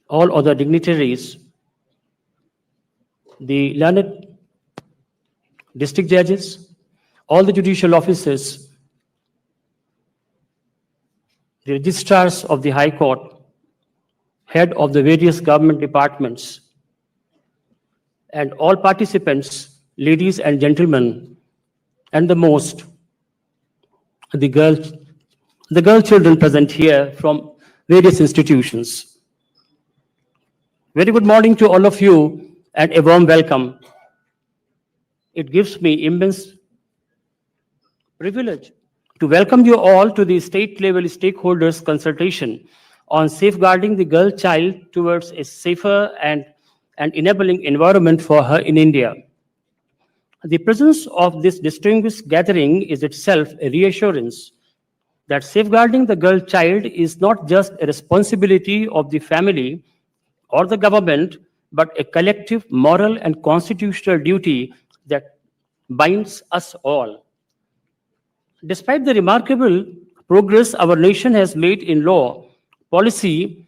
all other dignitaries, the learned district judges, all the judicial officers, the registrars of the High Court, head of the various government departments, and all participants, ladies and gentlemen, and the most, the girl children present here from various institutions. Very good morning to all of you and a warm welcome. It gives me immense privilege to welcome you all to the state level stakeholders consultation on safeguarding the girl child towards a safer and enabling environment for her in India. The presence of this distinguished gathering is itself a reassurance that safeguarding the girl child is not just a responsibility of the family or the government, but a collective moral and constitutional duty that binds us all. Despite the remarkable progress our nation has made in law, policy,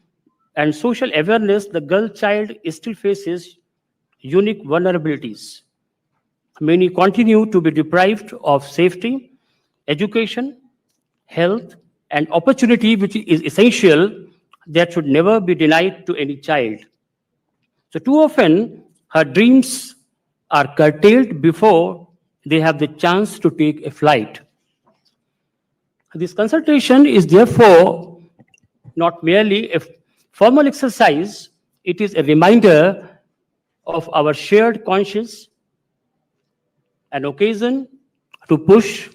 and social awareness, the girl child still faces unique vulnerabilities. Many continue to be deprived of safety, education, health, and opportunity, which is essential, that should never be denied to any child. So, too often, her dreams are curtailed before they have the chance to take a flight. This consultation is therefore not merely a formal exercise, it is a reminder of our shared conscience, an occasion to push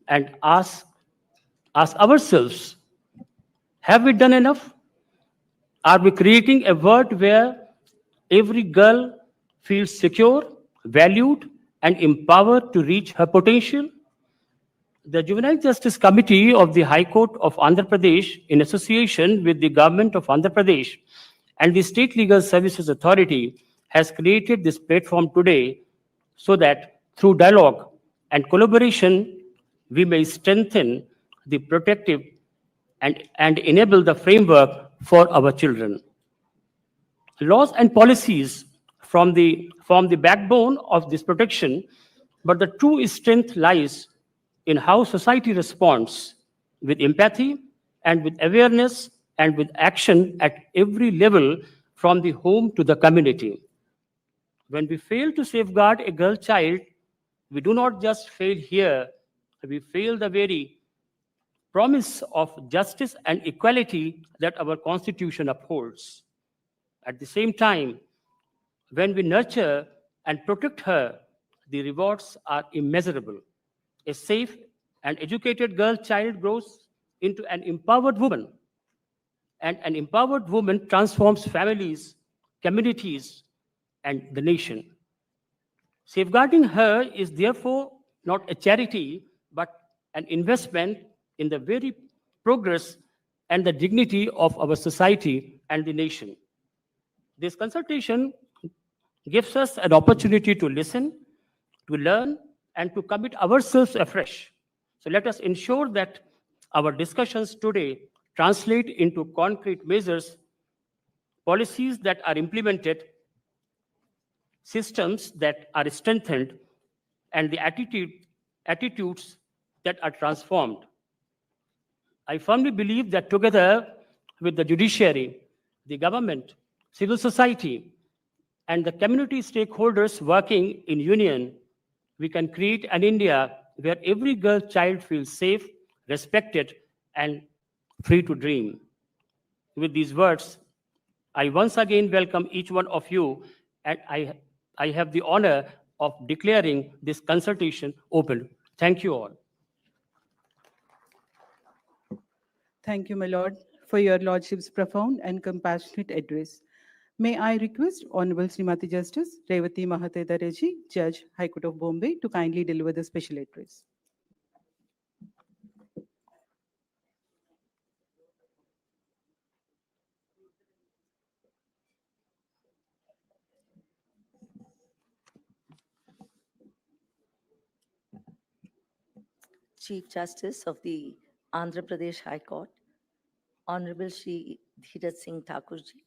and ask ourselves, have we done enough? Are we creating a world where every girl feels secure, valued, and empowered to reach her potential? The Juvenile Justice Committee of the High Court of Andhra Pradesh, in association with the Government of Andhra Pradesh and the State Legal Services Authority, has created this platform today so that through dialogue and collaboration, we may strengthen the protective and enable the framework for our children. Laws and policies form the backbone of this protection, but the true strength lies in how society responds with empathy and with awareness and with action at every level from the home to the community. When we fail to safeguard a girl child, we do not just fail here, we fail the very promise of justice and equality that our Constitution upholds. At the same time, when we nurture and protect her, the rewards are immeasurable. A safe and educated girl child grows into an empowered woman, and an empowered woman transforms families, communities, and the nation. Safeguarding her is therefore not a charity, but an investment in the very progress and the dignity of our society and the nation. This consultation gives us an opportunity to listen, to learn, and to commit ourselves afresh. So let us ensure that our discussions today translate into concrete measures, policies that are implemented, systems that are strengthened, and the attitudes that are transformed. I firmly believe that together with the judiciary, the government, civil society, and the community stakeholders working in union, we can create an India where every girl child feels safe, respected, and free to dream. With these words, I once again welcome each one of you, and I have the honor of declaring this consultation open. Thank you all. Thank you, my lord, for your lordship's profound and compassionate address. May I request Honorable Srimati Justice Revati Mahate Dareji, Judge, High Court of Bombay, to kindly deliver the special address. Chief Justice of the Andhra Pradesh High Court, Honorable Shri Dheeraj Singh Thakurji,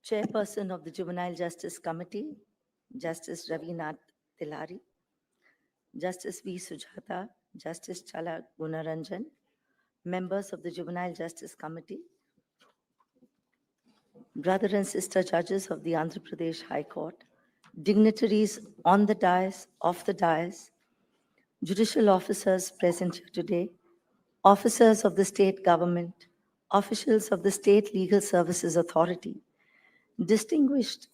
Chairperson of the Juvenile Justice Committee, Justice Ravinath Tilari, Justice V. Sujata, Justice Chala Gunaranjan, members of the Juvenile Justice Committee, brother and sister judges of the Andhra Pradesh High Court, dignitaries on the dais, off the dais, judicial officers present here today, officers of the state government, officials of the State Legal Services Authority, distinguished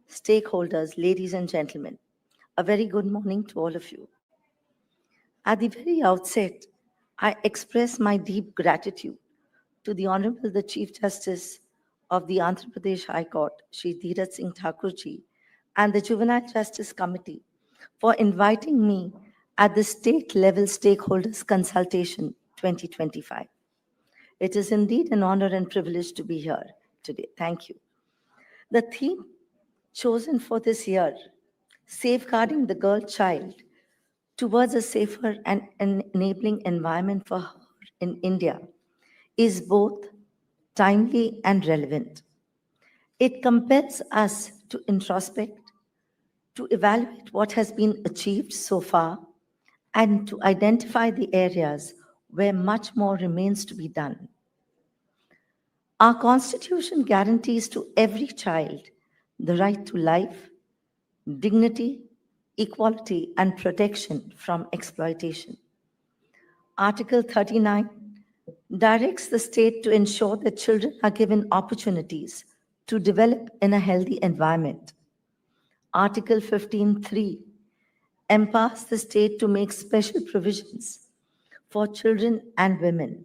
stakeholders, ladies and gentlemen, a very good morning to all of you. At the very outset, I express my deep gratitude to the Honorable the Chief Justice of the Andhra Pradesh High Court, Shri Dheeraj Singh Thakurji, and the Juvenile Justice Committee for inviting me at the state level stakeholders consultation 2025. It is indeed an honor and privilege to be here today. Thank you. The theme chosen for this year, Safeguarding the Girl Child Towards a Safer and Enabling Environment for Her in India, is both timely and relevant. It compels us to introspect, to evaluate what has been achieved so far, and to identify the areas where much more remains to be done. Our Constitution guarantees to every child the right to life, dignity, equality, and protection from exploitation. Article 39 directs the state to ensure that children are given opportunities to develop in a healthy environment. Article 15(3) empowers the state to make special provisions for children and women.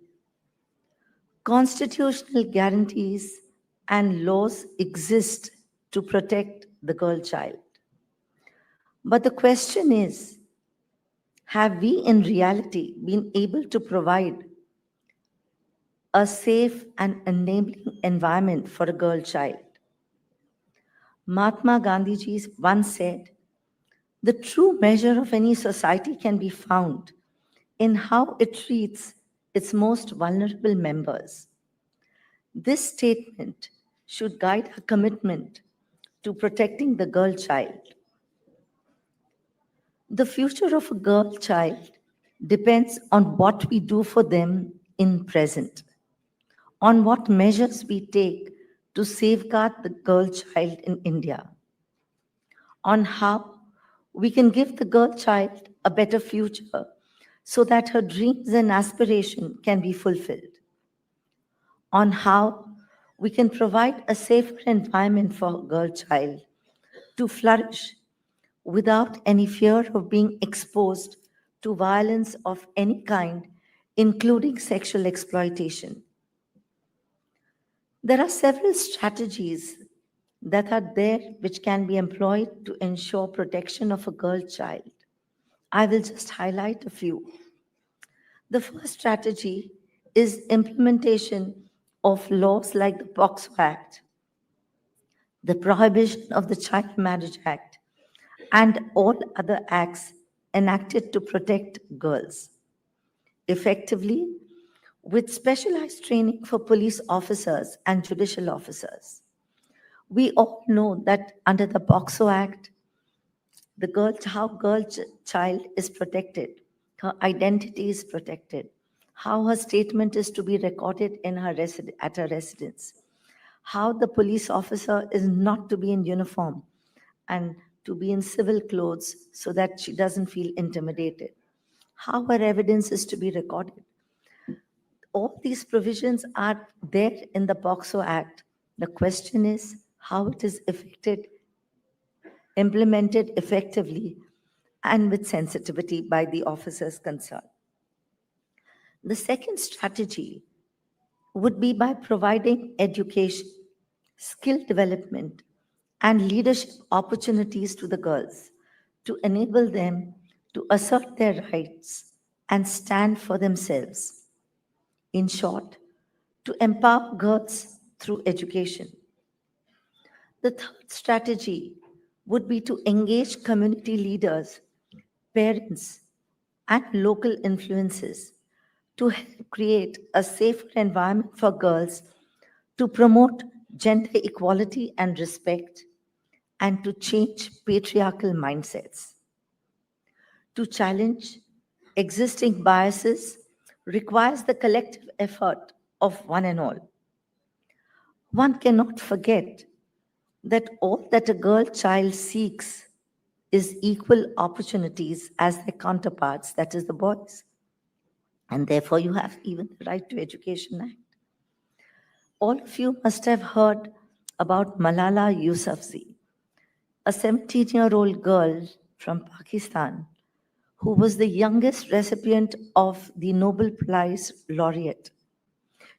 Constitutional guarantees and laws exist to protect the girl child. But the question is, have we in reality been able to provide a safe and enabling environment for a girl child? Mahatma Gandhi once said, the true measure of any society can be found in how it treats its most vulnerable members. This statement should guide our commitment to protecting the girl child. The future of a girl child depends on what we do for them in present, on what measures we take to safeguard the girl child in India, on how we can give the girl child a better future so that her dreams and aspirations can be fulfilled, on how we can provide a safer environment for a girl child to flourish without any fear of being exposed to violence of any kind, including sexual exploitation. There are several strategies that are there which can be employed to ensure protection of a girl child. I will just highlight a few. The first strategy is implementation of laws like the POCSO Act, the Prohibition of the Child Marriage Act, and all other acts enacted to protect girls. Effectively, with specialized training for police officers and judicial officers. We all know that under the POCSO Act, how child is protected, her identity is protected, how her statement is to be recorded in at her residence, how the police officer is not to be in uniform and to be in civil clothes so that she doesn't feel intimidated, how her evidence is to be recorded. All these provisions are there in the POCSO Act. The question is how it is implemented effectively and with sensitivity by the officers concerned. The second strategy would be by providing education, skill development, and leadership opportunities to the girls to enable them to assert their rights and stand for themselves. In short, to empower girls through education. The third strategy would be to engage community leaders, parents, and local influences to help create a safer environment for girls to promote gender equality and respect, and to change patriarchal mindsets. To challenge existing biases requires the collective effort of one and all. One cannot forget that all that a girl child seeks is equal opportunities as their counterparts, that is, the boys. And therefore, you have even the Right to Education Act. All of you must have heard about Malala Yousafzai, a 17-year-old girl from Pakistan who was the youngest recipient of the Nobel Prize laureate.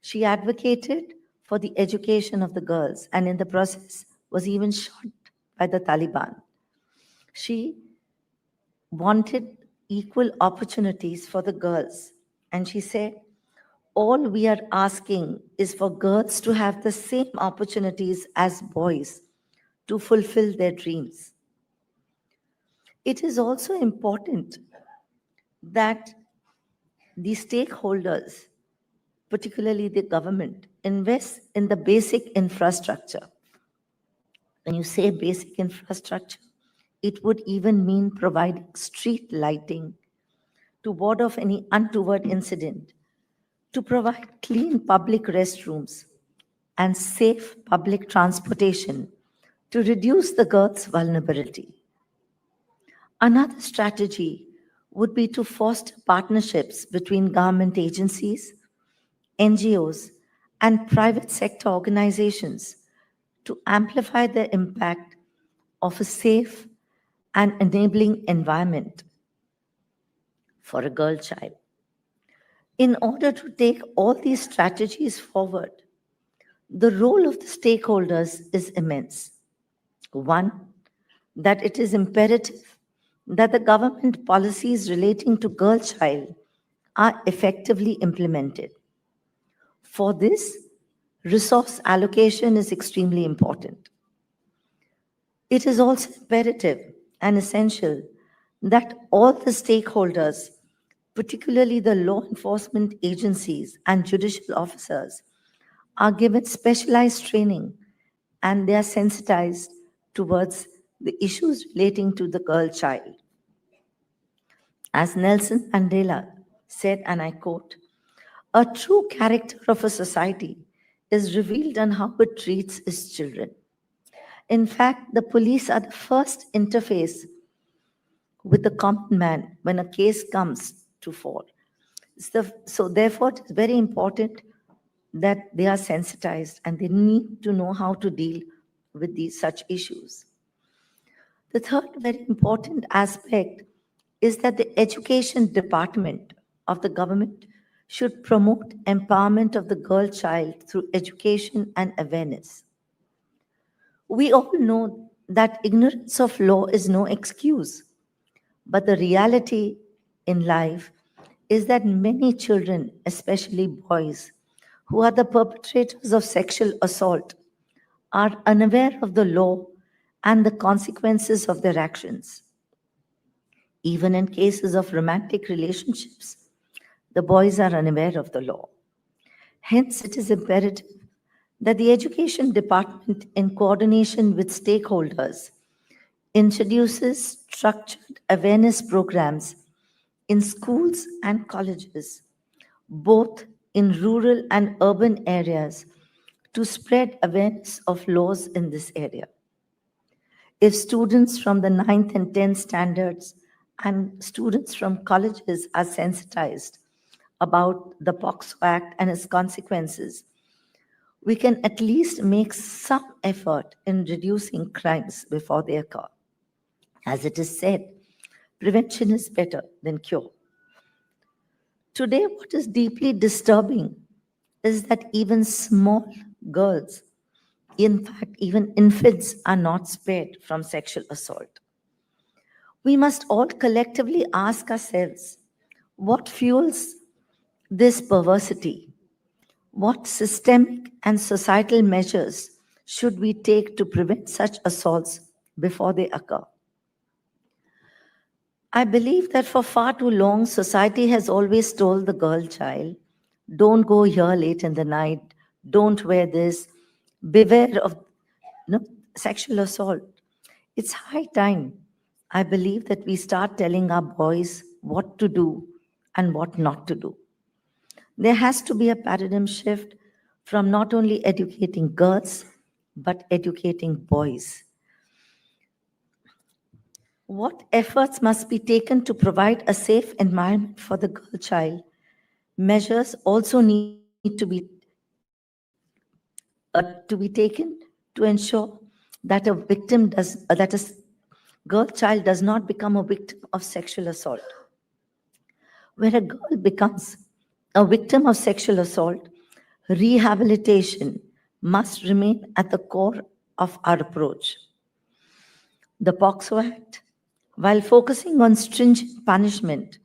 She advocated for the education of the girls and in the process was even shot by the Taliban. She wanted equal opportunities for the girls, and she said, all we are asking is for girls to have the same opportunities as boys to fulfill their dreams. It is also important that the stakeholders, particularly the government, invest in the basic infrastructure. When you say basic infrastructure, it would even mean providing street lighting to ward off any untoward incident, to provide clean public restrooms and safe public transportation to reduce the girls' vulnerability. Another strategy would be to foster partnerships between government agencies, NGOs, and private sector organizations to amplify the impact of a safe and enabling environment for a girl child. In order to take all these strategies forward, the role of the stakeholders is immense. One, that it is imperative that the government policies relating to girl child are effectively implemented. For this, resource allocation is extremely important. It is also imperative and essential that all the stakeholders, particularly the law enforcement agencies and judicial officers, are given specialized training and they are sensitized towards the issues relating to the girl child. As Nelson Mandela said, and I quote, a true character of a society is revealed on how it treats its children. In fact, the police are the first interface with the common man when a case comes to fore. So therefore, it is very important that they are sensitized and they need to know how to deal with these such issues. The third very important aspect is that the education department of the government should promote empowerment of the girl child through education and awareness. We all know that ignorance of law is no excuse, but the reality in life is that many children, especially boys, who are the perpetrators of sexual assault, are unaware of the law and the consequences of their actions. Even in cases of romantic relationships, the boys are unaware of the law. Hence, it is imperative that the education department, in coordination with stakeholders, introduces structured awareness programs in schools and colleges, both in rural and urban areas, to spread awareness of laws in this area. If students from the 9th and 10th standards and students from colleges are sensitized about the POCSO Act and its consequences, we can at least make some effort in reducing crimes before they occur. As it is said, prevention is better than cure. Today, what is deeply disturbing is that even small girls, in fact, even infants, are not spared from sexual assault. We must all collectively ask ourselves, what fuels this perversity? What systemic and societal measures should we take to prevent such assaults before they occur? I believe that for far too long, society has always told the girl child, don't go here late in the night, don't wear this, Beware of sexual assault. It's high time, I believe, that we start telling our boys what to do and what not to do. There has to be a paradigm shift from not only educating girls, but educating boys. What efforts must be taken to provide a safe environment for the girl child? Measures also need to be taken to ensure that a victim does that a girl child does not become a victim of sexual assault. Where a girl becomes a victim of sexual assault, rehabilitation must remain at the core of our approach. The POXO Act, while focusing on stringent punishment,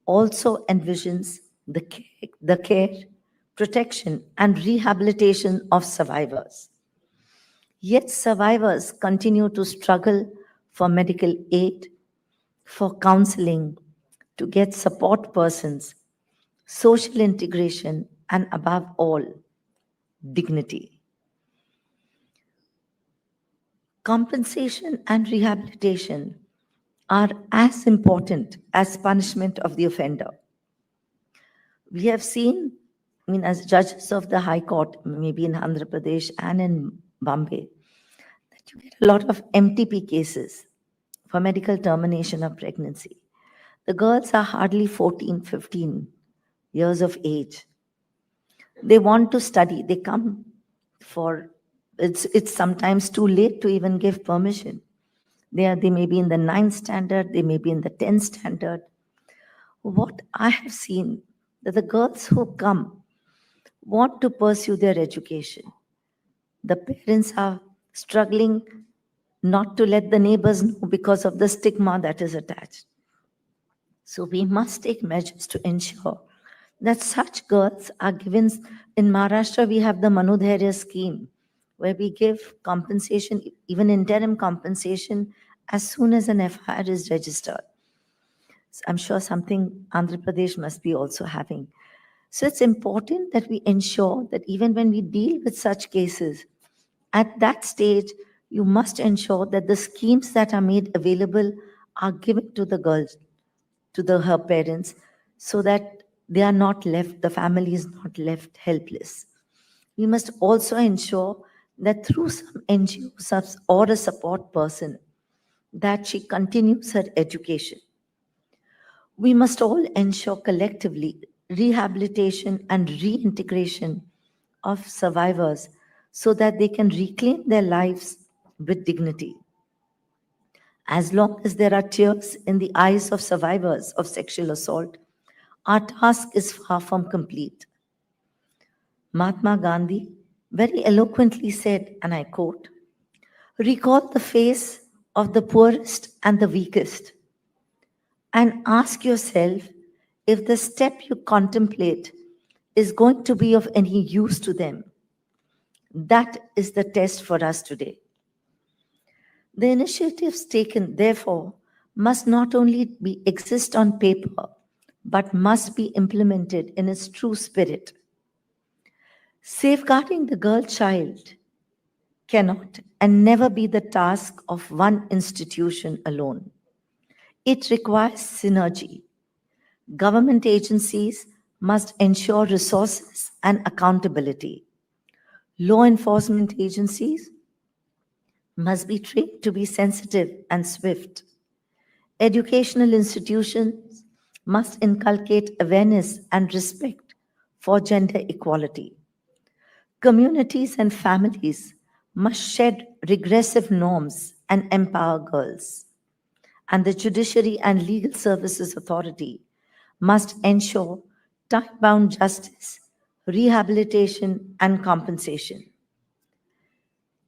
also envisions the care, protection, and rehabilitation of survivors. Yet survivors continue to struggle for medical aid, for counseling, to get support persons, social integration, and above all, dignity. Compensation and rehabilitation are as important as punishment of the offender. We have seen, as judges of the High Court, maybe in Andhra Pradesh and in Bombay, that you get a lot of MTP cases for medical termination of pregnancy. The girls are hardly 14, 15 years of age. They want to study. They come for, it's sometimes too late to even give permission. They may be in the 9th standard, they may be in the 10th standard. What I have seen, that the girls who come want to pursue their education. The parents are struggling not to let the neighbors know because of the stigma that is attached. So we must take measures to ensure that such girls are given. In Maharashtra, we have the Manodhairya scheme, where we give compensation, even interim compensation, as soon as an FIR is registered. So I'm sure something Andhra Pradesh must be also having. So it's important that we ensure that even when we deal with such cases, at that stage, you must ensure that the schemes that are made available are given to the girls, to her parents, so that they are not left, the family is not left helpless. We must also ensure that through some NGO or a support person, that she continues her education. We must all ensure collectively rehabilitation and reintegration of survivors so that they can reclaim their lives with dignity. As long as there are tears in the eyes of survivors of sexual assault, our task is far from complete. Mahatma Gandhi very eloquently said, and I quote, "Recall the face of the poorest and the weakest, and ask yourself if the step you contemplate is going to be of any use to them." That is the test for us today. The initiatives taken, therefore, must not only exist on paper, but must be implemented in its true spirit. Safeguarding the girl child cannot and never be the task of one institution alone. It requires synergy. Government agencies must ensure resources and accountability. Law enforcement agencies must be trained to be sensitive and swift. Educational institutions must inculcate awareness and respect for gender equality. Communities and families must shed regressive norms and empower girls. And the Judiciary and Legal Services Authority must ensure time-bound justice, rehabilitation, and compensation.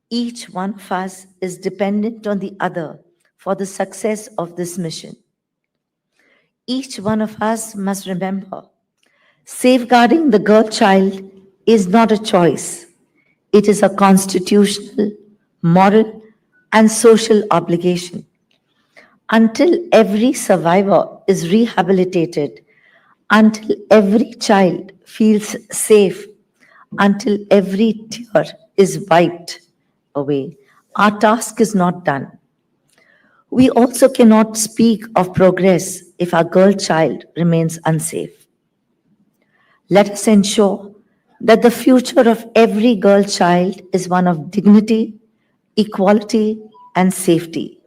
Each one of us is dependent on the other for the success of this mission. Each one of us must remember, safeguarding the girl child is not a choice. It is a constitutional, moral, and social obligation. Until every survivor is rehabilitated, until every child feels safe, until every tear is wiped away, our task is not done. We also cannot speak of progress if our girl child remains unsafe. Let us ensure that the future of every girl child is one of dignity, equality, and safety.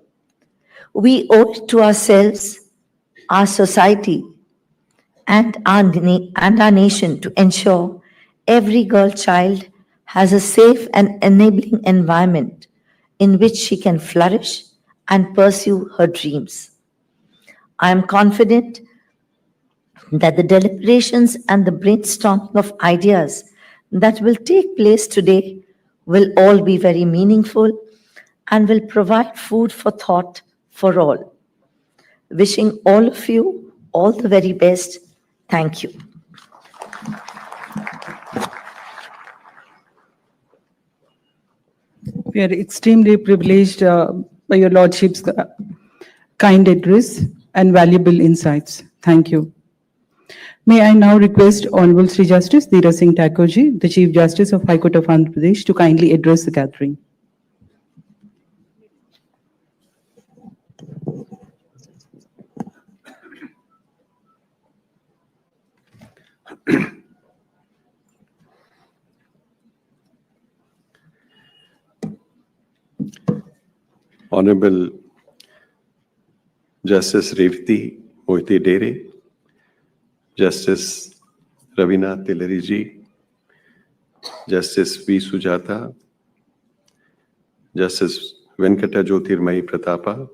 We owe it to ourselves, our society, and our nation to ensure every girl child has a safe and enabling environment in which she can flourish and pursue her dreams. I am confident that the deliberations and the brainstorming of ideas that will take place today will all be very meaningful and will provide food for thought for all. Wishing all of you all the very best. Thank you. We are extremely privileged by your Lordship's kind address and valuable insights. Thank you. May I now request Honorable Sri Justice Dheeraj Singh Thakurji, the Chief Justice of High Court of Andhra Pradesh, to kindly address the gathering. Honorable Justice Revati Mohiti Dere, Justice Ravina Tillari ji, Justice V. Sujata, Justice Venkata Jyotirmayi Pratapa,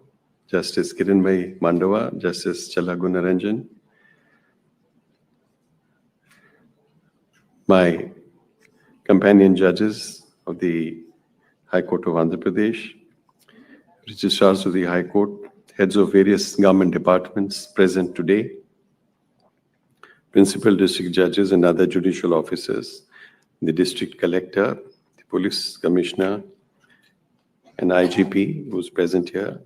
Justice Kiranmai Mandava, Justice Chala Gunaranjan, my companion judges of the High Court of Andhra Pradesh, registrars of the High Court, heads of various government departments present today, principal district judges and other judicial officers, the district collector, the police commissioner, and IGP who's present here,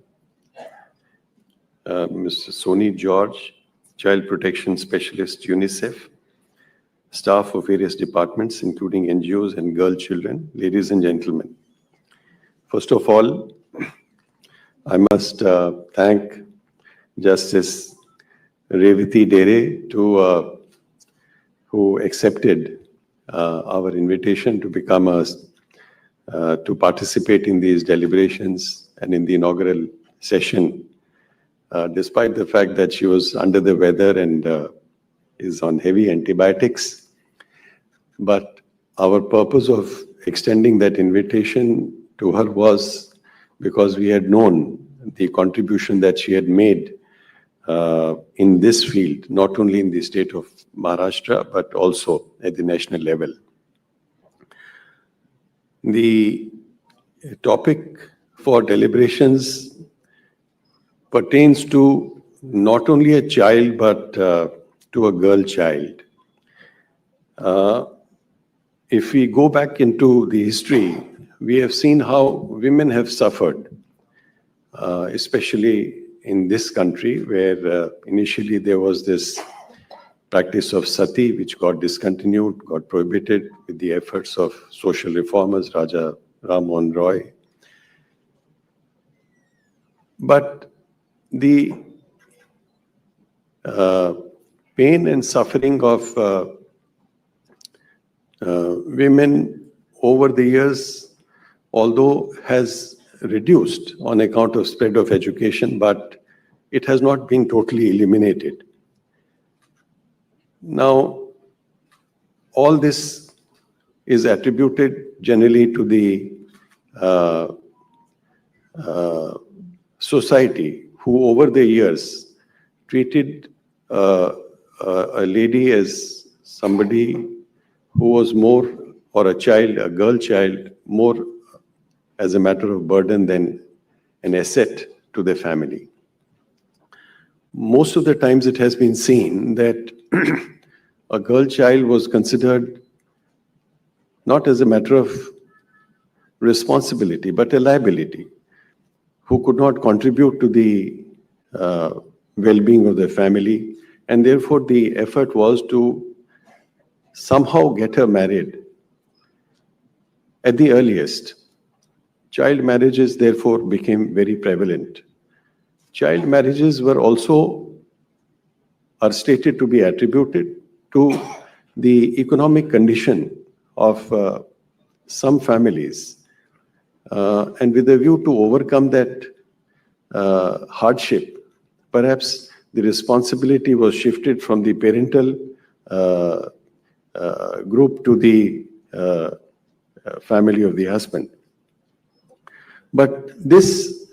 Mr. Soni George, child protection specialist, UNICEF, staff of various departments, including NGOs and girl children, ladies and gentlemen. First of all, I must thank Justice Revati Dere who accepted our invitation to become to participate in these deliberations and in the inaugural session, despite the fact that she was under the weather and is on heavy antibiotics. But our purpose of extending that invitation to her was because we had known the contribution that she had made in this field, not only in the state of Maharashtra, but also at the national level. The topic for deliberations pertains to not only a child, but to a girl child. If we go back into the history, we have seen how women have suffered, especially in this country, where initially there was this practice of sati, which got discontinued, got prohibited with the efforts of social reformers, Raja Ram Mohan Roy. But the pain and suffering of women over the years, although has reduced on account of spread of education, but it has not been totally eliminated. Now, all this is attributed generally to the society, who over the years treated a lady as somebody who was more, or a child, a girl child, more as a matter of burden than an asset to the family. Most of the times it has been seen that a girl child was considered not as a matter of responsibility, but a liability, who could not contribute to the well-being of the family, and therefore the effort was to somehow get her married at the earliest. Child marriages therefore became very prevalent. Child marriages are stated to be attributed to the economic condition of some families, and with a view to overcome that hardship, perhaps the responsibility was shifted from the parental group to the family of the husband. But this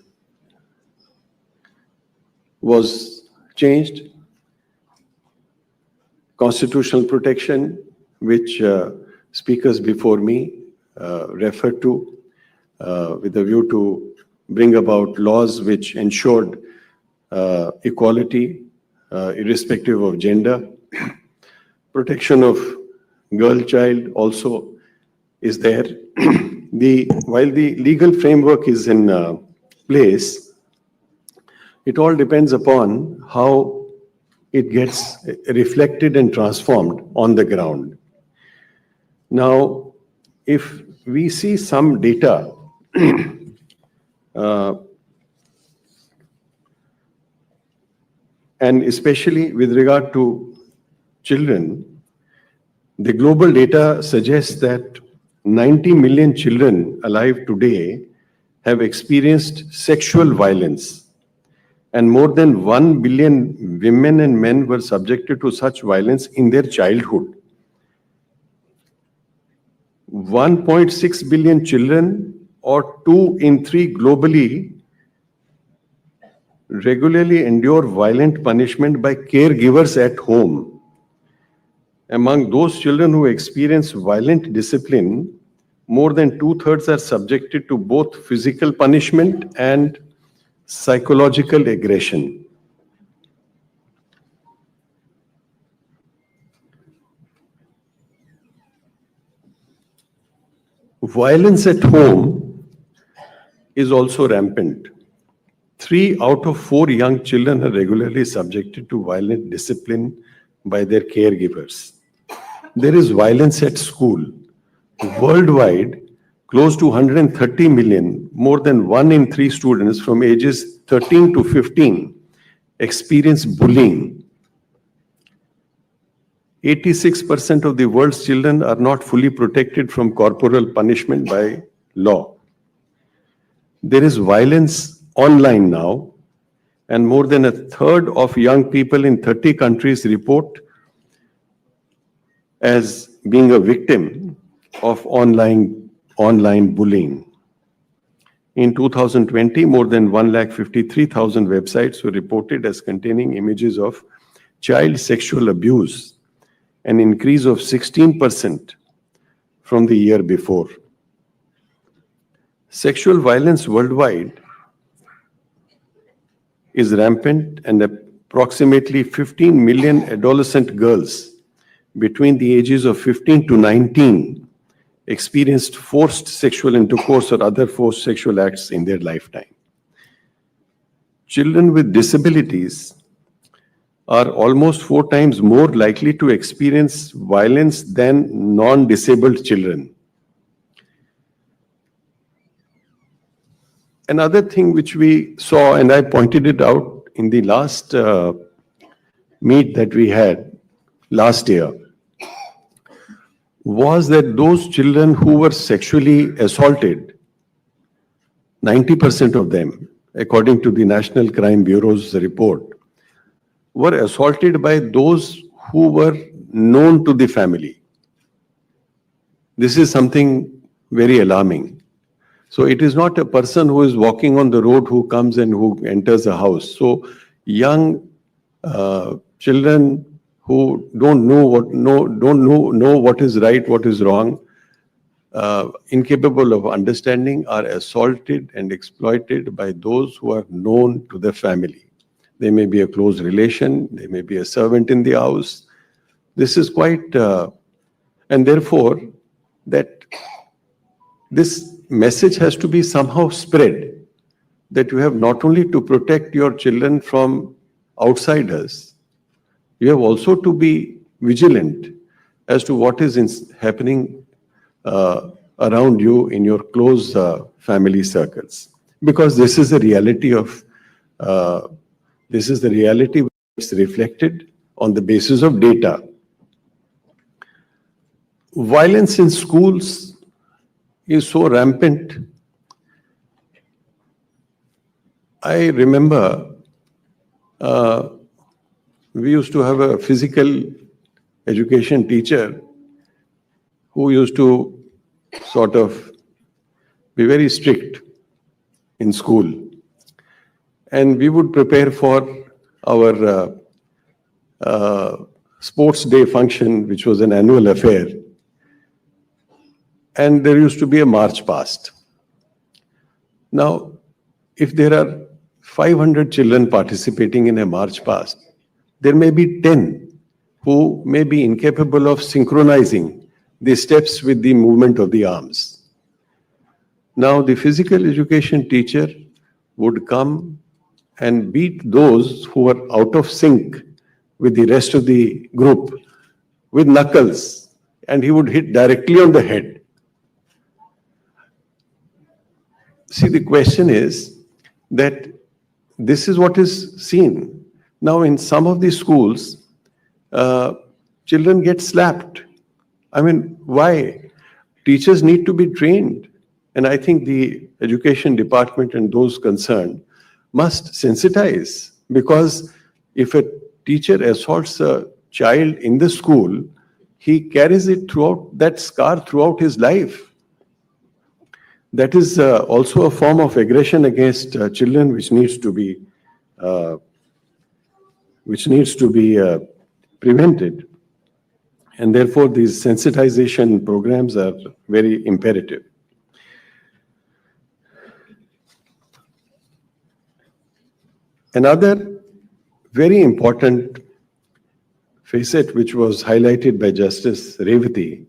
was changed. Constitutional protection, which speakers before me referred to, with a view to bring about laws which ensured equality, irrespective of gender. Protection of girl child also is there. While the legal framework is in place, it all depends upon how it gets reflected and transformed on the ground. Now, if we see some data, and especially with regard to children, the global data suggests that 90 million children alive today have experienced sexual violence, and more than 1 billion women and men were subjected to such violence in their childhood. 1.6 billion children, or 2 in 3 globally, regularly endure violent punishment by caregivers at home. Among those children who experience violent discipline, more than 2/3 are subjected to both physical punishment and psychological aggression. Violence at home is also rampant. 3 out of 4 young children are regularly subjected to violent discipline by their caregivers. There is violence at school. Worldwide, close to 130 million, more than 1 in 3 students from ages 13 to 15 experience bullying. 86% of the world's children are not fully protected from corporal punishment by law. There is violence online now, and more than 1/3 of young people in 30 countries report as being a victim of online bullying. In 2020, more than 153,000 websites were reported as containing images of child sexual abuse, an increase of 16% from the year before. Sexual violence worldwide is rampant, and approximately 15 million adolescent girls between the ages of 15 to 19 experienced forced sexual intercourse or other forced sexual acts in their lifetime. Children with disabilities are almost 4 times more likely to experience violence than non-disabled children. Another thing which we saw, and I pointed it out in the last meet that we had last year, was that those children who were sexually assaulted, 90% of them, according to the National Crime Bureau's report, were assaulted by those who were known to the family. This is something very alarming. So it is not a person who is walking on the road who comes and who enters a house. So young children who don't know what is right, what is wrong, incapable of understanding, are assaulted and exploited by those who are known to the family. They may be a close relation, they may be a servant in the house. This is quite, and therefore, that this message has to be somehow spread, that you have not only to protect your children from outsiders, you have also to be vigilant as to what is happening around you in your close family circles, because this is the reality of this is the reality which is reflected on the basis of data. Violence in schools is so rampant. I remember we used to have a physical education teacher who used to sort of be very strict in school. And we would prepare for our sports day function, which was an annual affair. And there used to be a march past. Now, if there are 500 children participating in a march past, there may be 10 who may be incapable of synchronizing the steps with the movement of the arms. Now, the physical education teacher would come and beat those who are out of sync with the rest of the group with knuckles, and he would hit directly on the head. See, the question is that this is what is seen. Now, in some of these schools, children get slapped. I mean, why? Teachers need to be trained. And I think the education department and those concerned must sensitize, because if a teacher assaults a child in the school, he carries it throughout, that scar throughout his life. That is also a form of aggression against children, which needs to be prevented. And therefore, these sensitization programs are very imperative. Another very important facet which was highlighted by Justice Revati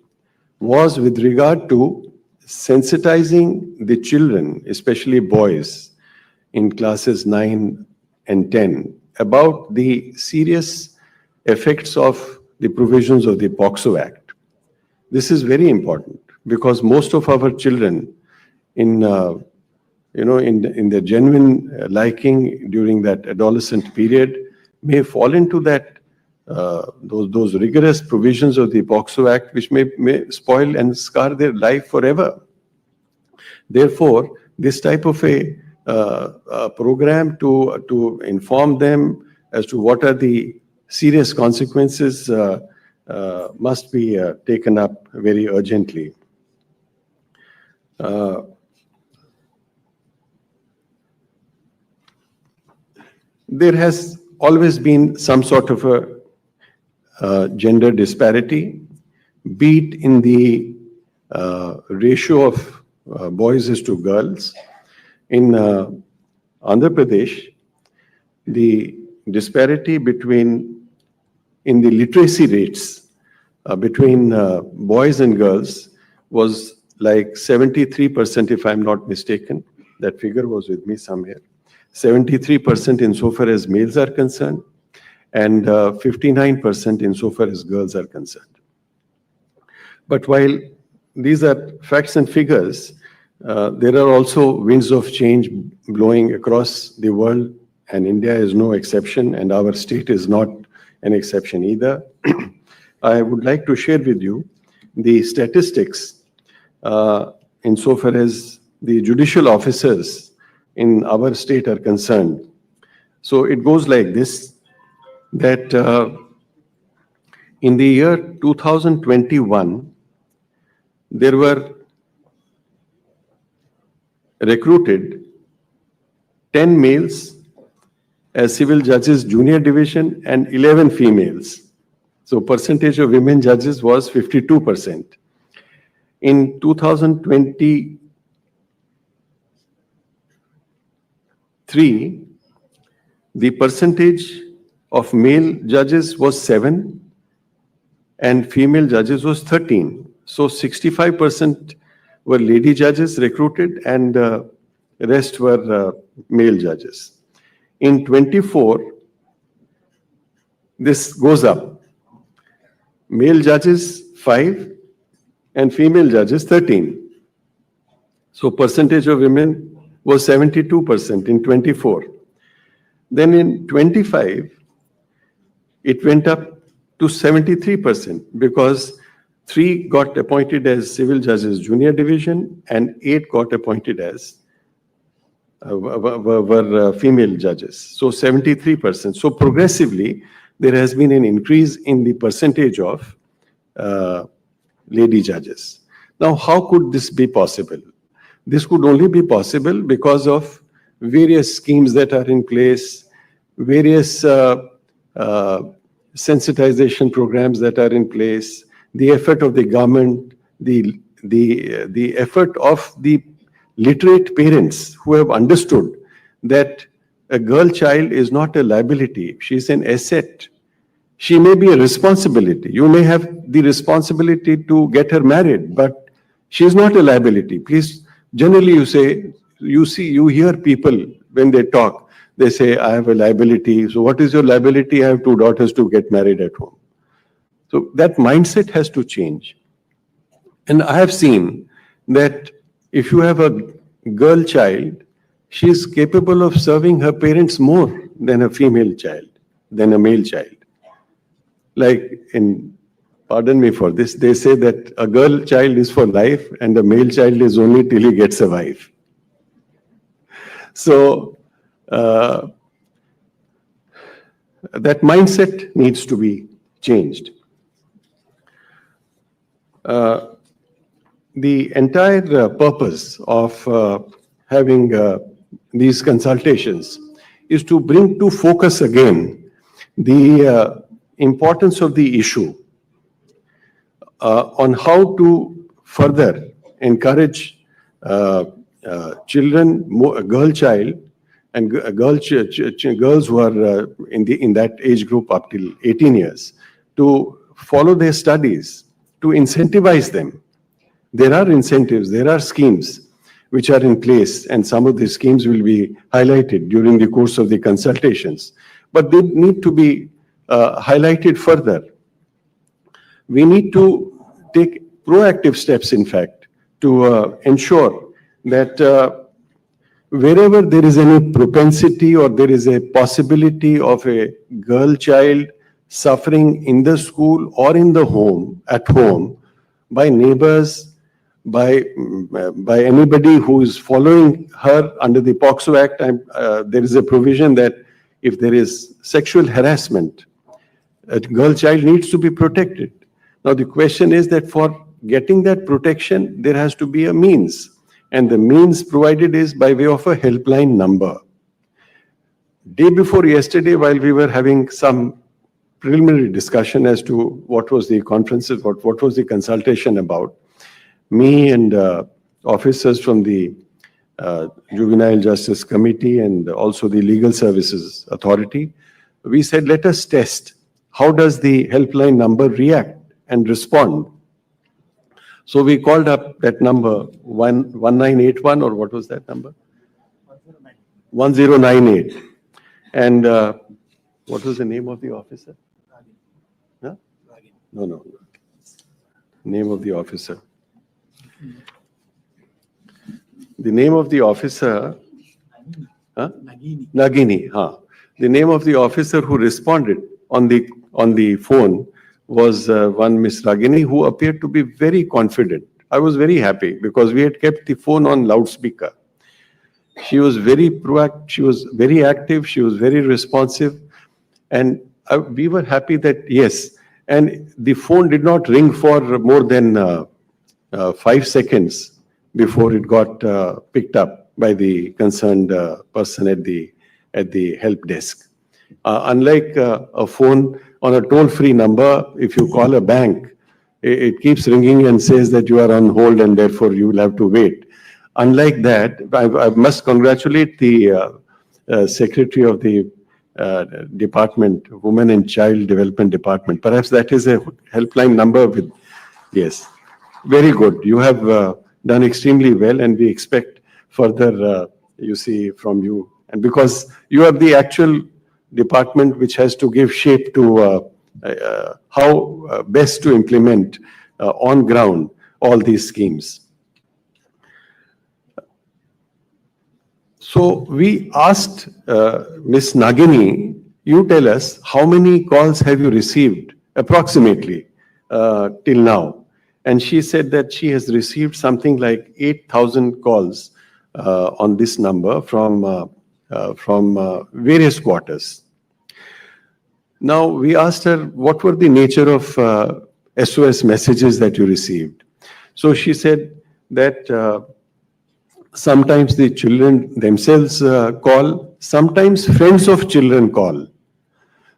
was with regard to sensitizing the children, especially boys in classes 9 and 10, about the serious effects of the provisions of the POXO Act. This is very important because most of our children in their genuine liking during that adolescent period may fall into that those rigorous provisions of the POXO Act, which may spoil and scar their life forever. Therefore, this type of a program to inform them as to what are the serious consequences must be taken up very urgently. There has always been some sort of a gender disparity, be it in the ratio of boys is to girls. In Andhra Pradesh, the disparity in the literacy rates between boys and girls was like 73%, if I'm not mistaken. That figure was with me somewhere. 73% insofar as males are concerned, and 59% insofar as girls are concerned. But while these are facts and figures, there are also winds of change blowing across the world, and India is no exception, and our state is not an exception either. I would like to share with you the statistics insofar as the judicial officers in our state are concerned. So it goes like this, that in the year 2021, there were recruited 10 males as civil judges junior division and 11 females. So percentage of women judges was 52%. In 2023, the percentage of male judges was 7 and female judges was 13. So 65% were lady judges recruited and the rest were male judges. In 24, this goes up. Male judges 5 and female judges 13. So percentage of women was 72% in 24. Then in 25, it went up to 73% because 3 got appointed as civil judges junior division and 8 got appointed as were female judges. So 73%. So progressively, there has been an increase in the percentage of lady judges. Now, how could this be possible? This could only be possible because of various schemes that are in place, various sensitization programs that are in place, the effort of the government, the effort of the literate parents who have understood that a girl child is not a liability, she is an asset. She may be a responsibility. You may have the responsibility to get her married, but she is not a liability. Please, generally you hear people when they talk, they say, I have a liability. So what is your liability? I have 2 daughters to get married at home. So that mindset has to change. And I have seen that if you have a girl child, she is capable of serving her parents more than a female child, than a male child. Like pardon me for this, they say that a girl child is for life and a male child is only till he gets a wife. So that mindset needs to be changed. The entire purpose of having these consultations is to bring to focus again the importance of the issue on how to further encourage children, a girl child, and girls who are in that age group up till 18 years to follow their studies, to incentivize them. There are incentives, there are schemes which are in place, and some of the schemes will be highlighted during the course of the consultations. But they need to be highlighted further. We need to take proactive steps, in fact, to ensure that wherever there is any propensity or there is a possibility of a girl child suffering in the school or in the home, at home, by neighbors, by anybody who is following her under the POCSO Act, there is a provision that if there is sexual harassment, a girl child needs to be protected. Now the question is that for getting that protection, there has to be a means. And the means provided is by way of a helpline number. Day before yesterday, while we were having some preliminary discussion as to what was the conferences, what was the consultation about, me and officers from the Juvenile Justice Committee and also the Legal Services Authority, we said, let us test how does the helpline number react and respond. So we called up that number 1981, or what was that number? 1098. And what was the name of the officer? Huh? No. Name of the officer. The name of the officer, Nagini. The name of the officer who responded on the phone was one Miss Ragini, who appeared to be very confident. I was very happy because we had kept the phone on loudspeaker. She was very proactive, she was very active, she was very responsive, and we were happy that yes, and the phone did not ring for more than 5 seconds before it got picked up by the concerned person at the help desk. Unlike a phone on a toll-free number, if you call a bank, it keeps ringing and says that you are on hold and therefore you will have to wait. Unlike that, I must congratulate the Secretary of the Department, Women and Child Development Department. Perhaps that is a helpline number with, yes, very good. You have done extremely well, and we expect further, from you. And because you are the actual department which has to give shape to how best to implement on ground all these schemes. So we asked Miss Nagini, you tell us how many calls have you received approximately till now? And she said that she has received something like 8,000 calls on this number from various quarters. Now, we asked her what were the nature of SOS messages that you received. So she said that sometimes the children themselves call, sometimes friends of children call.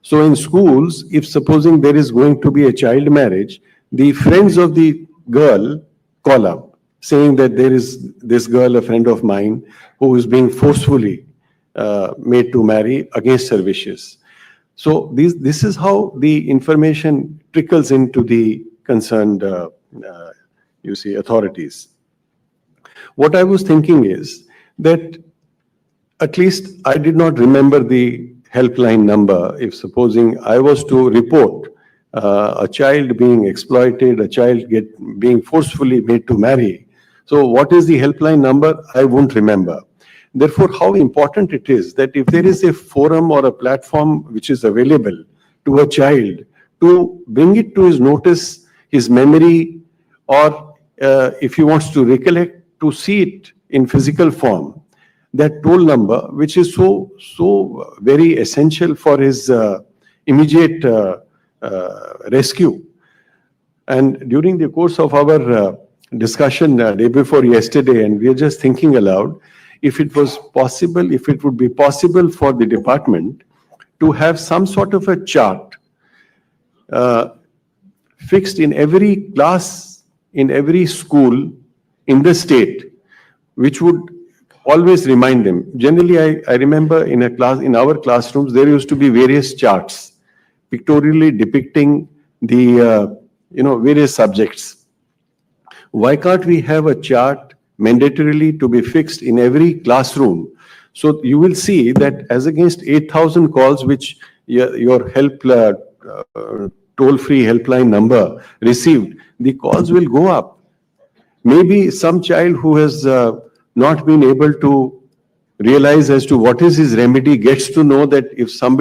So in schools, if supposing there is going to be a child marriage, the friends of the girl call up saying that there is this girl, a friend of mine, who is being forcefully made to marry against her wishes. So this is how the information trickles into the concerned, authorities. What I was thinking is that at least I did not remember the helpline number. If supposing I was to report a child being exploited, a child being forcefully made to marry, so what is the helpline number? I won't remember. Therefore, how important it is that if there is a forum or a platform which is available to a child to bring it to his notice, his memory, or if he wants to recollect, to see it in physical form, that toll number, which is so very essential for his immediate rescue. And during the course of our discussion day before yesterday, and we are just thinking aloud, if it was possible, if it would be possible for the department to have some sort of a chart fixed in every class, in every school in the state, which would always remind them. Generally, I remember in our classrooms, there used to be various charts pictorially depicting the various subjects. Why can't we have a chart mandatorily to be fixed in every classroom? So you will see that as against 8,000 calls, which your help toll-free helpline number received, the calls will go up. Maybe some child who has not been able to realize as to what is his remedy gets to know that if some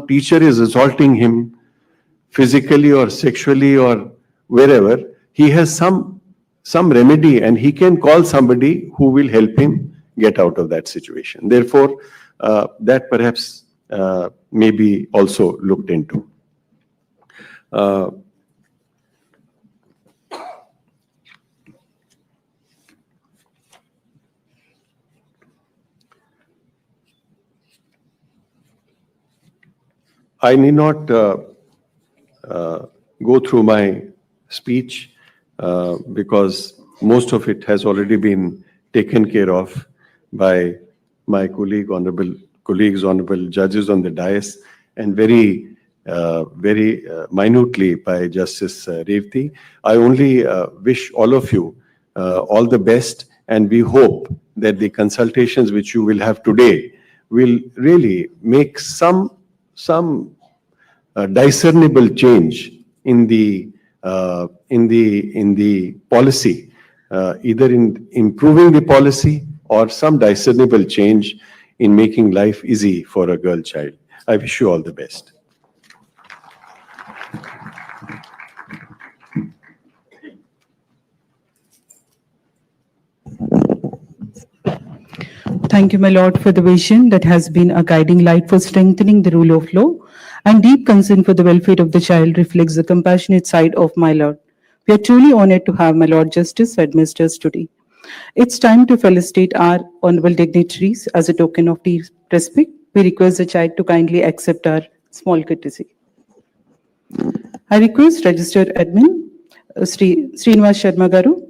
teacher is assaulting him physically or sexually or wherever, he has some remedy and he can call somebody who will help him get out of that situation. Therefore, that perhaps may be also looked into. I need not go through my speech because most of it has already been taken care of by my colleagues, honorable judges on the dais, and very minutely by Justice Revati. I only wish all of you all the best, and we hope that the consultations which you will have today will really make some discernible change in the policy, either in improving the policy or some discernible change in making life easy for a girl child. I wish you all the best. Thank you, my Lord, for the vision that has been a guiding light for strengthening the rule of law, and deep concern for the welfare of the child reflects the compassionate side of my Lord. We are truly honored to have my Lord Justice administer us today. It's time to felicitate our honorable dignitaries as a token of deep respect. We request the child to kindly accept our small courtesy. I request registered admin Srinivas Sharma Garu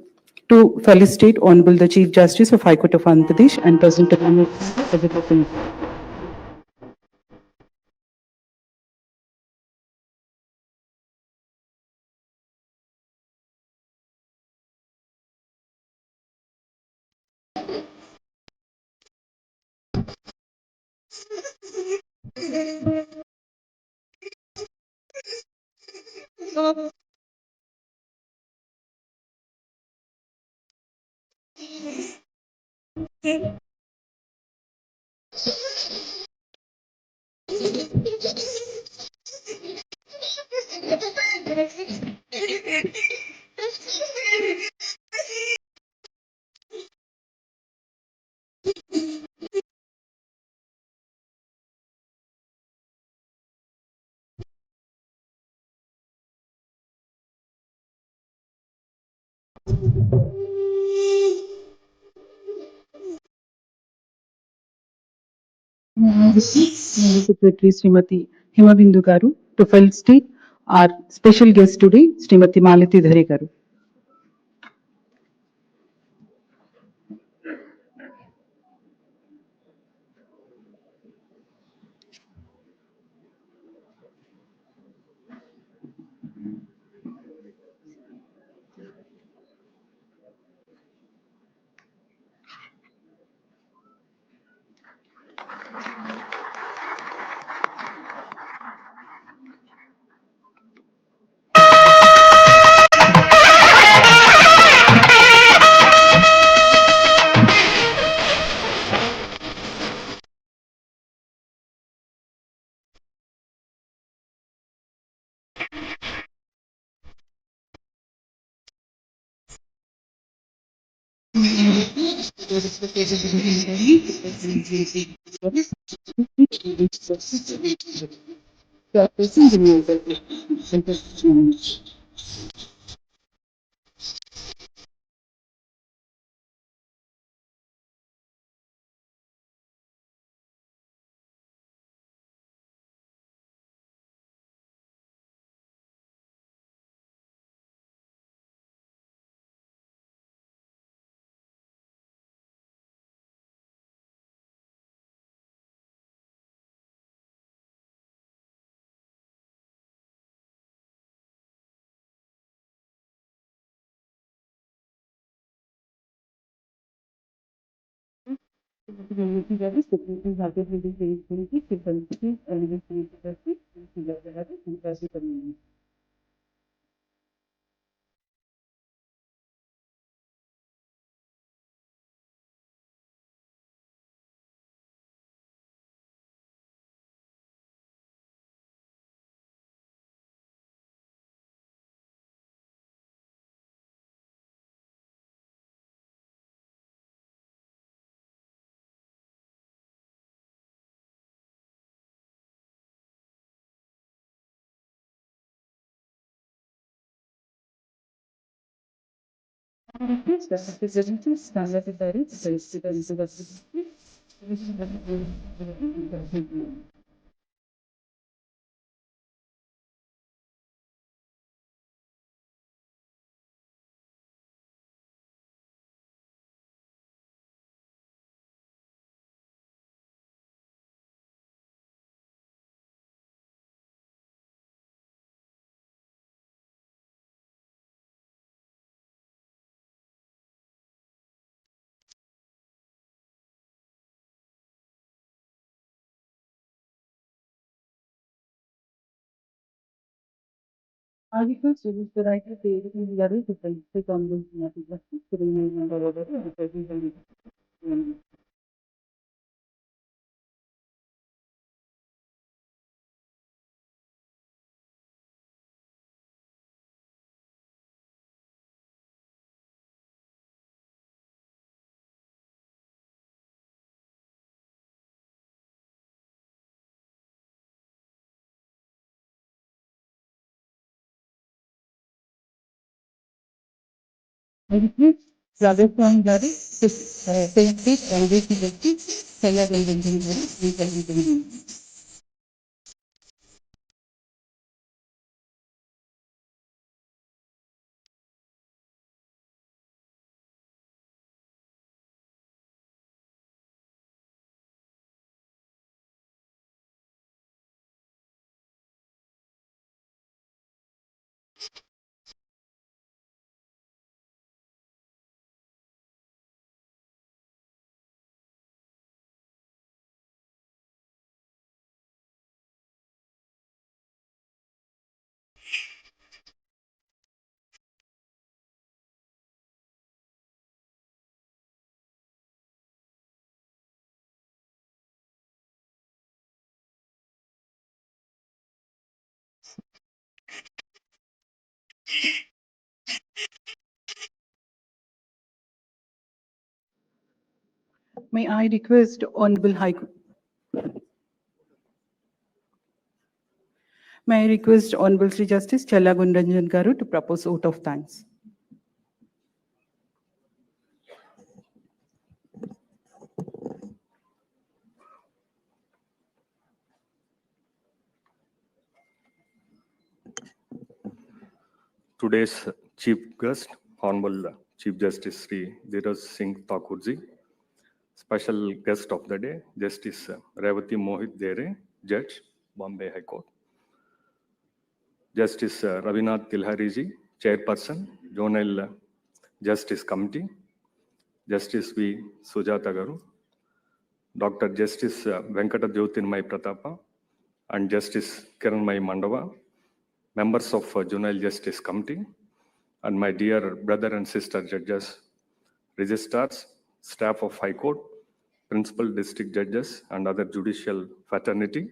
to felicitate Honorable the Chief Justice of High Court of Andhra Pradesh and present the as a token. Secretary Srimati Himabindu Garu to felicitate our special guest today, Srimati Malati Dhare Garu. I request you to write a page in the other to take on this matter. I request Rajasthan Gari to say it and this is it. Say it. May I request Honorable High May I request Honorable Sri Justice Challa Gundaran Garu to propose vote of thanks. Today's Chief Guest, Honorable Chief Justice Sri Dheeraj Singh Thakurji. Special guest of the day, Justice Revati Mohit Dere, Judge, Bombay High Court. Justice Ravinath Tilhariji, Chairperson, Juvenile Justice Committee. Justice V. Sujata Garu. Dr. Justice Venkata Jyotirmai Pratapa and Justice Kiranmai Mandava, members of Juvenile Justice Committee, and my dear brother and sister judges, registrars, staff of High Court, principal district judges, and other judicial fraternity,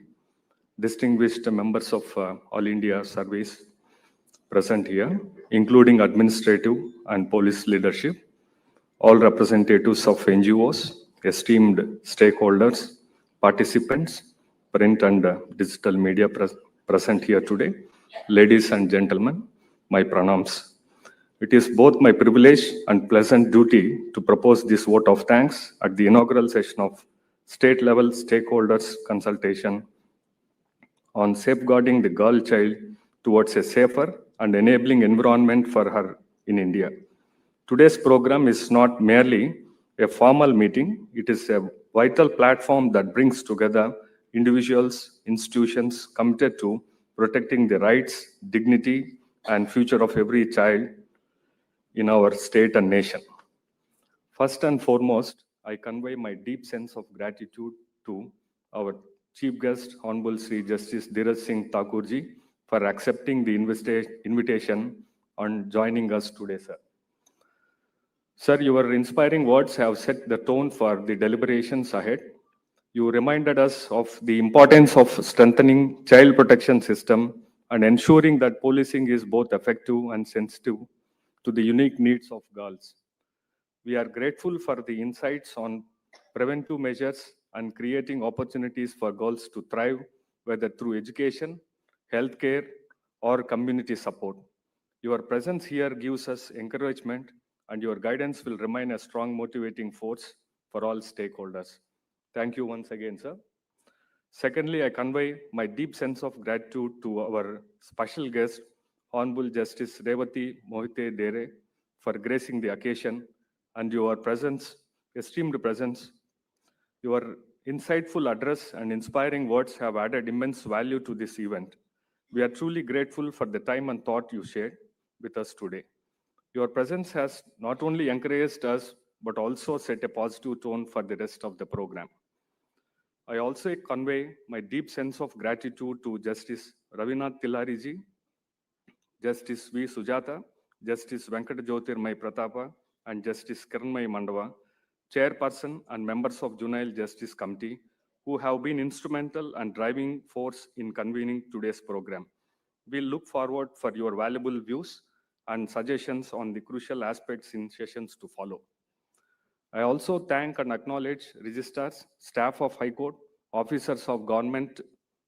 distinguished members of All India Service present here, including administrative and police leadership, all representatives of NGOs, esteemed stakeholders, participants, print and digital media present here today, ladies and gentlemen, my pranams. It is both my privilege and pleasant duty to propose this vote of thanks at the inaugural session of state-level stakeholders consultation on safeguarding the girl child towards a safer and enabling environment for her in India. Today's program is not merely a formal meeting, it is a vital platform that brings together individuals, institutions committed to protecting the rights, dignity, and future of every child in our state and nation. First and foremost, I convey my deep sense of gratitude to our Chief Guest, Honorable Sri Justice Dheeraj Singh Thakurji, for accepting the invitation and joining us today, sir. Sir, your inspiring words have set the tone for the deliberations ahead. You reminded us of the importance of strengthening child protection system and ensuring that policing is both effective and sensitive to the unique needs of girls. We are grateful for the insights on preventive measures and creating opportunities for girls to thrive, whether through education, healthcare, or community support. Your presence here gives us encouragement, and your guidance will remain a strong motivating force for all stakeholders. Thank you once again, sir. Secondly, I convey my deep sense of gratitude to our special guest, Honorable Justice Revati Mohite Dere, for gracing the occasion, and your presence, esteemed presence. Your insightful address and inspiring words have added immense value to this event. We are truly grateful for the time and thought you shared with us today. Your presence has not only encouraged us, but also set a positive tone for the rest of the program. I also convey my deep sense of gratitude to Justice Ravinath Tilhariji, Justice V. Sujata, Justice Venkata Jyotirmai Pratapa, and Justice Kiranmai Mandava, Chairperson and members of Juvenile Justice Committee, who have been instrumental and driving force in convening today's program. We look forward for your valuable views and suggestions on the crucial aspects in sessions to follow. I also thank and acknowledge registrars, staff of High Court, officers of Government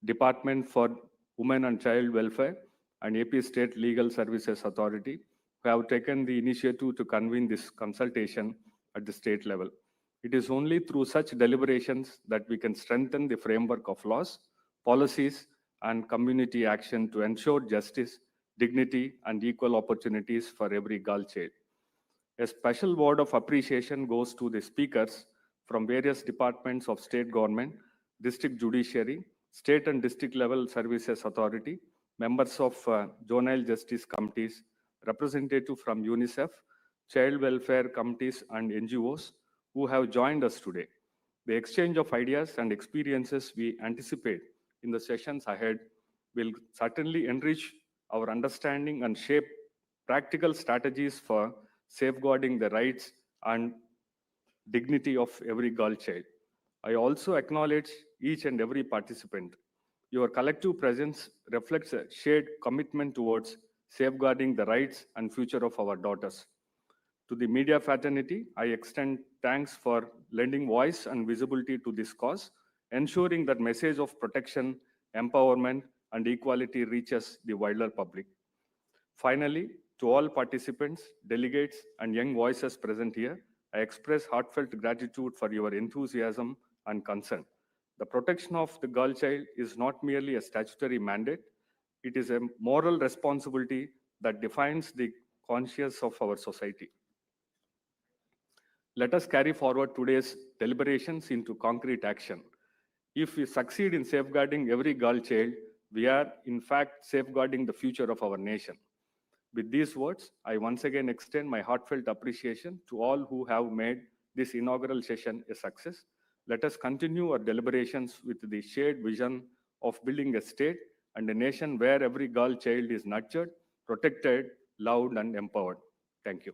Department for Women and Child Welfare, and AP State Legal Services Authority, who have taken the initiative to convene this consultation at the state level. It is only through such deliberations that we can strengthen the framework of laws, policies, and community action to ensure justice, dignity, and equal opportunities for every girl child. A special word of appreciation goes to the speakers from various departments of state government, district judiciary, state and district level services authority, members of juvenile justice committees, representatives from UNICEF, child welfare committees, and NGOs who have joined us today. The exchange of ideas and experiences we anticipate in the sessions ahead will certainly enrich our understanding and shape practical strategies for safeguarding the rights and dignity of every girl child. I also acknowledge each and every participant. Your collective presence reflects a shared commitment towards safeguarding the rights and future of our daughters. To the media fraternity, I extend thanks for lending voice and visibility to this cause, ensuring that message of protection, empowerment, and equality reaches the wider public. Finally, to all participants, delegates, and young voices present here, I express heartfelt gratitude for your enthusiasm and concern. The protection of the girl child is not merely a statutory mandate, it is a moral responsibility that defines the conscience of our society. Let us carry forward today's deliberations into concrete action. If we succeed in safeguarding every girl child, we are in fact safeguarding the future of our nation. With these words, I once again extend my heartfelt appreciation to all who have made this inaugural session a success. Let us continue our deliberations with the shared vision of building a state and a nation where every girl child is nurtured, protected, loved, and empowered. Thank you.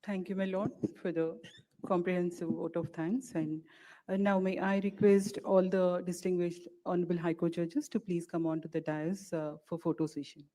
Thank you, my lord, for the comprehensive vote of thanks. And now may I request all the distinguished honorable High Court judges to please come on to the dais for photo session.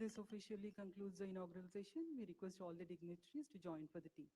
This officially concludes the inaugural session. We request all the dignitaries to join for the tea.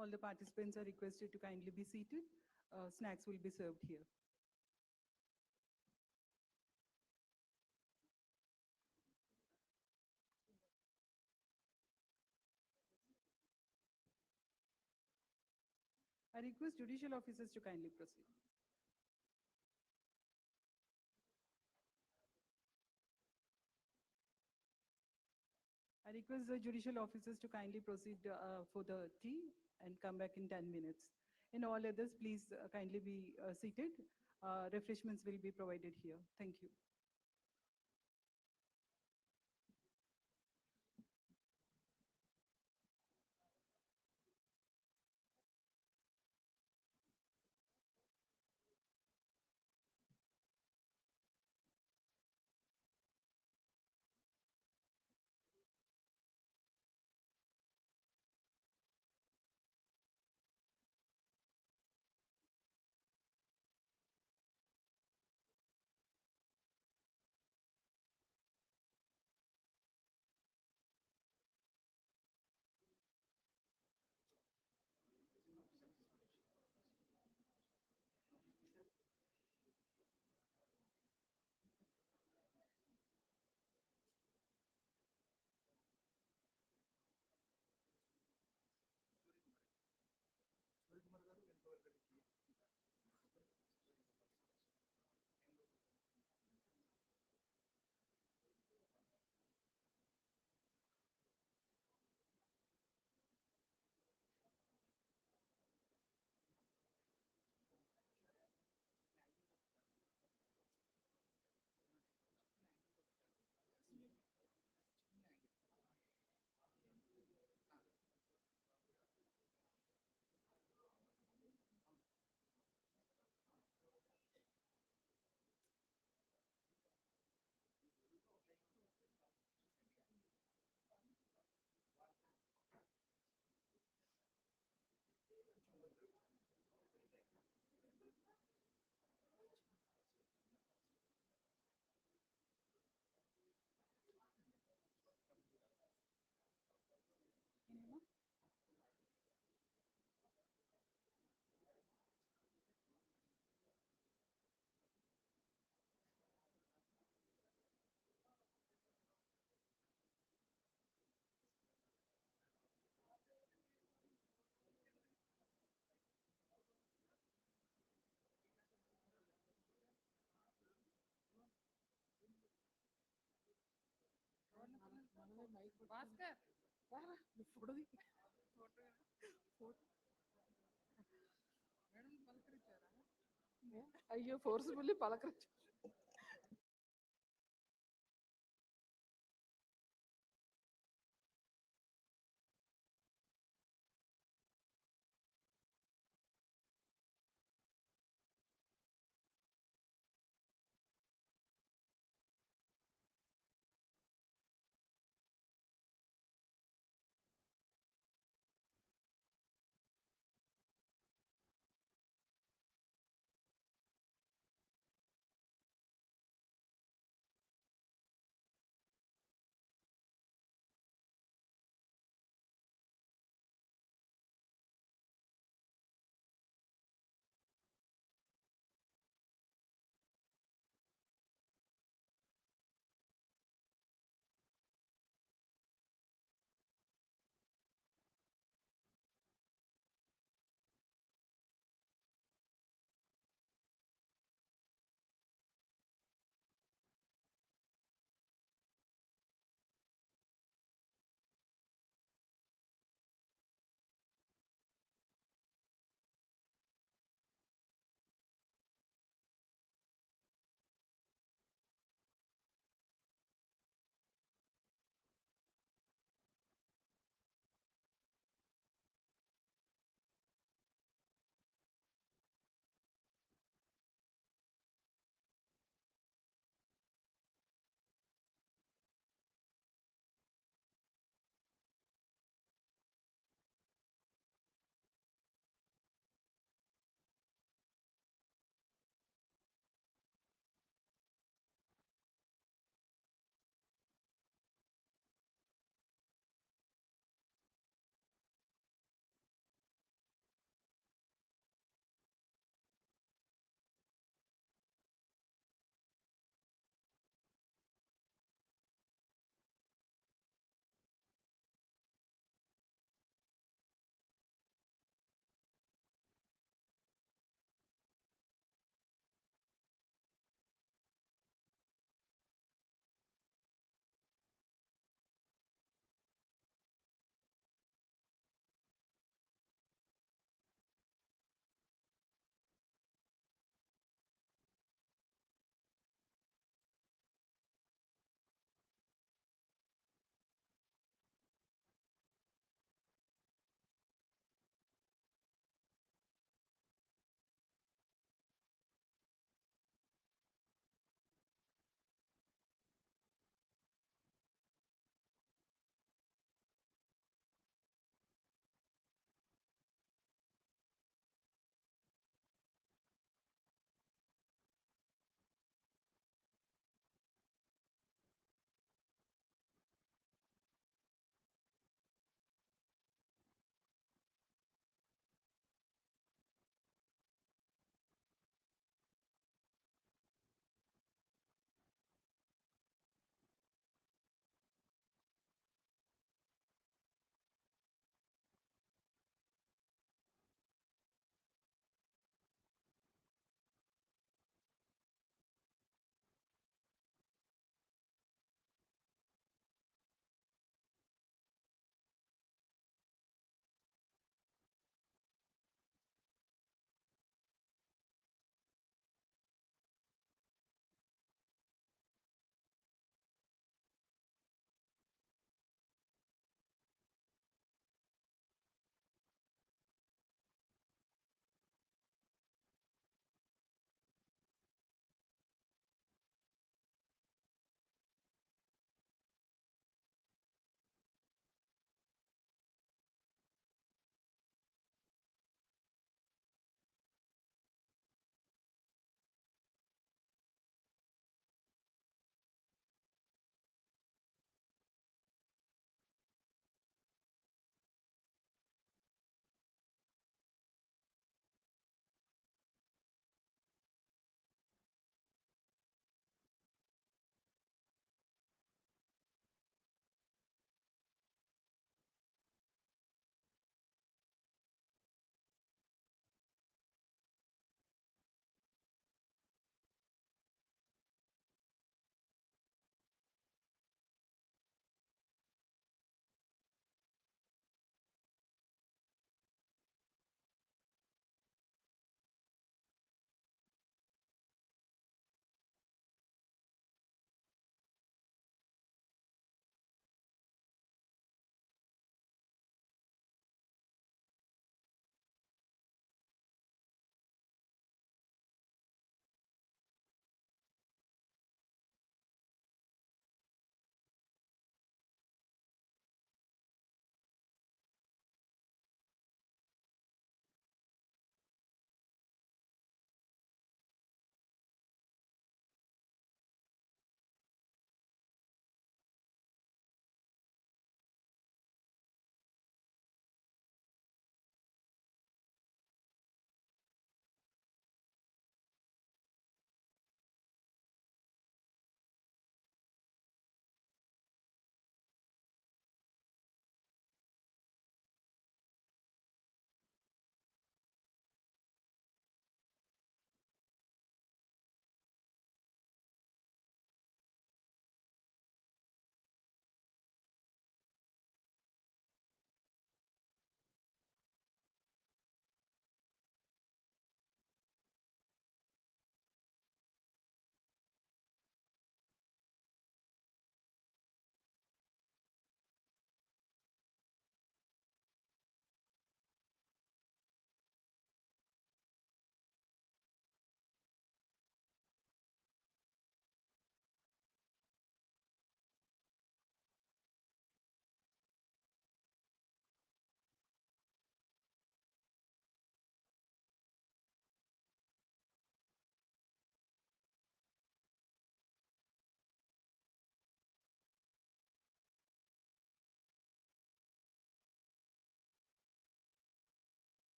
All the participants are requested to kindly be seated. Snacks will be served here. I request judicial officers to kindly proceed. I request the judicial officers to kindly proceed for the tea and come back in 10 minutes. In all others, please kindly be seated. Refreshments will be provided here. Thank you. Bhaskar photo madam పలకరించారా అయ్యో forcefully పలకరించారు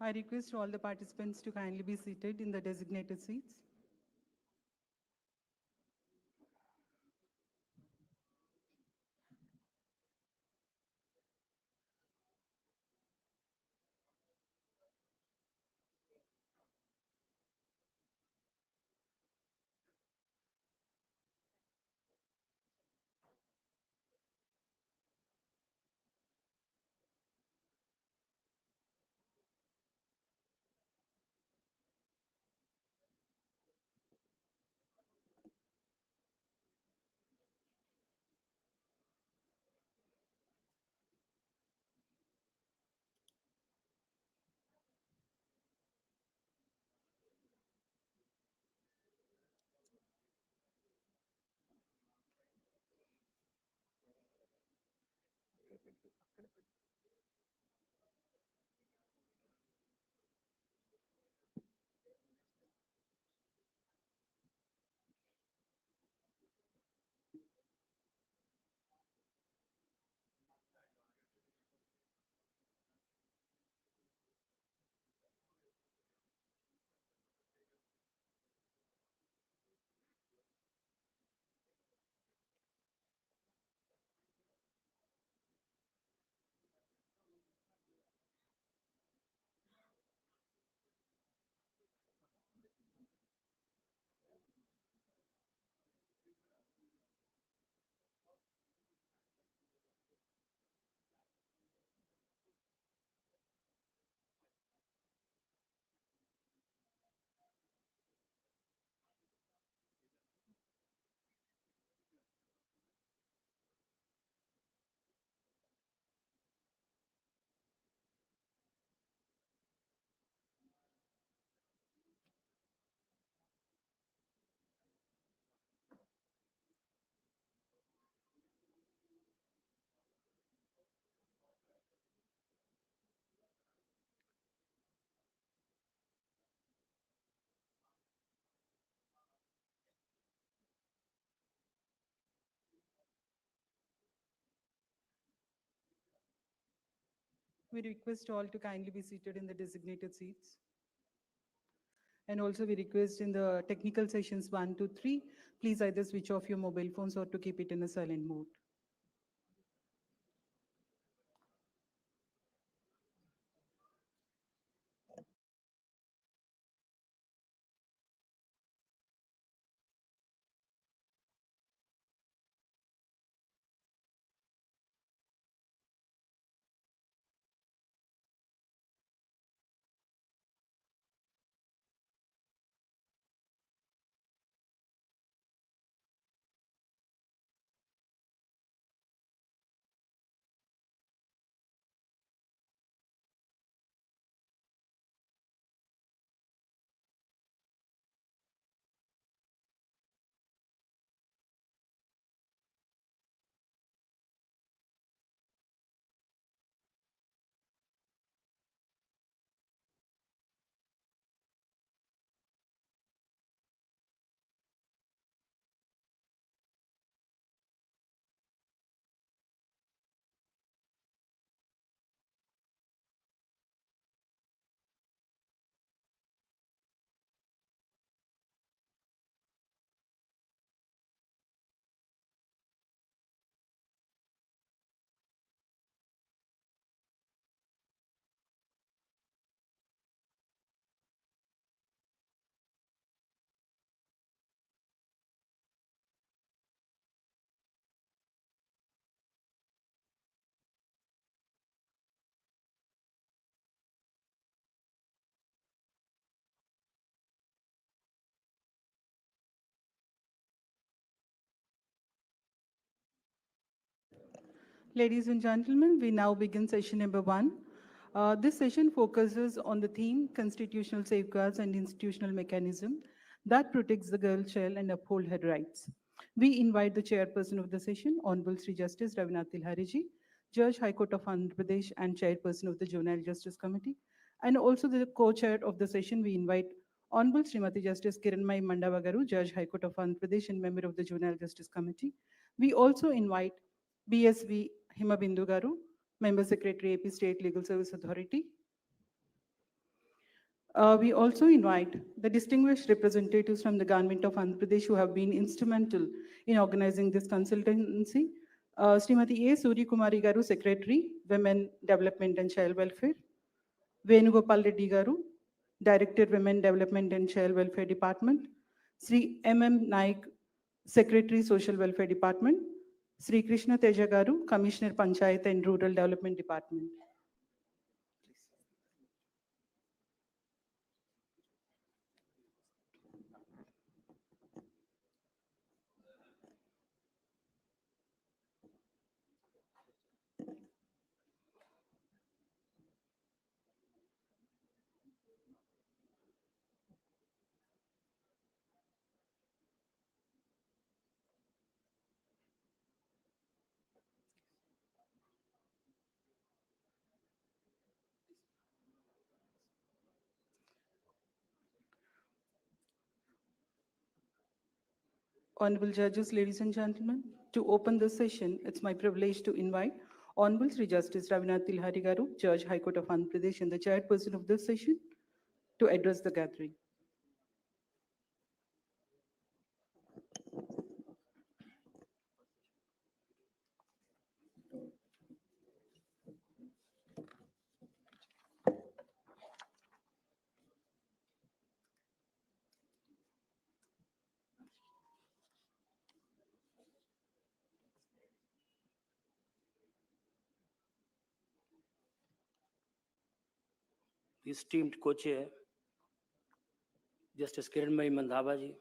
I request all the participants to kindly be seated in the designated seats. We request all to kindly be seated in the designated seats. And also we request in the technical sessions 1 to 3, please either switch off your mobile phones or to keep it in a silent mode. Ladies and gentlemen, we now begin session number 1. This session focuses on the theme constitutional safeguards and institutional mechanism that protects the girl child and uphold her rights. We invite the chairperson of the session, Honorable Sri Justice Ravinath Tilhariji, Judge High Court of Andhra Pradesh and chairperson of the Juvenile Justice Committee, and also the co-chair of the session. We invite Honorable Srimati Justice Kiranmai Mandavagaru, Judge High Court of Andhra Pradesh and member of the Juvenile Justice Committee. We also invite BSV Himabindu Garu, Member Secretary AP State Legal Service Authority. We also invite the distinguished representatives from the government of Andhra Pradesh who have been instrumental in organizing this consultancy. Srimati A. Suri Kumari Garu, Secretary, Women Development and Child Welfare. Venugopal Reddy Garu, Director, Women Development and Child Welfare Department. Sri M.M. Naik, Secretary, Social Welfare Department. Sri Krishna Teja Garu, Commissioner, Panchayat and Rural Development Department. Honorable judges, ladies and gentlemen, to open this session, it's my privilege to invite Honorable Sri Justice Ravinath Tilhari Garu, Judge, High Court of Andhra Pradesh, and the chairperson of this session to address the gathering. Esteemed co-chair, Justice Kiranmai Mandhavaji,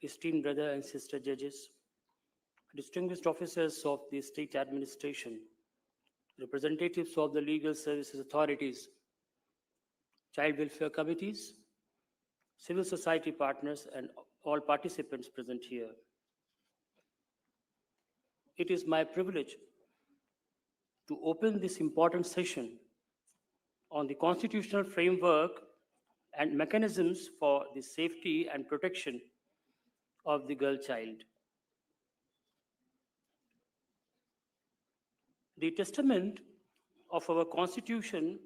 esteemed brother and sister judges, distinguished officers of the state administration, representatives of the legal services authorities, child welfare committees, civil society partners, and all participants present here. It is my privilege to open this important session on the constitutional framework and mechanisms for the safety and protection of the girl child. The testament of our Constitution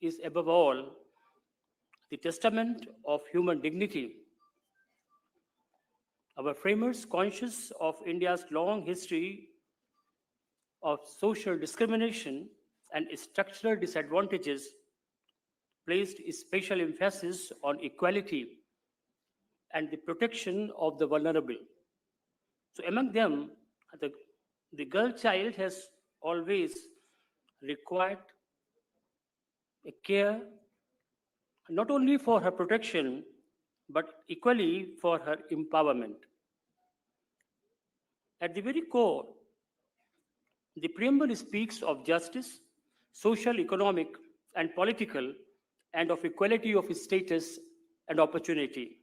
is, above all, the testament of human dignity. Our framers, conscious of India's long history of social discrimination and structural disadvantages, placed special emphasis on equality and the protection of the vulnerable. So among them, the girl child has always required a care not only for her protection, but equally for her empowerment. At the very core, the preamble speaks of justice, social, economic, and political, and of equality of status and opportunity.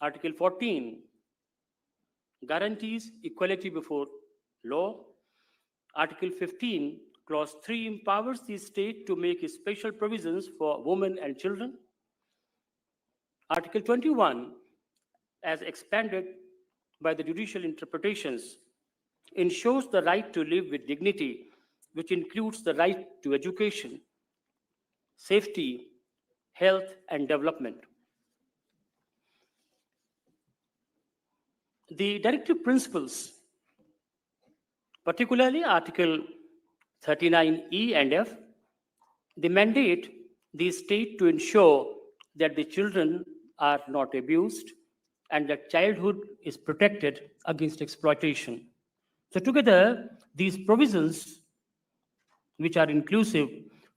Article 14 guarantees equality before law. Article 15, Clause 3 empowers the state to make special provisions for women and children. Article 21, as expanded by the judicial interpretations, ensures the right to live with dignity, which includes the right to education, safety, health, and development. The directive principles, particularly Article 39E and F, they mandate the state to ensure that the children are not abused and that childhood is protected against exploitation. So together, these provisions, which are inclusive,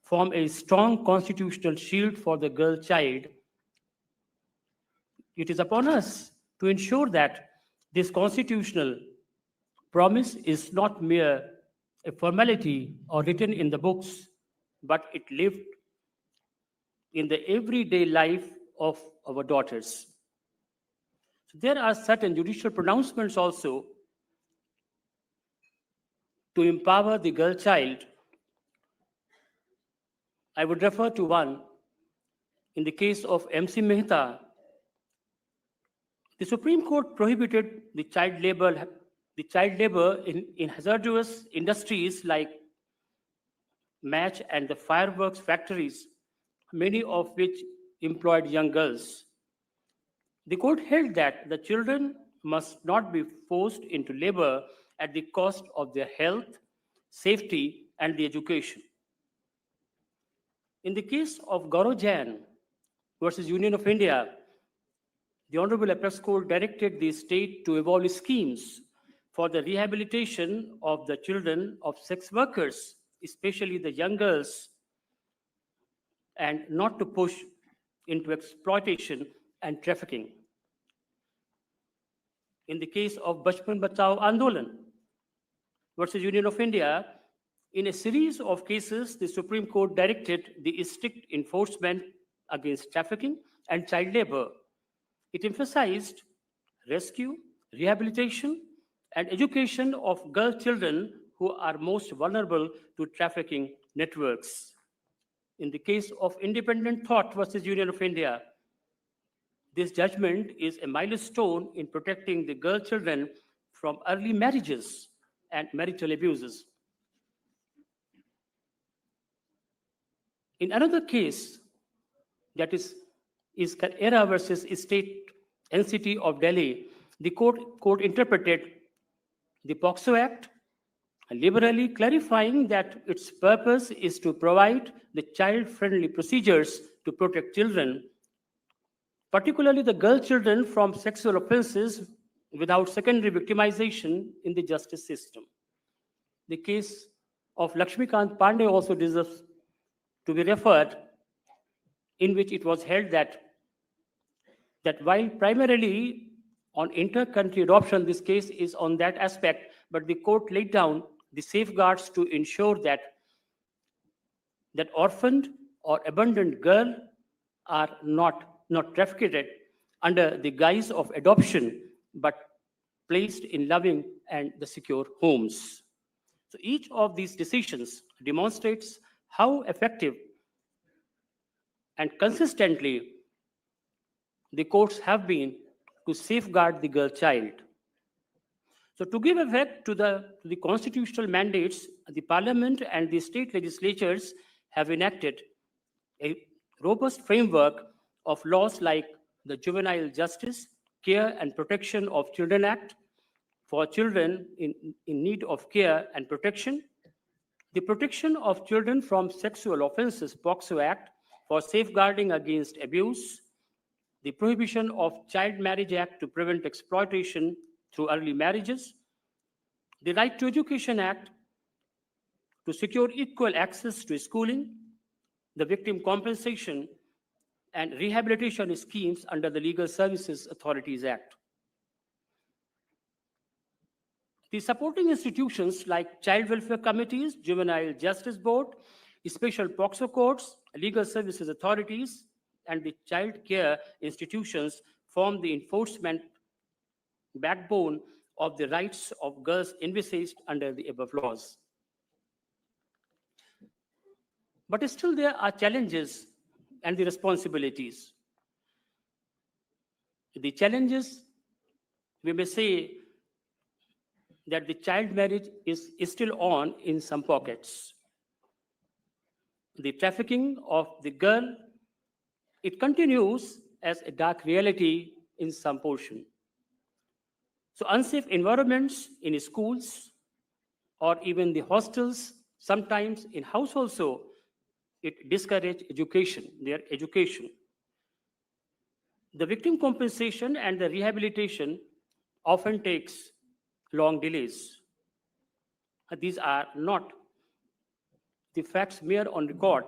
form a strong constitutional shield for the girl child. It is upon us to ensure that this constitutional promise is not mere a formality or written in the books, but it lived in the everyday life of our daughters. So there are certain judicial pronouncements also to empower the girl child. I would refer to one in the case of MC Mehta. The Supreme Court prohibited the child labor in hazardous industries like match and the fireworks factories many of which employed young girls. The court held that the children must not be forced into labor at the cost of their health, safety, and the education. In the case of Gaurav Jain versus Union of India, the Honorable Apex Court directed the state to evolve schemes for the rehabilitation of the children of sex workers, especially the young girls, and not to push into exploitation and trafficking. In the case of Bachpan Bachao Andolan versus Union of India, in a series of cases, the Supreme Court directed the strict enforcement against trafficking and child labor. It emphasized rescue, rehabilitation, and education of girl children who are most vulnerable to trafficking networks. In the case of Independent Thought versus Union of India, this judgment is a milestone in protecting the girl children from early marriages and marital abuses. In another case, that is Era versus State NCT of Delhi, the court interpreted the POXO Act, liberally clarifying that its purpose is to provide the child-friendly procedures to protect children, particularly the girl children, from sexual offenses without secondary victimization in the justice system. The case of Lakshmikant Pandey also deserves to be referred, in which it was held that while primarily on inter-country adoption, this case is on that aspect, but the court laid down the safeguards to ensure that orphaned or abandoned girls are not trafficked under the guise of adoption, but placed in loving and the secure homes. So each of these decisions demonstrates how effective and consistently the courts have been to safeguard the girl child. So to give effect to the constitutional mandates, the parliament and the state legislatures have enacted a robust framework of laws like the Juvenile Justice, Care and Protection of Children Act for children in need of care and protection, the Protection of Children from Sexual Offenses POXO Act for safeguarding against abuse, the Prohibition of Child Marriage Act to prevent exploitation through early marriages, the Right to Education Act to secure equal access to schooling, the Victim Compensation and Rehabilitation Schemes under the Legal Services Authorities Act. The supporting institutions like Child Welfare Committees, Juvenile Justice Board, Special POXO Courts, Legal Services Authorities, and the child care institutions form the enforcement backbone of the rights of girls envisaged under the above laws. But still there are challenges and the responsibilities. The challenges, we may say that the child marriage is still on in some pockets. The trafficking of the girl, it continues as a dark reality in some portion. So unsafe environments in schools or even the hostels, sometimes in house also, it discourages their education. The victim compensation and the rehabilitation often takes long delays. These are not the facts mere on record,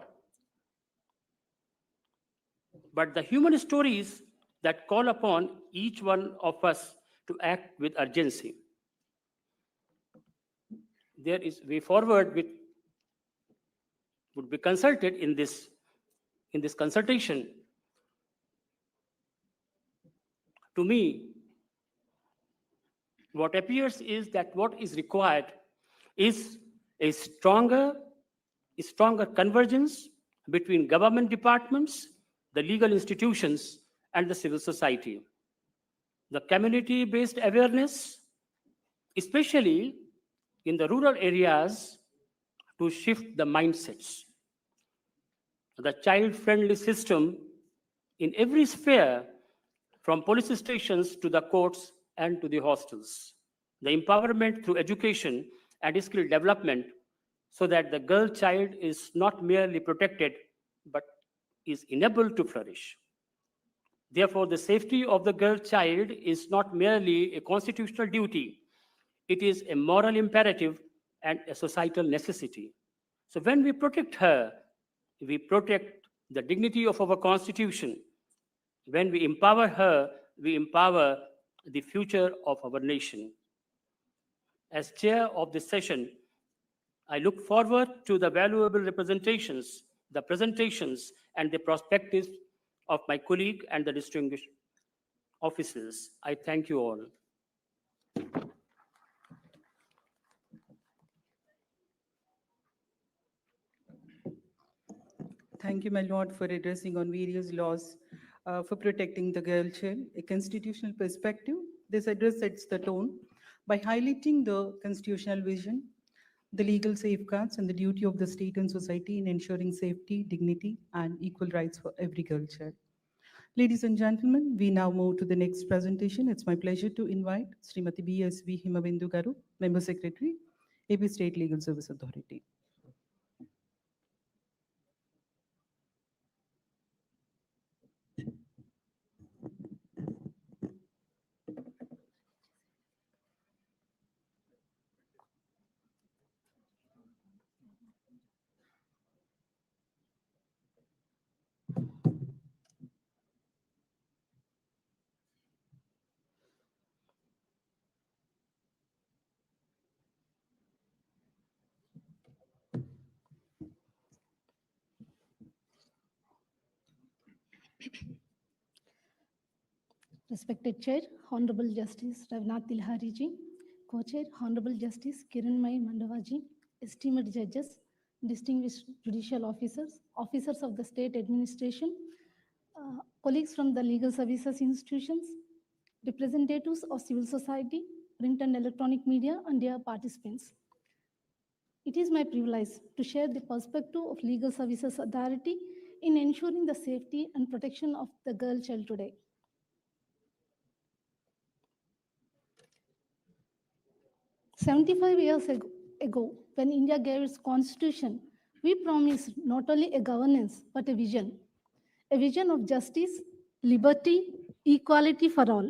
but the human stories that call upon each one of us to act with urgency. There is way forward which would be consulted in this consultation. To me, what appears is that what is required is a stronger convergence between government departments, the legal institutions, and the civil society. The community-based awareness, especially in the rural areas, to shift the mindsets. the child-friendly system in every sphere, from police stations to the courts and to the hostels. The empowerment through education and skill development so that the girl child is not merely protected but is enabled to flourish. Therefore, the safety of the girl child is not merely a constitutional duty, it is a moral imperative and a societal necessity. So, when we protect her, we protect the dignity of our Constitution. When we empower her, we empower the future of our nation. As chair of this session, I look forward to the valuable representations, the presentations, and the perspectives of my colleague and the distinguished officers. I thank you all. Thank you, my lord, for addressing on various laws for protecting the girl child. A constitutional perspective, this address sets the tone by highlighting the constitutional vision, the legal safeguards, and the duty of the state and society in ensuring safety, dignity, and equal rights for every girl child. Ladies and gentlemen, we now move to the next presentation. It's my pleasure to invite Srimati B.S.V. Himavendu Garu, Member Secretary, AP State Legal Service Authority. Respected Chair, Honorable Justice Ravnath Tilhariji, Co-Chair, Honorable Justice Kiranmai Mandavaji, esteemed judges, distinguished judicial officers, officers of the state administration, colleagues from the legal services institutions, representatives of civil society, print and electronic media, and dear participants. It is my privilege to share the perspective of Legal Services Authority in ensuring the safety and protection of the girl child today. "75 years ago, when India gave its constitution, we promised not only a governance, but a vision of justice, liberty, equality for all,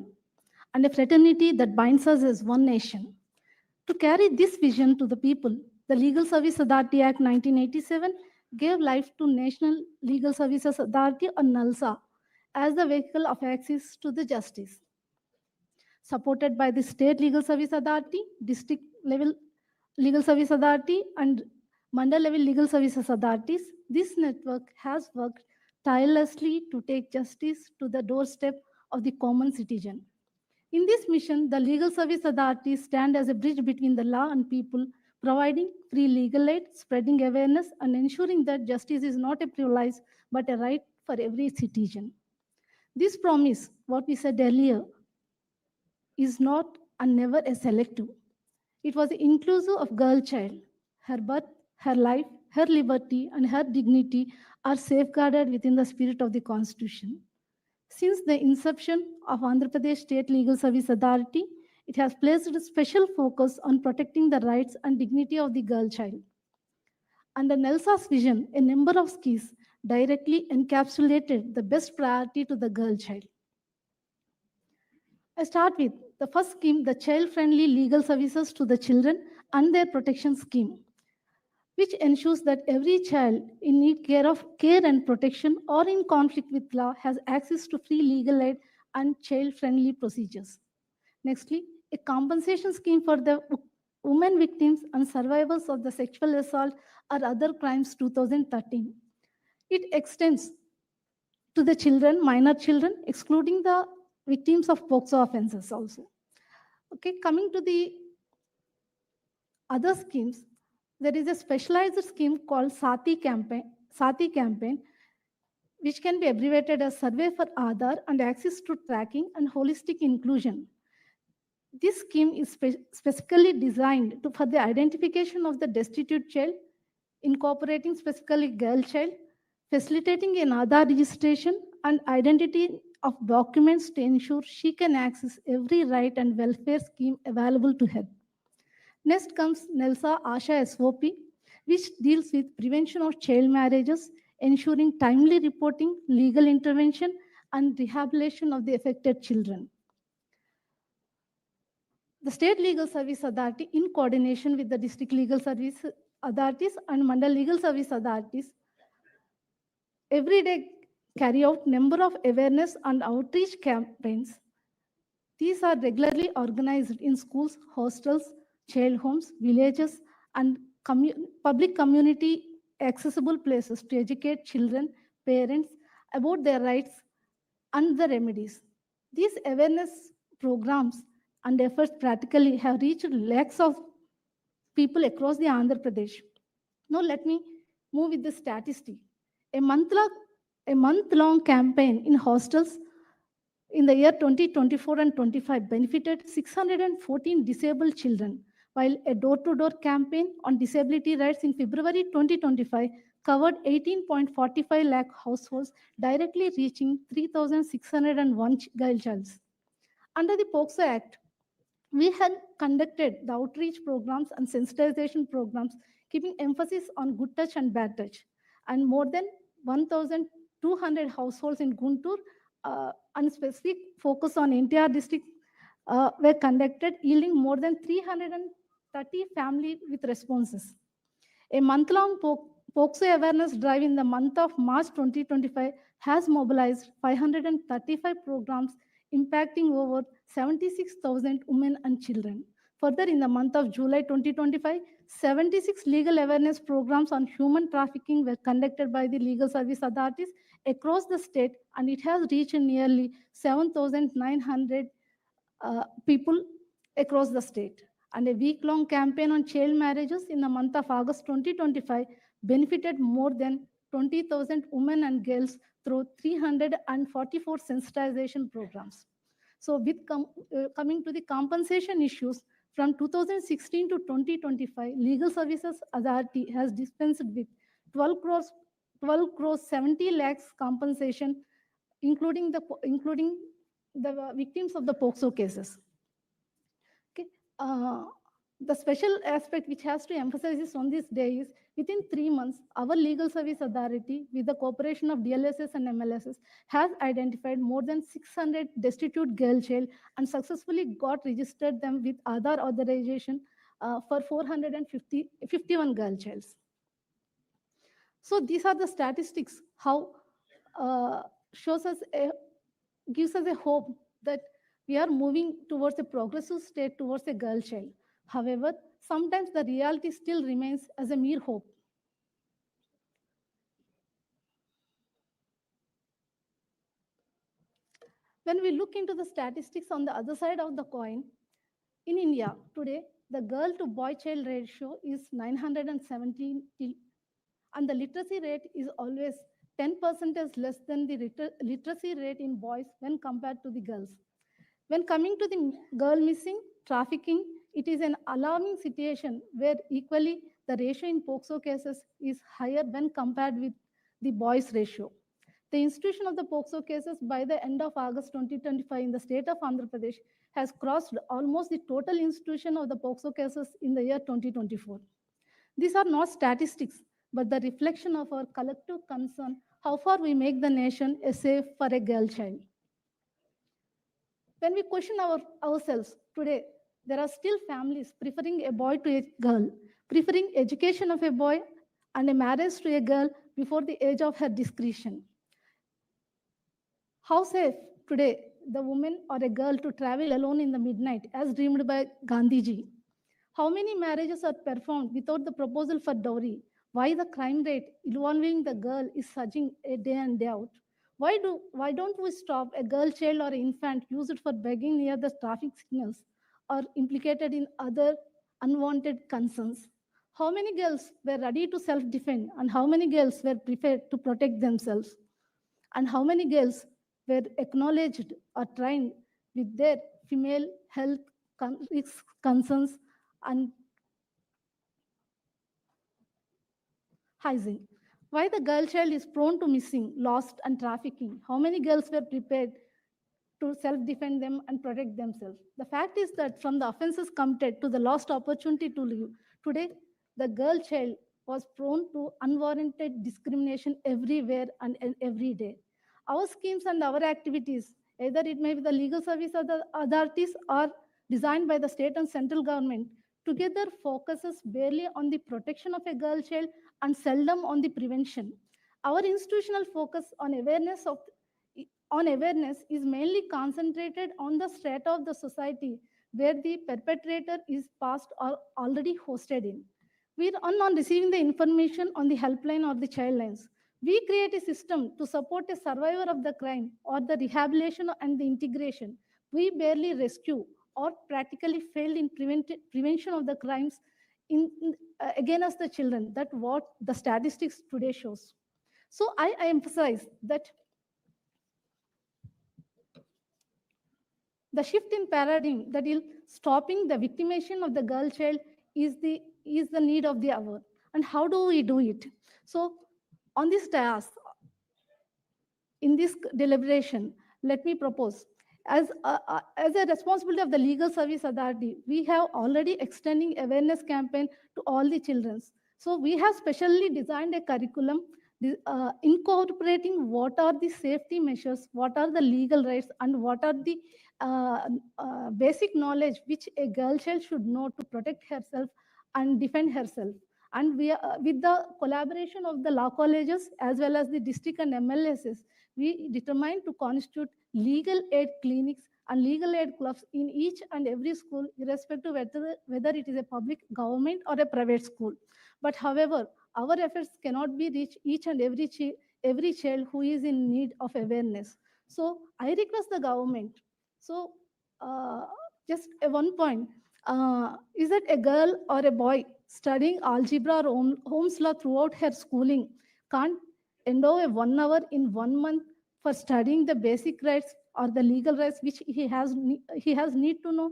and a fraternity that binds us as one nation. To carry this vision to the people, the Legal Service Authority Act 1987 gave life to National Legal Services Authority, or NALSA, as the vehicle of access to the justice. Supported by the State Legal Service Authority, District Level Legal Service Authority, and Mandal Level Legal Services Authorities, this network has worked tirelessly to take justice to the doorstep of the common citizen. In this mission, the Legal Service Authorities stand as a bridge between the law and people, providing free legal aid, spreading awareness, and ensuring that justice is not a privilege but a right for every citizen. This promise, what we said earlier, is not and never a selective. It was inclusive of girl child. Her birth, her life, her liberty, and her dignity are safeguarded within the spirit of the Constitution. Since the inception of Andhra Pradesh State Legal Service Authority, it has placed a special focus on protecting the rights and dignity of the girl child. Under NELSA's vision, a number of schemes directly encapsulated the best priority to the girl child. I start with the first scheme, the child-friendly legal services to the children and their protection scheme, which ensures that every child in need care and protection or in conflict with law has access to free legal aid and child-friendly procedures. Nextly, a compensation scheme for the women victims and survivors of the sexual assault or other crimes 2013. It extends to the children, minor children, excluding the victims of POCSO offenses also. Okay, coming to the other schemes, there is a specialized scheme called Sati campaign, which can be abbreviated as Survey for Aadhaar and Access to Tracking and Holistic Inclusion. This scheme is specifically designed for the identification of the destitute child, incorporating specifically girl child, facilitating an Aadhaar registration and identity of documents to ensure she can access every right and welfare scheme available to her. Next comes NELSA Asha SOP, which deals with prevention of child marriages, ensuring timely reporting, legal intervention, and rehabilitation of the affected children. The State Legal Service Authority, in coordination with the District Legal Service Authorities and Mandal Legal Service Authorities, every day carry out number of awareness and outreach campaigns. These are regularly organized in schools, hostels, child homes, villages, and public community accessible places to educate children, parents about their rights and the remedies. These awareness programs and efforts practically have reached lakhs of people across the Andhra Pradesh. Now let me move with the statistic. A month-long campaign in hostels in the year 2024 and 25 benefited 614 disabled children, while a door-to-door campaign on disability rights in February 2025 covered 18.45 lakh households, directly reaching 3,601 girl childs. Under the POCSO Act, we had conducted the outreach programs and sensitization programs, keeping emphasis on good touch and bad touch. And more than 1,200 households in Guntur and specific focus on NTR district were conducted, yielding more than 330 families with responses. A month-long POCSO awareness drive in the month of March 2025 has mobilized 535 programs impacting over 76,000 women and children. Further, in the month of July 2025, 76 legal awareness programs on human trafficking were conducted by the legal service authorities across the state, and it has reached nearly 7,900 people across the state. And a week-long campaign on child marriages in the month of August 2025 benefited more than 20,000 women and girls through 344 sensitization programs. So with coming to the compensation issues, from 2016 to 2025, Legal Services Authority has dispensed with 12 crores 70 lakhs compensation, including the victims of the POCSO cases. Okay. The special aspect which has to emphasize is on this day is within 3 months, our legal service authority, with the cooperation of DLSS and MLSS, has identified more than 600 destitute girl child and successfully got registered them with Aadhaar authorization for 451 girl childs. So these are the statistics, how gives us a hope that we are moving towards a progressive state towards a girl child. However, sometimes the reality still remains as a mere hope. When we look into the statistics on the other side of the coin, in India today, the girl to boy child ratio is 917, and the literacy rate is always 10% less than the literacy rate in boys when compared to the girls. When coming to the girl missing, trafficking, it is an alarming situation where equally the ratio in POCSO cases is higher when compared with the boys ratio. The institution of the POCSO cases by the end of August 2025 in the state of Andhra Pradesh has crossed almost the total institution of the POCSO cases in the year 2024. These are not statistics, but the reflection of our collective concern, how far we make the nation a safe for a girl child. When we question ourselves today, there are still families preferring a boy to a girl, preferring education of a boy and a marriage to a girl before the age of her discretion. How safe today the woman or a girl to travel alone in the midnight as dreamed by Gandhiji? How many marriages are performed without the proposal for dowry? Why the crime rate involving the girl is surging a day and day out? Why don't we stop a girl child or an infant used for begging near the traffic signals or implicated in other unwanted concerns? How many girls were ready to self-defend and how many girls were prepared to protect themselves? And how many girls were acknowledged or trained with their female health concerns and hygiene? Why the girl child is prone to missing, lost, and trafficking? How many girls were prepared to self-defend them and protect themselves? The fact is that from the offenses committed to the lost opportunity to live, today the girl child was prone to unwarranted discrimination everywhere and every day. Our schemes and our activities, either it may be the legal service or the authorities or designed by the state and central government, together focuses barely on the protection of a girl child and seldom on the prevention. Our institutional focus on awareness is mainly concentrated on the strata of the society where the perpetrator is past or already hosted in. We are on receiving the information on the helpline or the child lines. We create a system to support a survivor of the crime or the rehabilitation and the integration. We barely rescue or practically failed in prevention of the crimes against the children. That what the statistics today shows. So I emphasize that the shift in paradigm that is stopping the victimization of the girl child is the need of the hour. And how do we do it? So on this task, in this deliberation, let me propose as a responsibility of the legal service authority, we have already extending awareness campaign to all the children. So we have specially designed a curriculum incorporating what are the safety measures, what are the legal rights, and what are the basic knowledge which a girl child should know to protect herself and defend herself. And we are, with the collaboration of the law colleges as well as the district and MLSs, we determined to constitute legal aid clinics and legal aid clubs in each and every school, irrespective whether it is a public, government, or a private school. But however, our efforts cannot be reach each and every child who is in need of awareness. So I request the government. So just one point. Is that a girl or a boy studying algebra or Holmes law throughout her schooling can't endow a 1 hour in 1 month for studying the basic rights or the legal rights which he has need to know?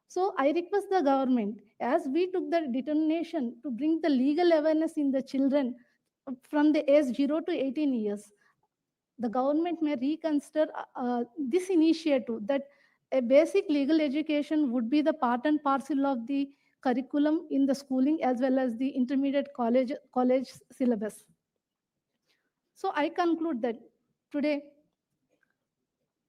So I request the government, as we took the determination to bring the legal awareness in the children from the age 0 to 18 years, the government may reconsider this initiative that a basic legal education would be the part and parcel of the curriculum in the schooling as well as the intermediate college syllabus. So I conclude that today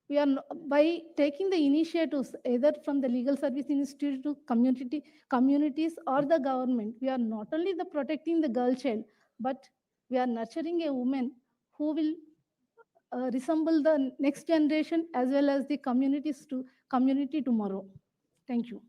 we are by taking the initiatives either from the legal service institute to communities or the government, we are not only the protecting the girl child, but we are nurturing a woman who will resemble the next generation as well as the community tomorrow. Thank you.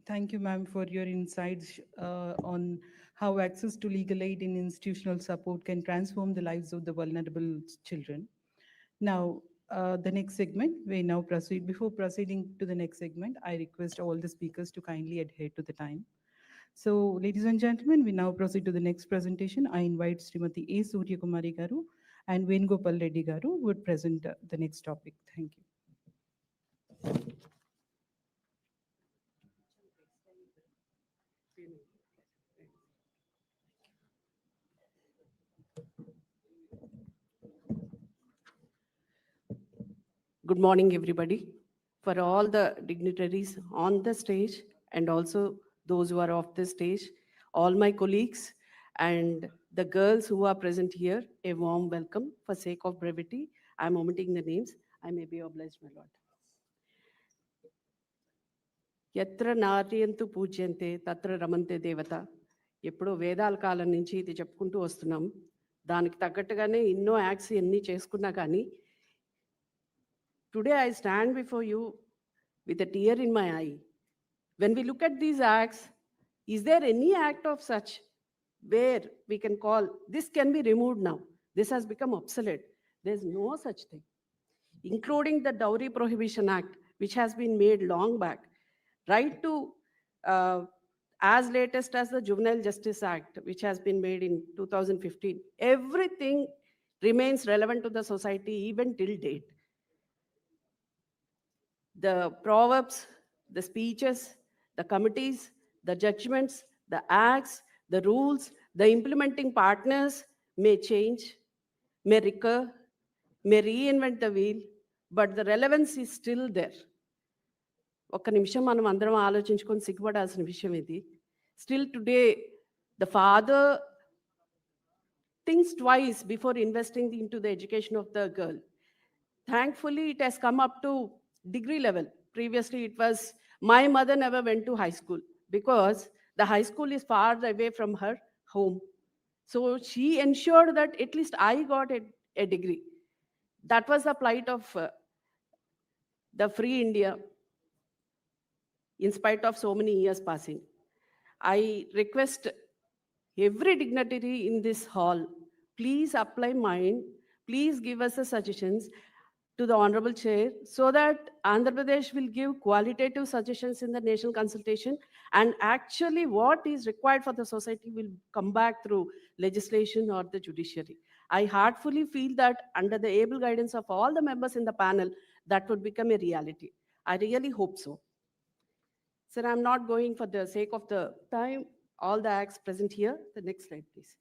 Thank you, ma'am, for your insights on how access to legal aid and institutional support can transform the lives of the vulnerable children. Now, the next segment, we now proceed. Before proceeding to the next segment, I request all the speakers to kindly adhere to the time. So, ladies and gentlemen, we now proceed to the next presentation. I invite Srimati A. Surya Kumari Garu and Venugopal Reddy Garu who would present the next topic. Thank you. Good morning, everybody. For all the dignitaries on the stage and also those who are off the stage, all my colleagues and the girls who are present here, a warm welcome. For sake of brevity, I'm omitting the names. I may be obliged, my lord. Yatra naryantu పూజ్యంతే తత్ర రమంతే దేవత. ఎప్పుడో వేదాల కాలం నుంచి ఇది చెప్పుకుంటూ వస్తున్నాం. దానికి తగ్గట్టుగానే ఎన్నో యాక్ట్స్ ఎన్ని చేసుకున్నా కానీ today I stand before you with a tear in my eye. When we look at these acts, is there any act of such where we can call, this can be removed now, this has become obsolete? There's no such thing. Including the Dowry Prohibition Act, which has been made long back, right to as latest as the Juvenile Justice Act, which has been made in 2015. Everything remains relevant to the society even till date. the proverbs, the speeches, the committees, the judgments, the acts, the rules, the implementing partners may change, may recur, may reinvent the wheel, but the relevance is still there. ఒక్క నిమిషం మనం అందరం ఆలోచించుకొని సిగ్గుపడాల్సిన విషయం ఇది. Still today, the father thinks twice before investing into the education of the girl. Thankfully, it has come up to degree level. Previously, it was my mother never went to high school because the high school is far away from her home. So she ensured that at least I got a degree. That was the plight of the free India in spite of so many years passing. I request every dignitary in this hall, please apply mind, please give us the suggestions to the Honorable Chair so that Andhra Pradesh will give qualitative suggestions in the national consultation, and actually what is required for the society will come back through legislation or the judiciary. I heartfully feel that under the able guidance of all the members in the panel, that would become a reality. I really hope so. Sir, I'm not going for the sake of the time, all the acts present here. The next slide, please.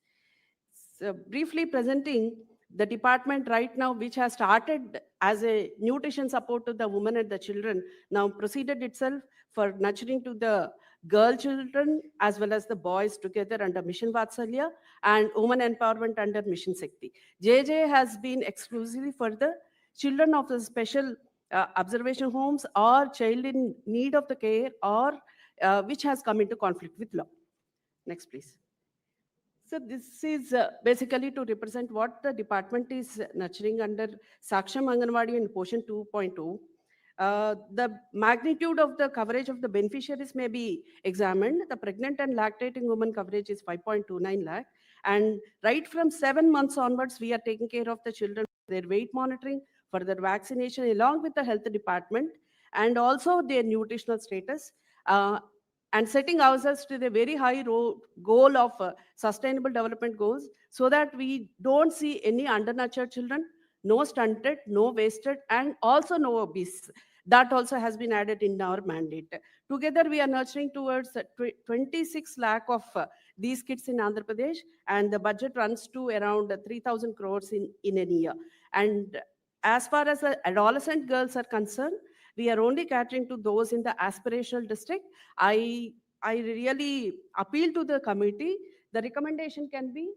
So briefly presenting the department right now, which has started as a nutrition support to the women and the children, now proceeded itself for nurturing to the girl children as well as the boys together under Mission Vatsalya and women empowerment under Mission Shakti. JJ has been exclusively for the children of the special observation homes or child in need of the care or which has come into conflict with law. Next, please. So this is basically to represent what the department is nurturing under Saksham Anganwadi and Portion 2.0. The magnitude of the coverage of the beneficiaries may be examined. The pregnant and lactating woman coverage is 5.29 lakh. And right from 7 months onwards, we are taking care of the children, their weight monitoring, for their vaccination, along with the health department, and also their nutritional status. And setting ourselves to the very high goal of sustainable development goals so that we don't see any undernurtured children, no stunted, no wasted, and also no obese. That also has been added in our mandate. Together, we are nurturing towards 26 lakh of these kids in Andhra Pradesh, and the budget runs to around 3,000 crores in a year. And as far as the adolescent girls are concerned, we are only catering to those in the aspirational district. I really appeal to the committee. The recommendation can be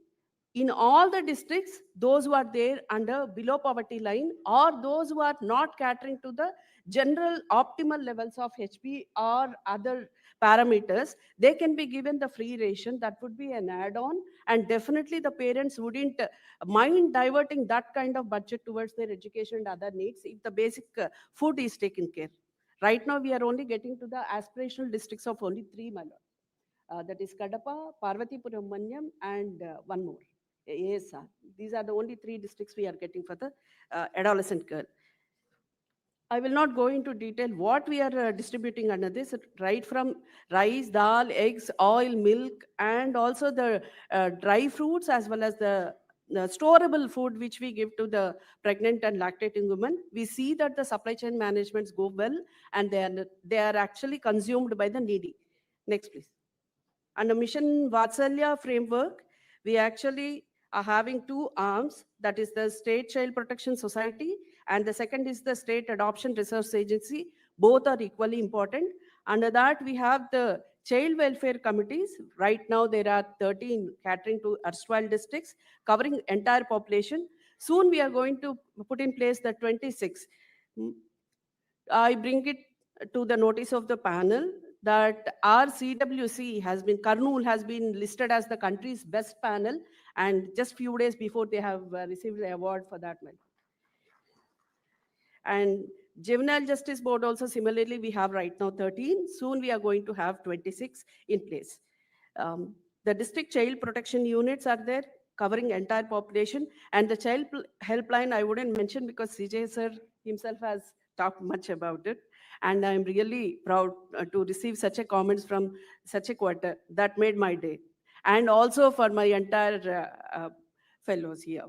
in all the districts, those who are there under below poverty line or those who are not catering to the general optimal levels of HP or other parameters, they can be given the free ration. That would be an add-on, and definitely the parents wouldn't mind diverting that kind of budget towards their education and other needs if the basic food is taken care. Right now, we are only getting to the aspirational districts of only 3, my lord. That is Kadapa, Parvatipuram, Manyam, and one more, ASR. These are the only 3 districts we are getting for the adolescent girl. I will not go into detail what we are distributing under this, right from rice, dal, eggs, oil, milk, and also the dry fruits as well as the storable food which we give to the pregnant and lactating women. We see that the supply chain managements go well and they are actually consumed by the needy. Next, please. Under Mission Vatsalya framework, we actually are having 2 arms, that is the State Child Protection Society and the second is the State Adoption Research Agency. Both are equally important. Under that, we have the child welfare committees. Right now, there are 13 catering to erstwhile districts, covering entire population. Soon, we are going to put in place the 26. I bring it to the notice of the panel that our CWC has been, Kurnool has been listed as the country's best panel, and just few days before they have received the award for that. And Juvenile Justice Board also similarly, we have right now 13. Soon we are going to have 26 in place. The district child protection units are there, covering entire population. And the child helpline, I wouldn't mention because CJ sir himself has talked much about it. And I'm really proud to receive such a comments from such a quarter. That made my day. And also for my entire fellows here.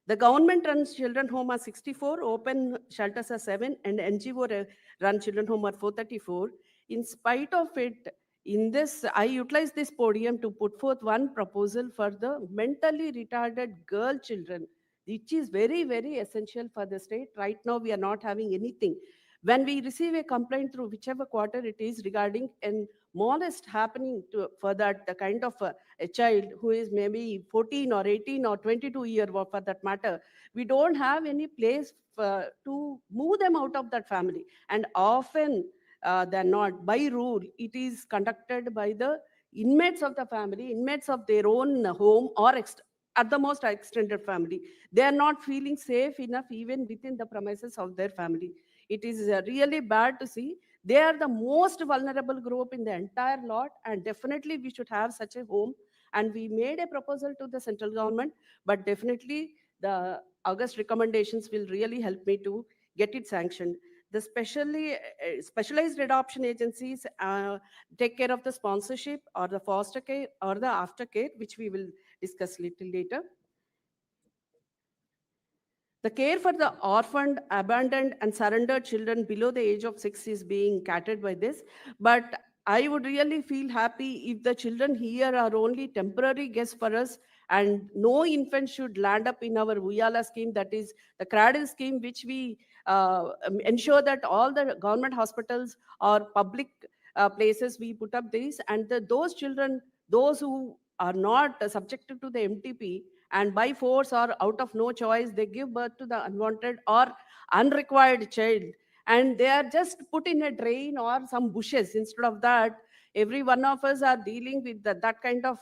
The government runs children home are 64, open shelters are 7, and NGO run children home are 434. In spite of it, in this, I utilize this podium to put forth one proposal for the mentally retarded girl children, which is very, very essential for the state. Right now, we are not having anything. When we receive a complaint through whichever quarter it is regarding an molest happening for that the kind of a child who is maybe 14 or 18 or 22 year or for that matter, we don't have any place to move them out of that family. And often they're not, by rule, it is conducted by the inmates of the family, inmates of their own home, or at the most extended family. They are not feeling safe enough even within the premises of their family. It is really bad to see. They are the most vulnerable group in the entire lot, and definitely we should have such a home. And we made a proposal to the central government, but definitely the August recommendations will really help me to get it sanctioned. The specialized adoption agencies take care of the sponsorship or the foster care or the aftercare, which we will discuss little later. The care for the orphaned, abandoned, and surrendered children below the age of 6 is being catered by this. But I would really feel happy if the children here are only temporary guests for us, and no infant should land up in our Uyala scheme, that is the cradle scheme, which we ensure that all the government hospitals or public places we put up these, and those children, those who are not subjected to the MTP, and by force or out of no choice, they give birth to the unwanted or unrequired child, and they are just put in a drain or some bushes. Instead of that, every one of us are dealing with that kind of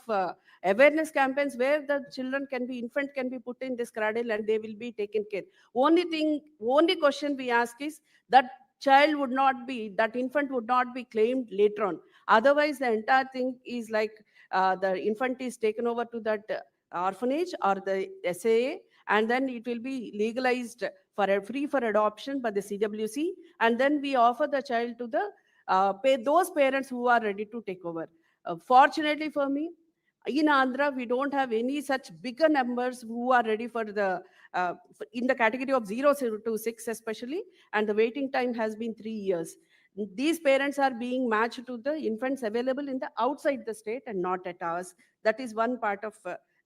awareness campaigns where the children can be, infant can be put in this cradle and they will be taken care. Only question we ask is that child would not be, that infant would not be claimed later on. Otherwise, the entire thing is like the infant is taken over to that orphanage or the SAA, and then it will be legalized for free for adoption by the CWC, and then we offer the child to the those parents who are ready to take over. Fortunately for me, in Andhra, we don't have any such bigger numbers who are ready for the in the category of 0 to 6 especially, and the waiting time has been 3 years. These parents are being matched to the infants available in the outside the state and not at ours. That is one part of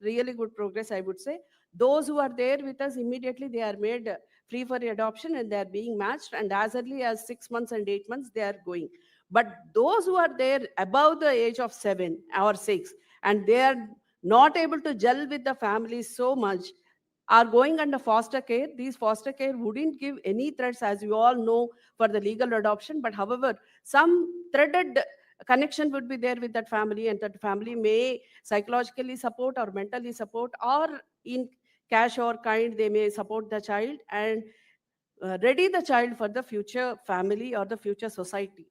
really good progress, I would say. Those who are there with us immediately, they are made free for adoption and they are being matched, and as early as 6 months and 8 months they are going. But those who are there above the age of 7 or 6 and they are not able to gel with the families so much, are going under foster care. These foster care wouldn't give any threats, as you all know, for the legal adoption, but however, some threaded connection would be there with that family, and that family may psychologically support or mentally support, or in cash or kind they may support the child and ready the child for the future family or the future society.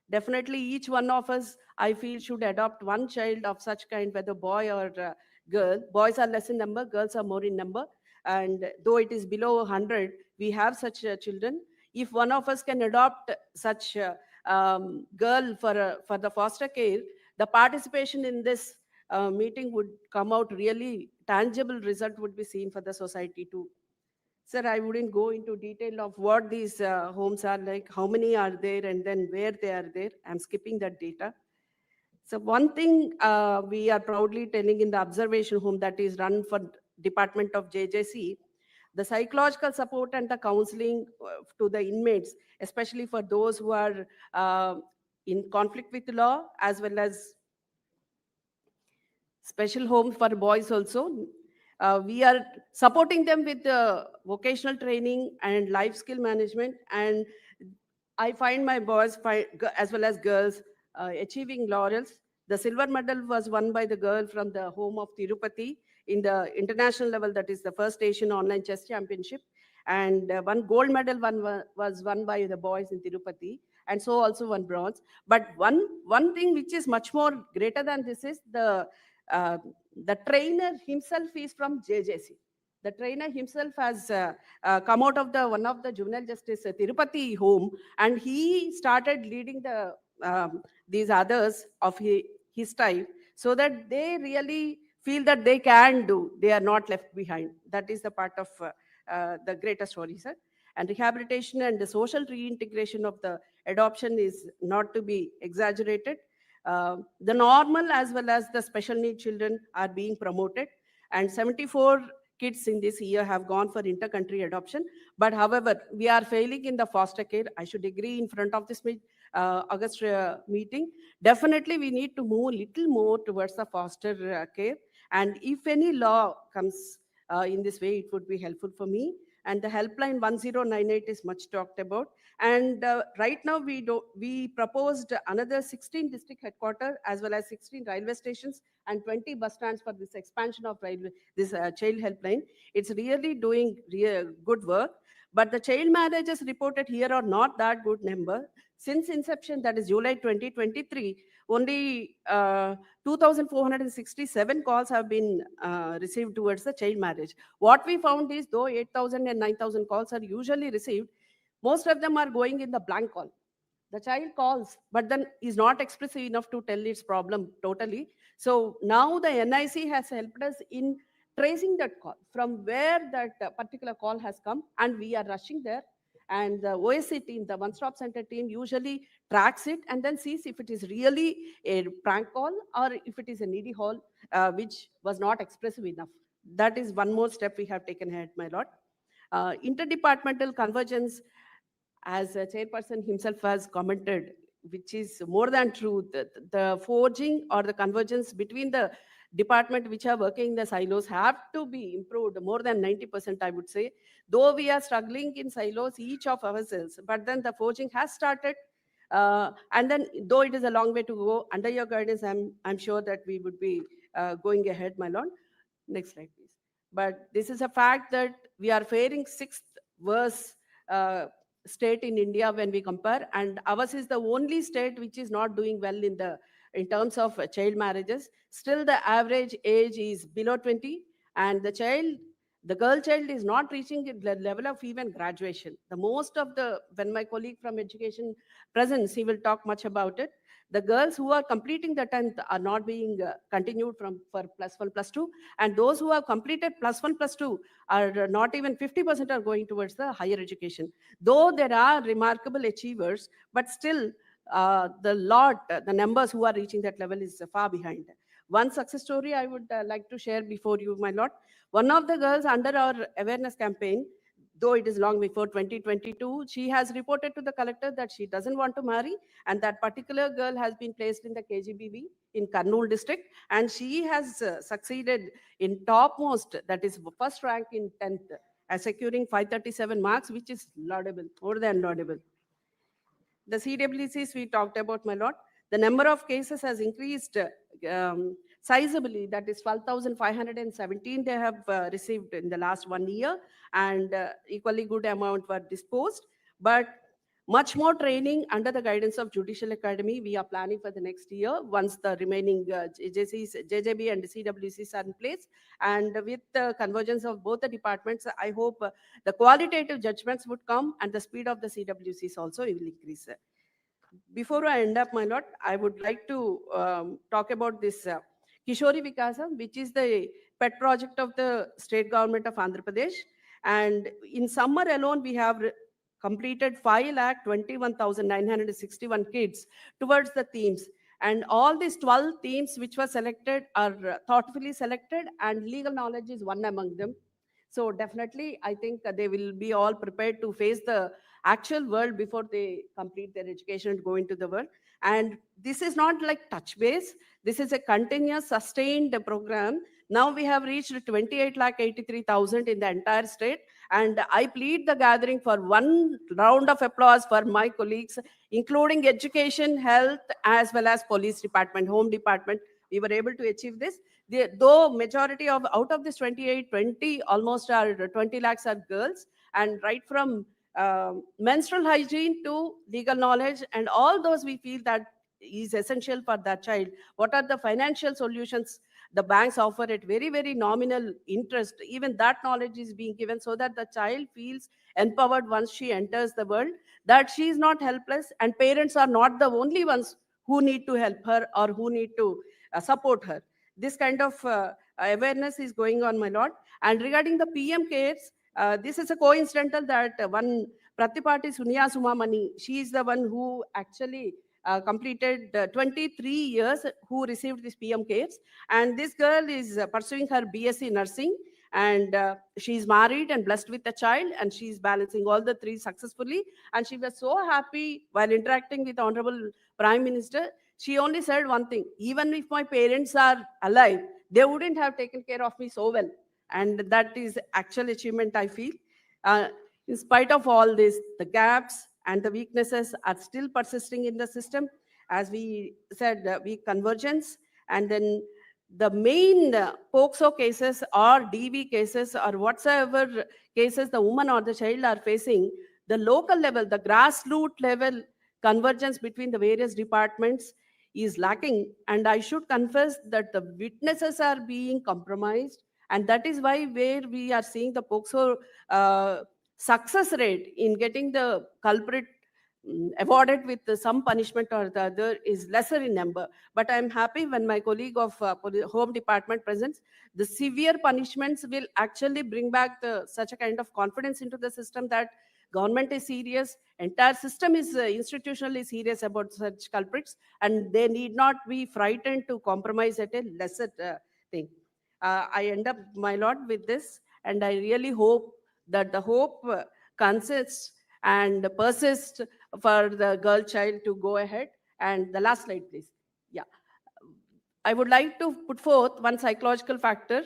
Definitely each one of us, I feel, should adopt one child of such kind, whether boy or girl. Boys are less in number, girls are more in number, and though it is below 100, we have such children. If one of us can adopt such girl for the foster care, the participation in this meeting would come out really tangible result would be seen for the society too. Sir, I wouldn't go into detail of what these homes are like, how many are there, and then where they are there. I'm skipping that data. So one thing we are proudly telling in the observation home that is run for Department of JJC, the psychological support and the counseling to the inmates, especially for those who are in conflict with the law, as well as special homes for boys also. We are supporting them with vocational training and life skill management. And I find my boys, as well as girls, achieving laurels. The silver medal was won by the girl from the home of Tirupati in the international level, that is the first Asian online chess championship. And one gold medal was won by the boys in Tirupati, and so also one bronze. But one thing which is much more greater than this is uh, the trainer himself is from JJC. The trainer himself has come out of one of the juvenile justice Tirupati home, and he started leading these others of his type, so that they really feel that they can do, they are not left behind. That is the part of the greater story, sir. And rehabilitation and the social reintegration of the adoption is not to be exaggerated. The normal as well as the special need children are being promoted, and 74 kids in this year have gone for inter-country adoption. But however, we are failing in the foster care. I should agree in front of this August meeting. Definitely, we need to move a little more towards the foster care. And if any law comes in this way, it would be helpful for me. And the helpline 1098 is much talked about. And right now we proposed another 16 district headquarters as well as 16 railway stations and 20 bus stands for this expansion of this child helpline. It's really doing good work. But the child marriages reported here are not that good number. Since inception, that is July 2023, only 2,467 calls have been received towards the child marriage. What we found is, though 8,000 and 9,000 calls are usually received, most of them are going in the blank call. The child calls, but then is not expressive enough to tell its problem totally. So now the NIC has helped us in tracing that call from where that particular call has come, and we are rushing there. And the OSC team, the one-stop center team, usually tracks it and then sees if it is really a prank call or if it is a needy call, which was not expressive enough. That is one more step we have taken ahead, my lord. Interdepartmental convergence, as a chairperson himself has commented, which is more than true, the forging or the convergence between the department which are working in the silos have to be improved more than 90%, I would say. Though we are struggling in silos, each of ourselves, but then the forging has started. And then, though it is a long way to go, under your guidance, I'm sure that we would be going ahead, my lord. Next slide, please. But this is a fact that we are faring sixth worst state in India when we compare, and ours is the only state which is not doing well in terms of child marriages. Still, the average age is below 20, and the girl child is not reaching the level of even graduation. When my colleague from education presents, he will talk much about it. The girls who are completing the 10th are not being continued for +1, +2, and those who have completed +1, +2 are not even 50% are going towards the higher education. Though there are remarkable achievers, but still the numbers who are reaching that level is far behind. One success story I would like to share before you, my lord. One of the girls under our awareness campaign, though it is long before 2022, she has reported to the collector that she doesn't want to marry, and that particular girl has been placed in the KGBV in Kurnool district, and she has succeeded in topmost, that is first rank in 10th, securing 537 marks, which is laudable, more than laudable. The CWCs we talked about, my lord. The number of cases has increased sizably, that is 12,517 they have received in the last 1 year, and equally good amount were disposed. But much more training under the guidance of Judicial Academy we are planning for the next year once the remaining JJB and CWCs are in place. And with the convergence of both the departments, I hope the qualitative judgments would come and the speed of the CWCs also will increase. Before I end up, my lord, I would like to talk about this Kishori Vikasa, which is the pet project of the state government of Andhra Pradesh. And in summer alone, we have completed 5,21,961 kids towards the themes. And all these 12 themes which were selected are thoughtfully selected, and legal knowledge is one among them. So definitely, I think they will be all prepared to face the actual world before they complete their education and go into the world. And this is not like touch base. This is a continuous, sustained program. Now we have reached 28,83,000 in the entire state. And I plead the gathering for one round of applause for my colleagues, including education, health, as well as police department, home department. We were able to achieve this. Though majority of out of this 20 almost are 20 lakhs are girls, and right from menstrual hygiene to legal knowledge, and all those we feel that is essential for that child. What are the financial solutions the banks offer at very, very nominal interest? Even that knowledge is being given so that the child feels empowered once she enters the world, that she is not helpless, and parents are not the only ones who need to help her or who need to support her. This kind of awareness is going on, my lord. And regarding the PM cares, this is a coincidental that one Pratipati Sunya Sumamani, she is the one who actually completed 23 years who received this PM cares. And this girl is pursuing her BSc nursing, and she is married and blessed with a child, and she is balancing all the three successfully. And she was so happy while interacting with Honorable Prime Minister. She only said one thing: even if my parents are alive, they wouldn't have taken care of me so well. And that is actual achievement, I feel. Uh, in spite of all this, the gaps and the weaknesses are still persisting in the system. As we said, weak convergence, and then the main POCSO cases or DV cases or whatsoever cases the woman or the child are facing, the local level, the grassroots level convergence between the various departments is lacking. And I should confess that the witnesses are being compromised. And that is why where we are seeing the POCSO success rate in getting the culprit awarded with some punishment or the other is lesser in number. But I'm happy when my colleague of Home Department presents, the severe punishments will actually bring back such a kind of confidence into the system that government is serious, entire system is institutionally serious about such culprits, and they need not be frightened to compromise at a lesser thing. I end up, my lord, with this, and I really hope that the hope consists and persists for the girl child to go ahead. And the last slide, please. Yeah. I would like to put forth one psychological factor,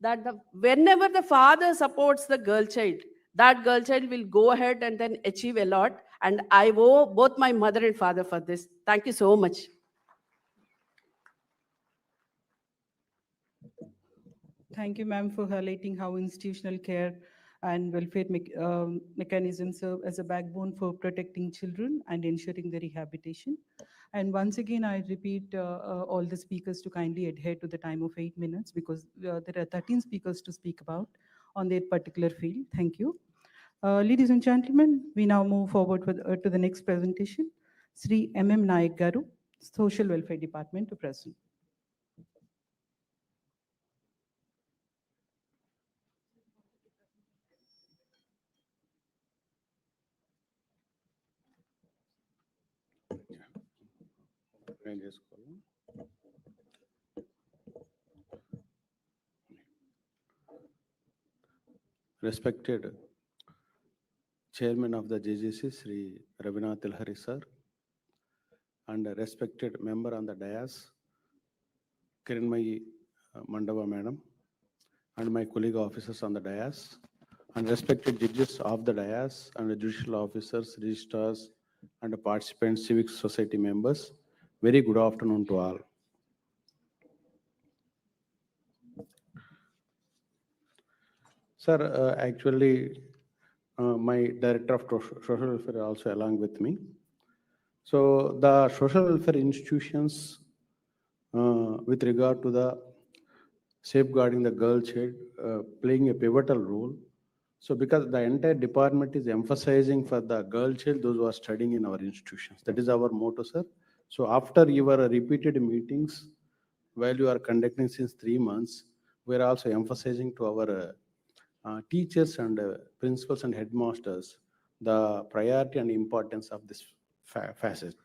that whenever the father supports the girl child, that girl child will go ahead and then achieve a lot. And I owe both my mother and father for this. Thank you so much. Thank you, ma'am, for highlighting how institutional care and welfare mechanisms serve as a backbone for protecting children and ensuring their rehabilitation. And once again, I repeat all the speakers to kindly adhere to the time of 8 minutes, because there are 13 speakers to speak about on their particular field. Thank you. Ladies and gentlemen, we now move forward to the next presentation. Sri M.M. Naik Garu, Social Welfare Department, to present. Respected Chairman of the JGC, Sri N18L sir, and a respected member on the dais, Kiranmayi Mandava madam, and my colleague officers on the dais, and respected judges of the dais, and the judicial officers, registrars, and the participants, civic society members. Very good afternoon to all. Sir, actually, my director of social welfare also along with me. So the social welfare institutions, with regard to the safeguarding the girl child, playing a pivotal role. So because the entire department is emphasizing for the girl child, those who are studying in our institutions. That is our motto, sir. So after your repeated meetings, while you are conducting since 3 months, we are also emphasizing to our teachers and principals and headmasters the priority and importance of this facet.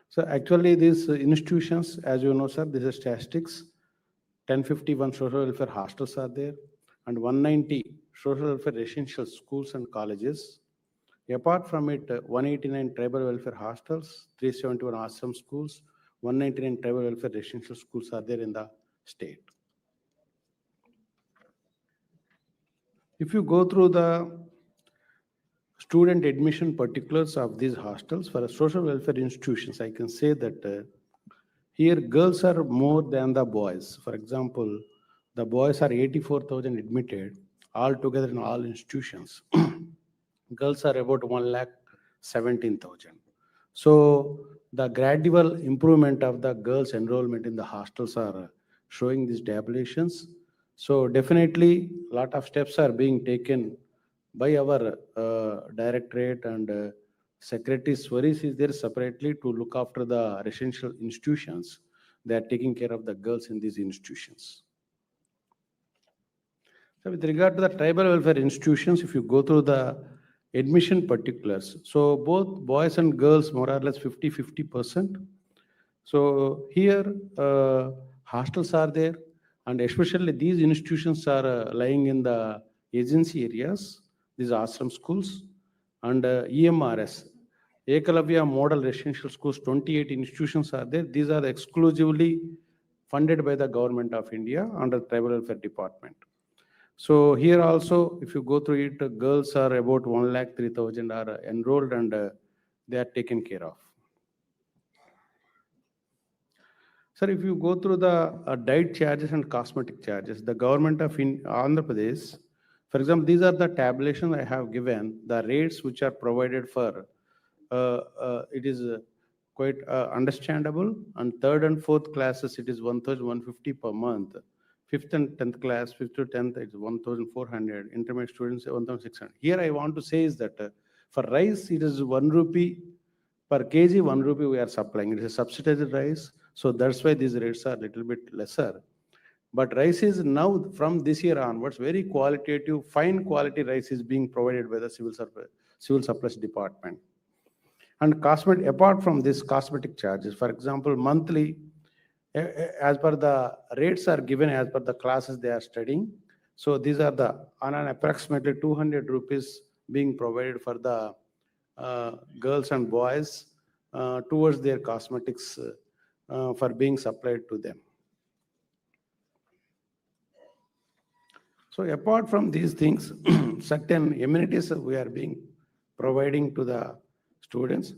So actually these institutions, as you know, sir, these are statistics. 1051 social welfare hostels are there, and 190 social welfare residential schools and colleges. Apart from it, 189 tribal welfare hostels, 371 ashram schools, 199 tribal welfare residential schools are there in the state. If you go through the student admission particulars of these hostels for social welfare institutions, I can say that here girls are more than the boys. For example, the boys are 84,000 admitted altogether in all institutions. Girls are about 1,17,000. So the gradual improvement of the girls' enrollment in the hostels are showing these tabulations. So definitely a lot of steps are being taken by our directorate, and secretary Swaris is there separately to look after the residential institutions. They are taking care of the girls in these institutions. So with regard to the tribal welfare institutions, if you go through the admission particulars, so both boys and girls more or less 50-50%. So here hostels are there, and especially these institutions are lying in the agency areas, these ashram schools, and EMRS, Ekalavya Model Residential Schools, 28 institutions are there. These are exclusively funded by the Government of India under Tribal Welfare Department. So here also, if you go through it, girls are about 1,03,000 are enrolled, and they are taken care of. Sir, if you go through the diet charges and cosmetic charges, the government of Andhra Pradesh, for example, these are the tabulation I have given, the rates which are provided for, it is quite understandable. And third and fourth classes, it is 1,150 per month. Fifth and 10th class, 5th to 10th, it's 1,400. Intermediate students, 1,600. Here I want to say is that for rice, it is 1 rupee per kg, 1 rupee we are supplying. It is a subsidized rice. So that's why these rates are a little bit lesser. But rice is now, from this year onwards, very qualitative, fine quality rice is being provided by the Civil Supplies Department. And cosmetic, apart from this cosmetic charges, for example, monthly, as per the rates are given as per the classes they are studying. So these are the, on an approximately 200 rupees being provided for the girls and boys towards their cosmetics for being supplied to them. So apart from these things, certain amenities we are being providing to the students.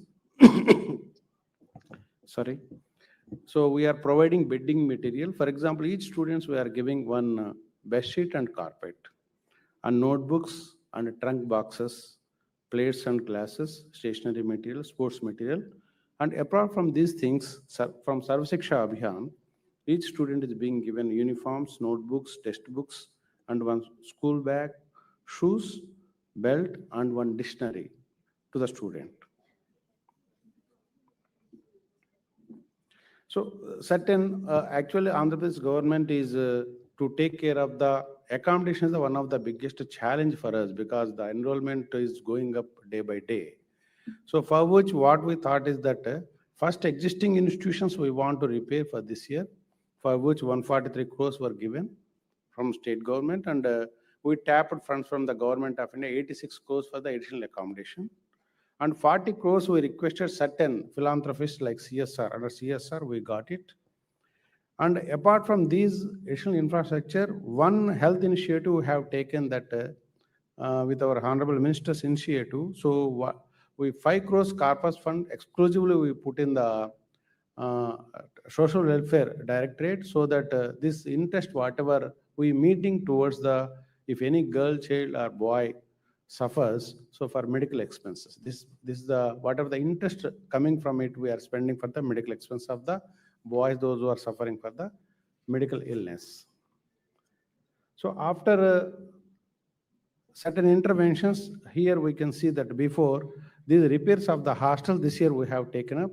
Sorry. So we are providing bedding material. For example, each students we are giving one bed sheet and carpet, and notebooks and trunk boxes, plates and glasses, stationery material, sports material. And apart from these things, from Sarva Shiksha Abhiyan, each student is being given uniforms, notebooks, textbooks, and one school bag, shoes, belt, and one dictionary to the student. So certain, actually Andhra Pradesh government is to take care of the accommodation is one of the biggest challenge for us, because the enrollment is going up day by day. So for which what we thought is that first existing institutions we want to repair for this year, for which 143 crores were given from state government, and we tapped funds from the government of India, 86 crores for the additional accommodation. And 40 crores we requested certain philanthropists like CSR. Under CSR, we got it. And apart from these additional infrastructure, one health initiative we have taken that with our Honorable Minister's initiative. So we 5 crores corpus fund exclusively we put in the social welfare directorate, so that this interest, whatever we meeting towards the, if any girl, child or boy suffers, so for medical expenses, this is the, whatever the interest coming from it, we are spending for the medical expense of the boys, those who are suffering for the medical illness. So after certain interventions, here we can see that before these repairs of the hostel this year we have taken up.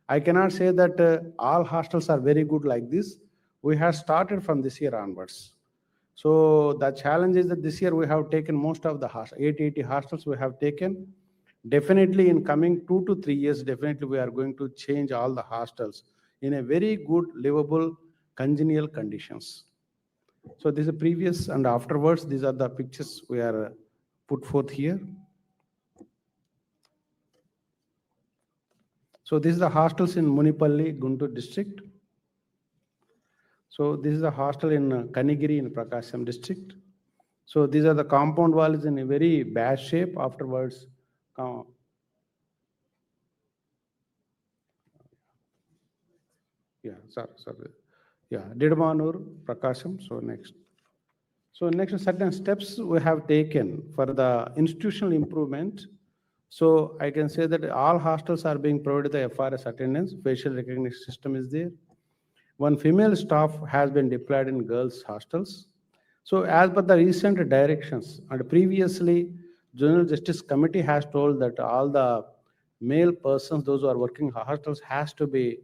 I cannot say that all hostels are very good like this. We have started from this year onwards. So the challenge is that this year we have taken most of the 880 hostels we have taken. Definitely in coming 2 to 3 years, definitely we are going to change all the hostels in a very good, livable, congenial conditions. So this is previous and afterwards. These are the pictures we are put forth here. So this is the hostels in Munipalli, Guntur district. So this is a hostel in Kanigiri in Prakasam district. So these are the compound walls in a very bad shape. Afterwards, sorry. Yeah, Didmanur, Prakasam. So next. So next, certain steps we have taken for the institutional improvement. So I can say that all hostels are being provided the FRS attendance, facial recognition system is there. One female staff has been deployed in girls' hostels. So as per the recent directions, and previously, Juvenile Justice Committee has told that all the male persons, those who are working in hostels, has to be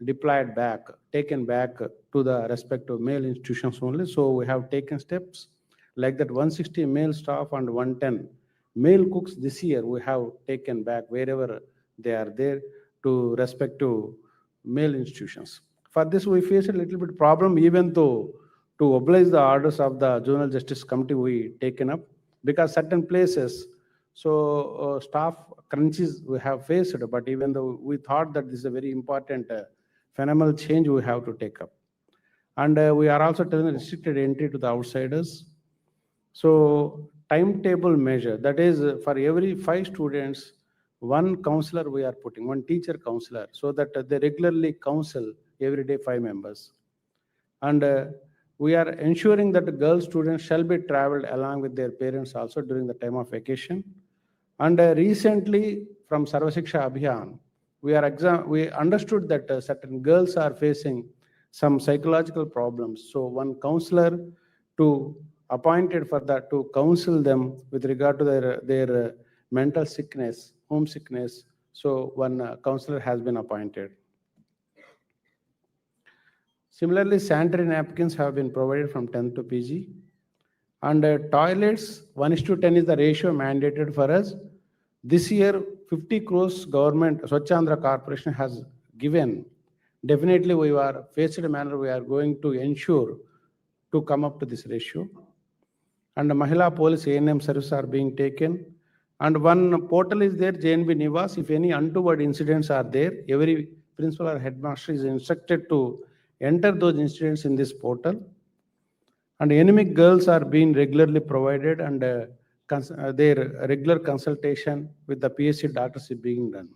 deployed back, taken back to the respective male institutions only. So we have taken steps. Like that 160 male staff and 110 male cooks this year we have taken back wherever they are there to respect to male institutions. For this, we face a little bit problem, even though to oblige the orders of the Juvenile Justice Committee we taken up, because certain places, so staff crunches we have faced, but even though we thought that this is a very important phenomenal change we have to take up. And we are also telling restricted entry to the outsiders. So timetable measure, that is for every 5 students, one counselor we are putting, one teacher counselor, so that they regularly counsel every day 5 members. And we are ensuring that the girl students shall be traveled along with their parents also during the time of vacation. And recently from Sarva Shiksha Abhiyan, we understood that certain girls are facing some psychological problems. So one counselor to appointed for that to counsel them with regard to their mental sickness, homesickness. So one counselor has been appointed. Similarly, sanitary napkins have been provided from 10th to PG. And toilets, 1:10 is the ratio mandated for us. This year, 50 crores government, Swachh Andhra Corporation has given. Definitely, we are faced in a manner we are going to ensure to come up to this ratio. And the Mahila Police A&M services are being taken. And one portal is there, JNB Nivas. If any untoward incidents are there, every principal or headmaster is instructed to enter those incidents in this portal. And anemic girls are being regularly provided, and their regular consultation with the PSC doctors is being done.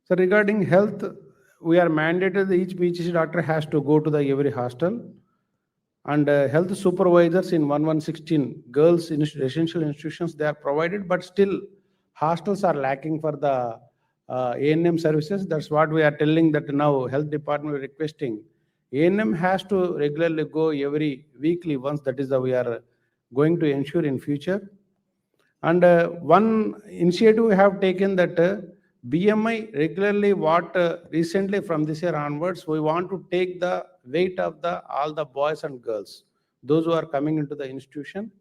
So regarding health, we are mandated that each PHC doctor has to go to the every hostel, and health supervisors in 1116 girls in residential institutions, they are provided, but still hostels are lacking for the A&M services. That's what we are telling, that now health department requesting A&M has to regularly go every weekly once. That is how we are going to ensure in future. And one initiative we have taken that BMI regularly, what recently from this year onwards, we want to take the weight of all the boys and girls, those who are coming into the institution.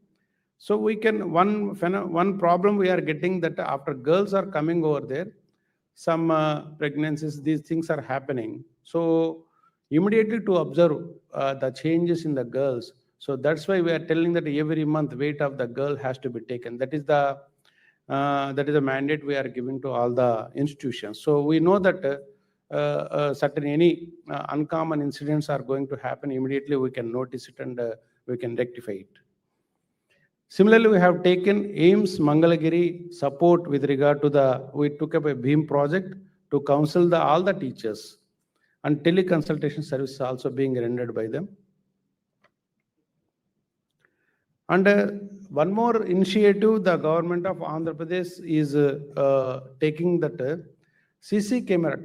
So we can, one problem we are getting that after girls are coming over there, some pregnancies, these things are happening. So immediately to observe the changes in the girls. So that's why we are telling that every month weight of the girl has to be taken. That is the mandate we are giving to all the institutions. So we know that certain any uncommon incidents are going to happen, immediately we can notice it and we can rectify it. Similarly, we have taken AIMS Mangalagiri support with regard to we took up a BHIM project to counsel all the teachers, and teleconsultation service also being rendered by them. And one more initiative, the government of Andhra Pradesh is taking that CC camera,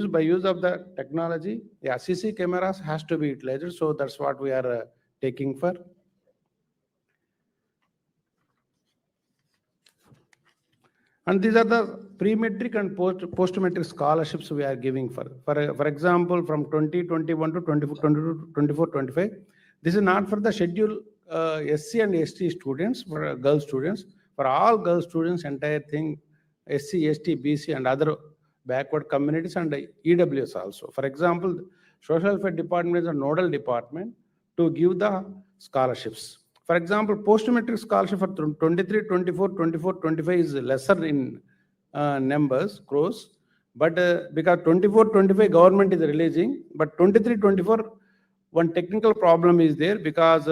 by use of the technology, CC cameras has to be utilized. So that's what we are taking for. And these are the pre-metric and post-metric scholarships we are giving for example, from 2021 to 24-25. This is not for the scheduled SC and ST students, for girl students. For all girl students, entire thing, SC, ST, BC and other backward communities, and EWS also. For example, Social Welfare Department is a nodal department to give the scholarships. For example, post-metric scholarship for 23, 24, 24, 25 is lesser in numbers, crores. But because 24, 25 government is releasing, but 23, 24, one technical problem is there, because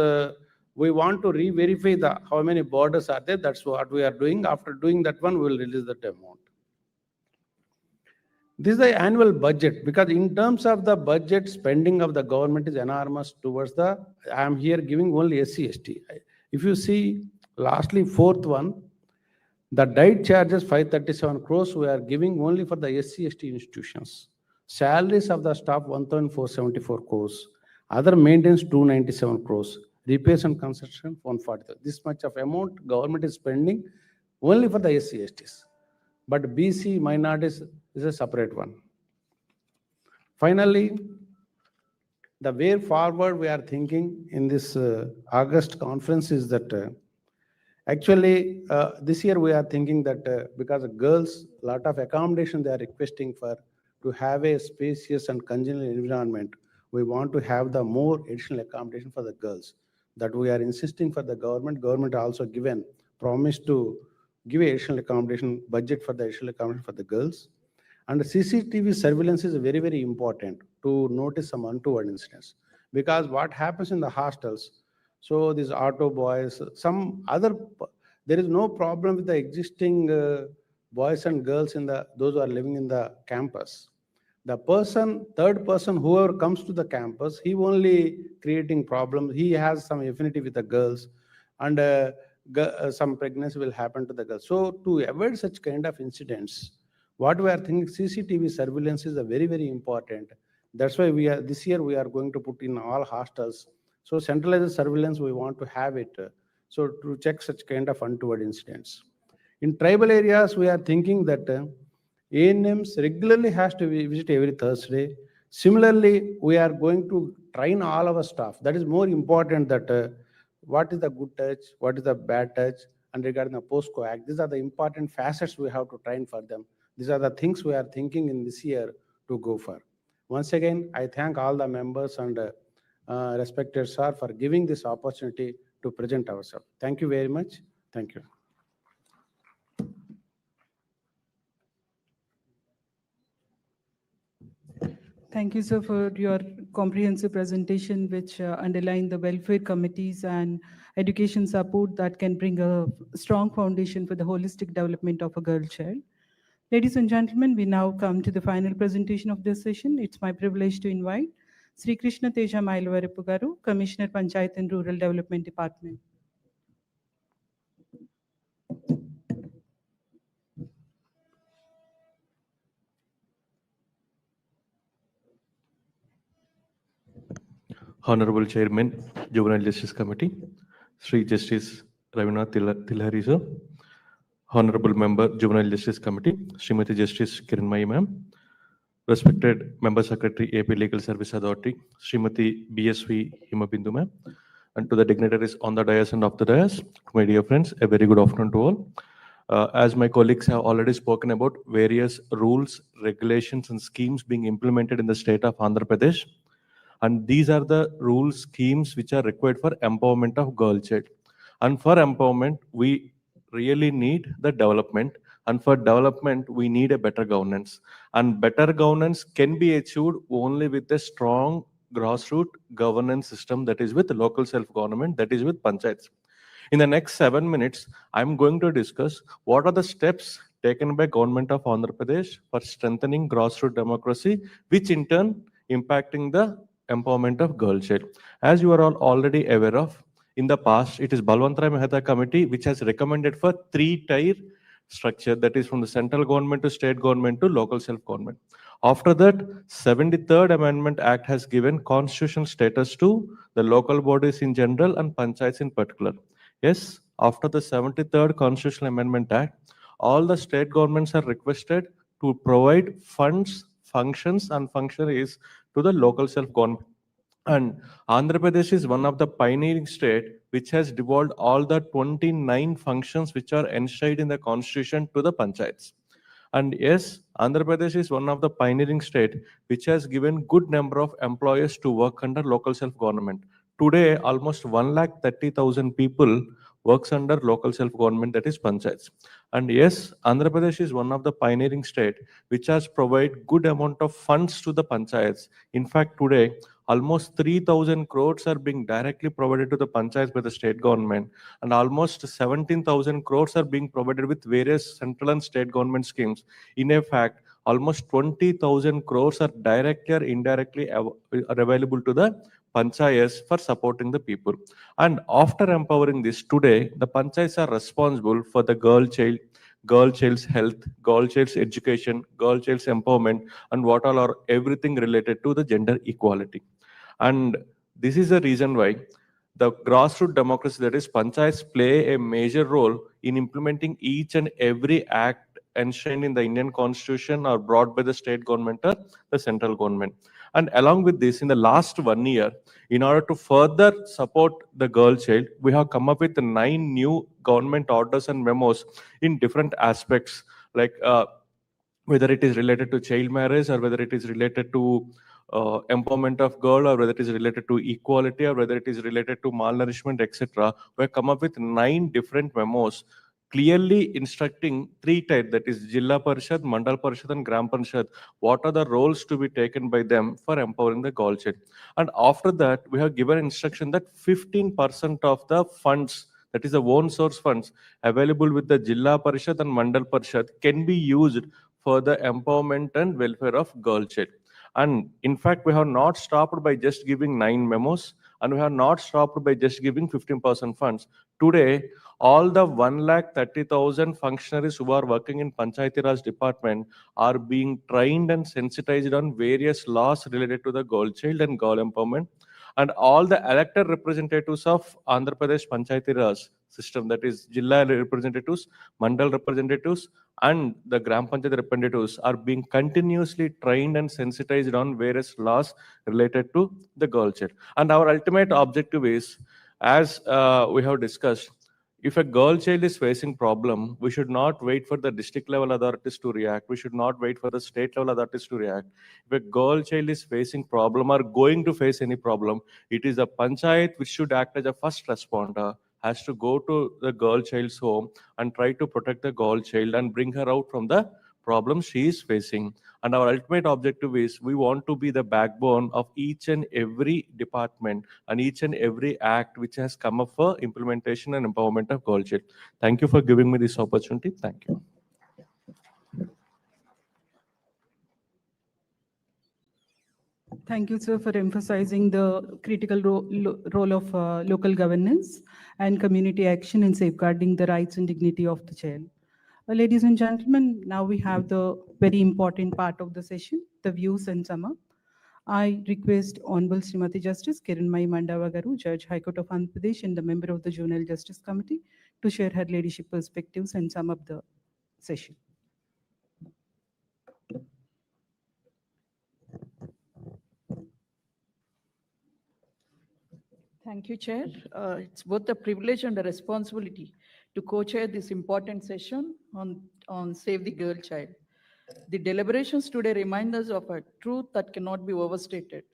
we want to re-verify how many borders are there. That's what we are doing. After doing that one, we will release that amount. This is the annual budget, because in terms of the budget, spending of the government is enormous towards I am here giving only SC, ST. If you see, lastly, fourth one, the diet charges 537 crores we are giving only for the SC, ST institutions. Salaries of the staff 1,474 crores. Other maintenance 297 crores. Repairs and construction 143. This much of amount government is spending only for the SC, STs. But BC minorities is a separate one. Finally, The way forward we are thinking in this August conference is that actually this year we are thinking that because the girls, lot of accommodation they are requesting for to have a spacious and congenial environment. We want to have the more additional accommodation for the girls. That we are insisting for the government. Government also given promise to give additional accommodation budget for the additional accommodation for the girls. And CCTV surveillance is very, very important to notice some untoward incidents. Because what happens in the hostels, so these auto boys, some other, there is no problem with the existing boys and girls in the, those who are living in the campus. The person, third person, whoever comes to the campus, he only creating problems. He has some affinity with the girls, and some pregnancy will happen to the girls. So to avoid such kind of incidents, what we are thinking, CCTV surveillance is a very, very important. That's why we are, this year we are going to put in all hostels. So centralized surveillance, we want to have it. So to check such kind of untoward incidents. In tribal areas, we are thinking that ANMs regularly has to visit every Thursday. Similarly, we are going to train all our staff. That is more important that what is the good touch, what is the bad touch, and regarding the post-coac, these are the important facets we have to train for them. These are the things we are thinking in this year to go for. Once again, I thank all the members and respected sir for giving this opportunity to present ourselves. Thank you very much. Thank you. Thank you, sir, for your comprehensive presentation, which underlined the welfare committees and education support that can bring a strong foundation for the holistic development of a girl child. Ladies and gentlemen, we now come to the final presentation of this session. It's my privilege to invite Sri Krishna Teja Mailavaripu Garu, Commissioner Panchayat and Rural Development Department. Honorable Chairman, Juvenile Justice Committee, Sri Justice Ravinath Tilhari sir, Honorable Member, Juvenile Justice Committee, Srimati Justice Kiranmai ma'am, respected Member Secretary, AP Legal Service Authority, Srimati BSV Himabindu ma'am, and to the dignitaries on the dais and off the dais, my dear friends, a very good afternoon to all. As my colleagues have already spoken about various rules, regulations, and schemes being implemented in the state of Andhra Pradesh, and these are the rules, schemes which are required for empowerment of girl child. And for empowerment, we really need the development. And for development, we need a better governance. And better governance can be achieved only with a strong grassroots governance system, that is with local self-government, that is with panchayats. In the next 7 minutes, I'm going to discuss what are the steps taken by government of Andhra Pradesh for strengthening grassroots democracy, which in turn impacting the empowerment of girl child. As you are all already aware of, in the past, it is Balwantrai Mehta Committee which has recommended for 3-tier structure, that is from the central government to state government to local self-government. After that, 73rd Amendment Act has given constitutional status to the local bodies in general and panchayats in particular. Yes, after the 73rd Constitutional Amendment Act, all the state governments are requested to provide funds, functions, and functionaries to the local self-government. And Andhra Pradesh is one of the pioneering state which has devolved all the 29 functions which are enshrined in the constitution to the panchayats. And yes, Andhra Pradesh is one of the pioneering state which has given good number of employers to work under local self-government. Today, almost 130,000 people works under local self-government, that is panchayats. And yes, Andhra Pradesh is one of the pioneering state which has provided good amount of funds to the panchayats. In fact, today, almost 3,000 crores are being directly provided to the panchayats by the state government, and almost 17,000 crores are being provided with various central and state government schemes. In a fact, almost 20,000 crores are directly or indirectly are available to the panchayats for supporting the people. And after empowering this, today, the panchayats are responsible for the girl child's health, girl child's education, girl child's empowerment, and what all are everything related to the gender equality. And this is the reason why the grassroots democracy, that is panchayats, play a major role in implementing each and every act enshrined in the Indian Constitution or brought by the state government or the central government. And along with this, in the last 1 year, in order to further support the girl child, we have come up with 9 new government orders and memos in different aspects, like whether it is related to child marriage or whether it is related to empowerment of girl, or whether it is related to equality, or whether it is related to malnourishment, etc. We have come up with 9 different memos clearly instructing 3 types, that is Jilla Parishad, Mandal Parishad and Gram Parishad, what are the roles to be taken by them for empowering the girl child. And after that, we have given instruction that 15% of the funds, that is the own source funds available with the Jilla Parishad and Mandal Parishad, can be used for the empowerment and welfare of girl child. And in fact, we have not stopped by just giving 9 memos, and we have not stopped by just giving 15% funds. Today, all the 1,30,000 functionaries who are working in Panchayati Raj department are being trained and sensitized on various laws related to the girl child and girl empowerment. And all the elected representatives of Andhra Pradesh Panchayati Raj system, that is Jilla representatives, Mandal representatives, and the Gram Panchayat representatives, are being continuously trained and sensitized on various laws related to the girl child. And our ultimate objective is, as we have discussed, if a girl child is facing problem, we should not wait for the district level authorities to react. We should not wait for the state level authorities to react. If a girl child is facing problem or going to face any problem, it is the panchayat which should act as a first responder, has to go to the girl child's home and try to protect the girl child and bring her out from the problem she is facing. And our ultimate objective is, we want to be the backbone of each and every department and each and every act which has come up for implementation and empowerment of girl child. Thank you for giving me this opportunity. Thank you. Thank you, sir, for emphasizing the critical role of local governance and community action in safeguarding the rights and dignity of the child. Ladies and gentlemen, now we have the very important part of the session, the views and sum up. I request Honorable Srimati Justice Kiranmai Mandavagaru, Judge, High Court of Andhra Pradesh and the member of the Juvenile Justice Committee, to share her leadership perspectives and sum up the session. Thank you, Chair. It's both a privilege and a responsibility to co-chair this important session on Save the Girl Child. The deliberations today remind us of a truth that cannot be overstated.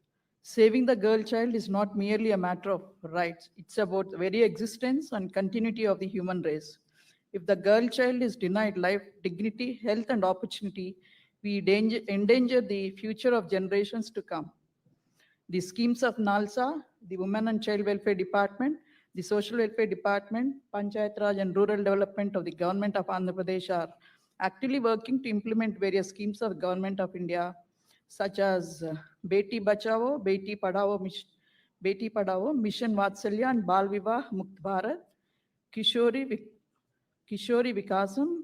Saving the girl child is not merely a matter of rights. It's about the very existence and continuity of the human race. If the girl child is denied life, dignity, health, and opportunity, we endanger the future of generations to come. The schemes of NALSA, the Women and Child Welfare Department, the Social Welfare Department, Panchayat Raj and Rural Development of the Government of Andhra Pradesh are actively working to implement various schemes of Government of India, such as Beti Bachao, Beti Padhao, Mission Vatsalya and Bal Vivah Mukt Bharat, Kishori Vikasam,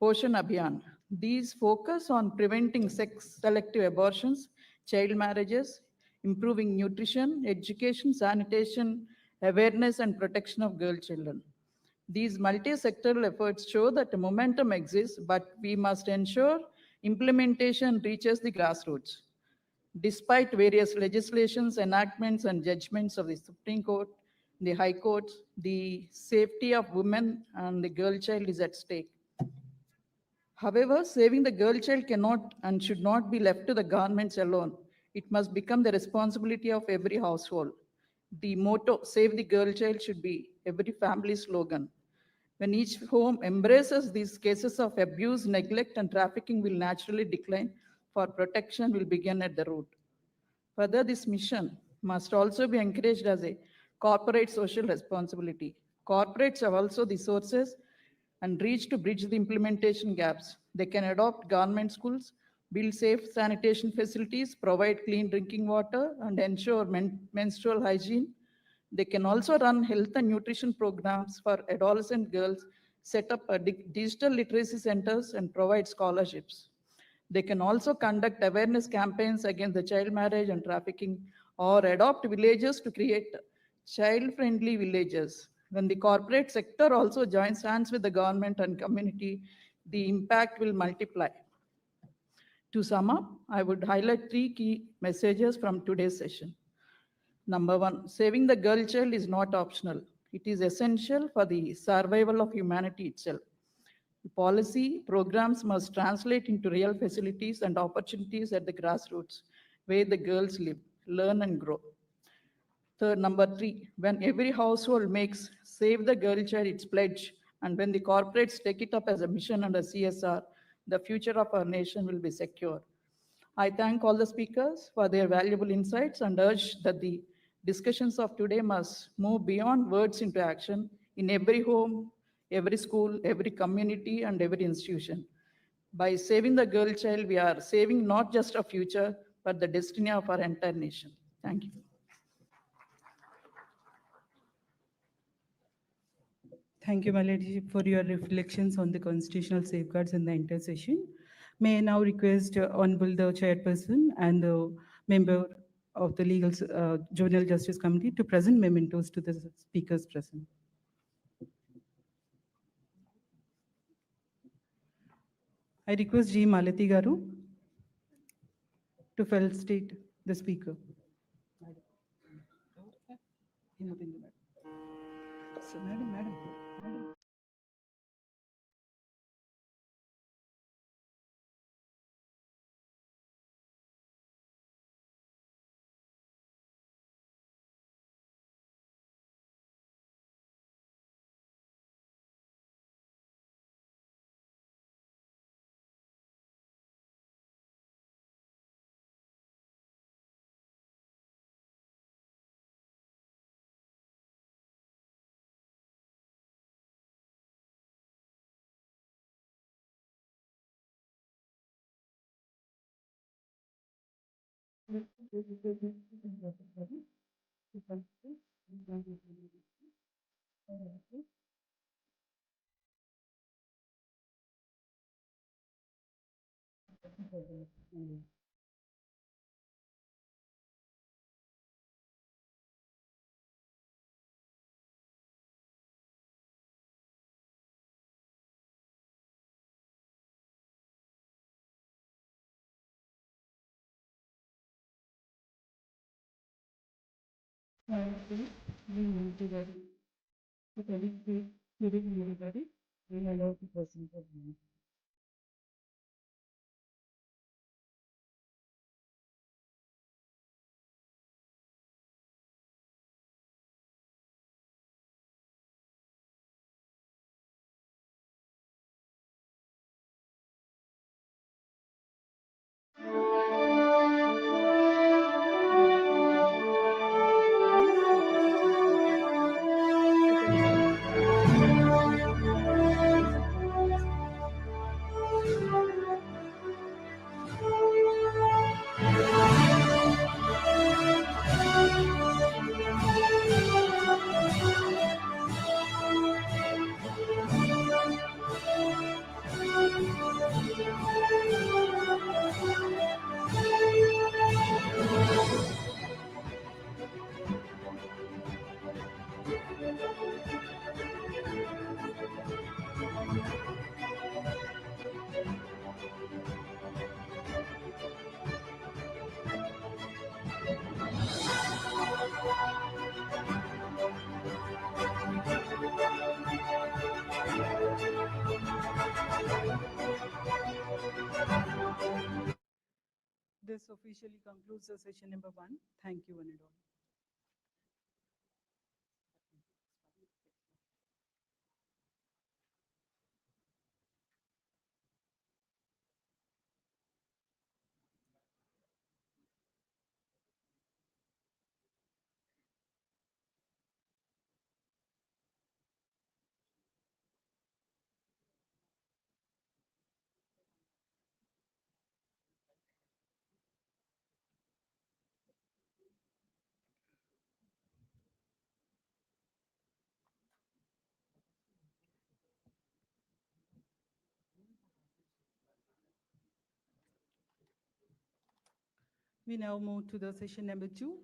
Poshan Abhiyan. These focus on preventing sex-selective abortions, child marriages, improving nutrition, education, sanitation, awareness, and protection of girl children. These multi-sectoral efforts show that the momentum exists, but we must ensure implementation reaches the grassroots. Despite various legislations, enactments, and judgments of the Supreme Court, the High Court, the safety of women and the girl child is at stake. However, saving the girl child cannot and should not be left to the governments alone. It must become the responsibility of every household. The motto, Save the Girl Child, should be every family's slogan. When each home embraces these cases of abuse, neglect, and trafficking will naturally decline, for protection will begin at the root. Further, this mission must also be encouraged as a corporate social responsibility. Corporates have also the sources and reach to bridge the implementation gaps. They can adopt government schools, build safe sanitation facilities, provide clean drinking water, and ensure menstrual hygiene. They can also run health and nutrition programs for adolescent girls, set up digital literacy centers, and provide scholarships. They can also conduct awareness campaigns against the child marriage and trafficking, or adopt villages to create child-friendly villages. When the corporate sector also joins hands with the government and community, the impact will multiply. To sum up, I would highlight three key messages from today's session. Number one, saving the girl child is not optional. It is essential for the survival of humanity itself. The policy programs must translate into real facilities and opportunities at the grassroots, where the girls live, learn, and grow. Third, number three, when every household makes Save the Girl Child its pledge, and when the corporates take it up as a mission under CSR, the future of our nation will be secure. I thank all the speakers for their valuable insights and urge that the discussions of today must move beyond words into action in every home, every school, every community, and every institution. By saving the girl child, we are saving not just a future, but the destiny of our entire nation. Thank you. Thank you, Maladi, for your reflections on the constitutional safeguards in the entire session. May I now request Honorable the Chairperson and the member of the Juvenile Justice Committee to present mementos to the speakers present. I request G. Malati Garu to felicitate the speaker. So, madam. This officially concludes the session number 1. Thank you, one and all. We now move to the session number 2.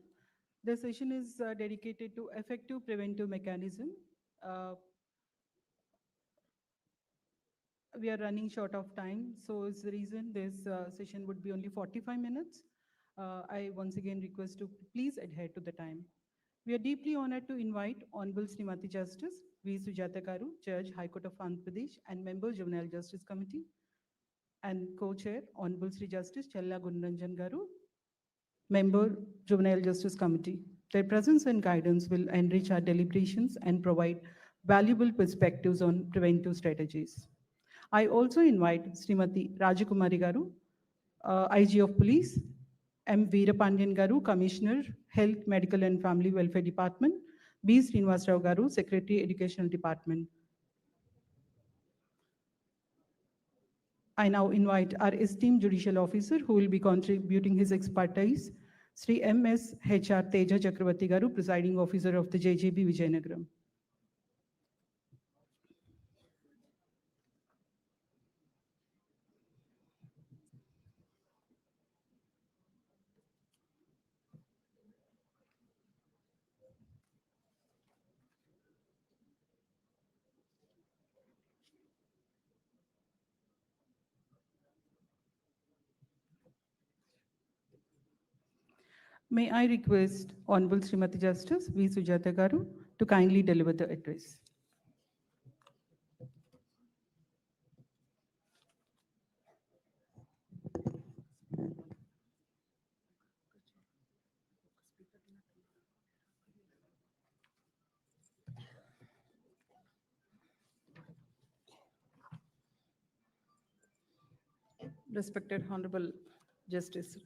The session is dedicated to effective preventive mechanism. We are running short of time, so is the reason this session would be only 45 minutes. I once again request to please adhere to the time. We are deeply honored to invite Honorable Srimati Justice V. Sujata Garu, Judge, High Court of Andhra Pradesh, and member Juvenile Justice Committee, and co-chair Honorable Sri Justice Challa Gundaranjan Garu, member Juvenile Justice Committee. Their presence and guidance will enrich our deliberations and provide valuable perspectives on preventive strategies. I also invite Srimati Rajakumari Garu, IG of Police, M. Veerapandian Garu, Commissioner, Health, Medical and Family Welfare Department, B. Srinivasrao Garu, Secretary, Educational Department. I now invite our esteemed judicial officer who will be contributing his expertise, Sri M.S. H.R. Teja Chakravarti Garu, Presiding Officer of the JJB Vijayanagaram. May I request Honorable Srimati Justice V. Sujata Garu to kindly deliver the address. Respected Honorable Justice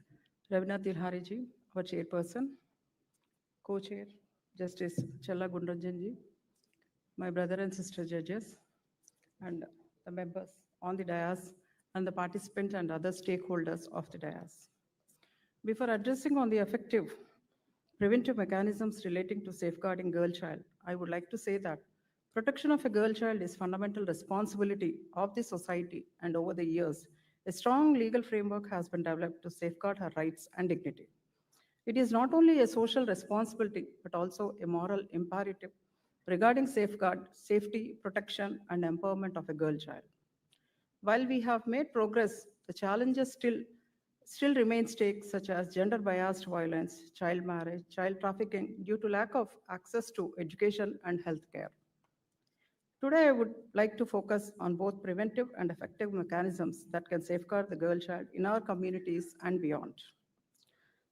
Ravina Tilhariji, our chairperson, co-chair Justice Challa Gundaranjan, my brother and sister judges, and the members on the dais, and the participants and other stakeholders of the dais. Before addressing on the effective preventive mechanisms relating to safeguarding girl child, I would like to say that protection of a girl child is fundamental responsibility of the society, and over the years, a strong legal framework has been developed to safeguard her rights and dignity. It is not only a social responsibility, but also a moral imperative regarding safeguard, safety, protection, and empowerment of a girl child. While we have made progress, the challenges still remain stakes such as gender-biased violence, child marriage, child trafficking due to lack of access to education and healthcare. Today, I would like to focus on both preventive and effective mechanisms that can safeguard the girl child in our communities and beyond.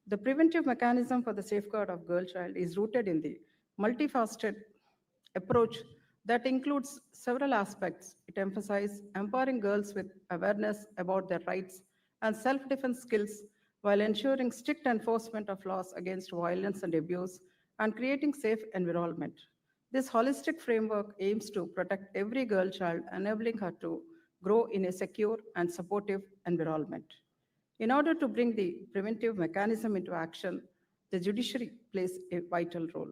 The preventive mechanism for the safeguard of girl child is rooted in the multifaceted approach that includes several aspects. It emphasizes empowering girls with awareness about their rights and self-defense skills while ensuring strict enforcement of laws against violence and abuse and creating safe environment. This holistic framework aims to protect every girl child, enabling her to grow in a secure and supportive environment. In order to bring the preventive mechanism into action, the judiciary plays a vital role.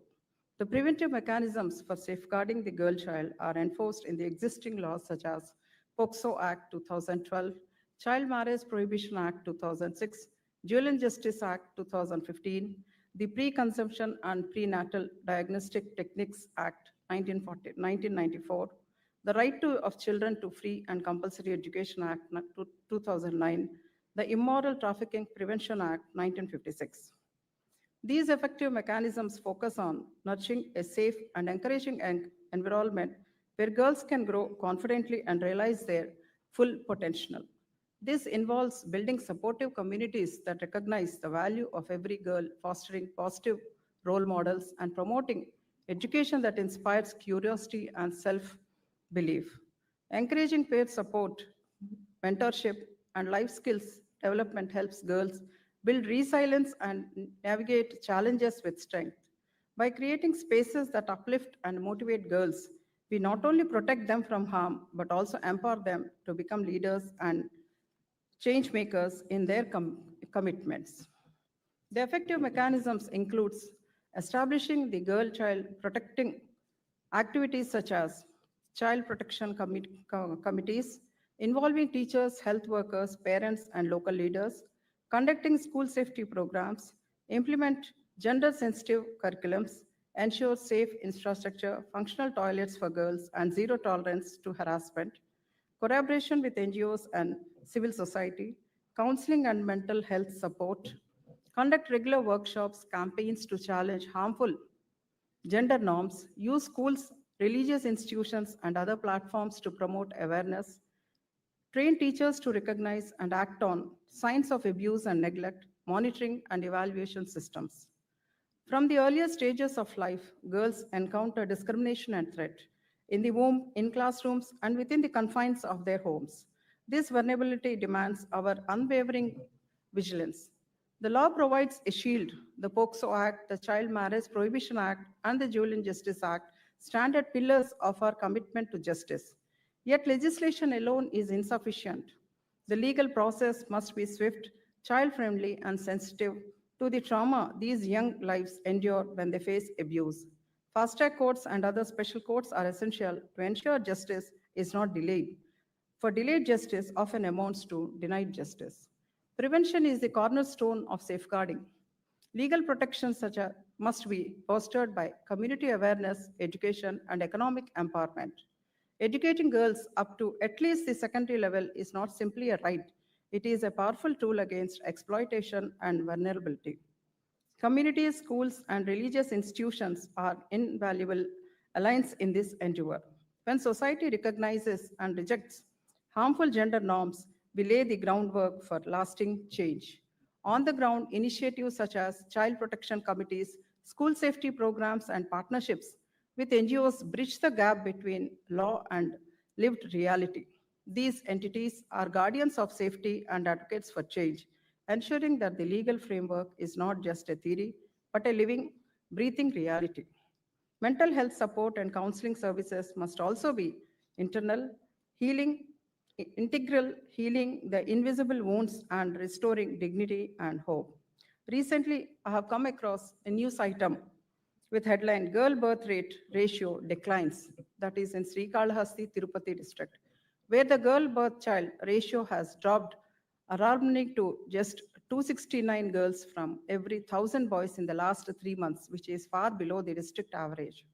The preventive mechanisms for safeguarding the girl child are enforced in the existing laws such as POCSO Act 2012, Child Marriage Prohibition Act 2006, Juvenile Justice Act 2015, the Pre-Conception and Prenatal Diagnostic Techniques Act 1994, the Right of Children to Free and Compulsory Education Act 2009, the Immoral Trafficking Prevention Act 1956. These effective mechanisms focus on nurturing a safe and encouraging environment where girls can grow confidently and realize their full potential. This involves building supportive communities that recognize the value of every girl, fostering positive role models, and promoting education that inspires curiosity and self-belief. Encouraging peer support, mentorship, and life skills development helps girls build resilience and navigate challenges with strength. By creating spaces that uplift and motivate girls, we not only protect them from harm, but also empower them to become leaders and change makers in their commitments. The effective mechanisms includes establishing the girl-child protecting activities such as child protection committees involving teachers, health workers, parents, and local leaders, conducting school safety programs, implement gender-sensitive curriculums, ensure safe infrastructure, functional toilets for girls, and zero tolerance to harassment, collaboration with NGOs and civil society, counseling and mental health support, conduct regular workshops, campaigns to challenge harmful gender norms, use schools, religious institutions, and other platforms to promote awareness, train teachers to recognize and act on signs of abuse and neglect, monitoring and evaluation systems. From the earlier stages of life, girls encounter discrimination and threat in the womb, in classrooms, and within the confines of their homes. This vulnerability demands our unwavering vigilance. The law provides a shield. The POCSO Act, the Child Marriage Prohibition Act, and the Juvenile Justice Act stand as pillars of our commitment to justice. Yet legislation alone is insufficient. The legal process must be swift, child-friendly, and sensitive to the trauma these young lives endure when they face abuse. Fast-track courts and other special courts are essential to ensure justice is not delayed. For delayed justice often amounts to denied justice. Prevention is the cornerstone of safeguarding. Legal protections must be fostered by community awareness, education, and economic empowerment. Educating girls up to at least the secondary level is not simply a right, it is a powerful tool against exploitation and vulnerability. Communities, schools, and religious institutions are invaluable allies in this endeavor. When society recognizes and rejects harmful gender norms, we lay the groundwork for lasting change. On the ground, initiatives such as child protection committees, school safety programs, and partnerships with NGOs bridge the gap between law and lived reality. These entities are guardians of safety and advocates for change, ensuring that the legal framework is not just a theory, but a living, breathing reality. Mental health support and counseling services must also be internal, healing, integral, healing the invisible wounds and restoring dignity and hope. Recently, I have come across a news item with headline Girl Birth Rate Ratio Declines, that is in Srikalahasti, Tirupati district, where the girl birth child ratio has dropped alarmingly to just 269 girls from every 1,000 boys in the last 3 months, which is far below the district average.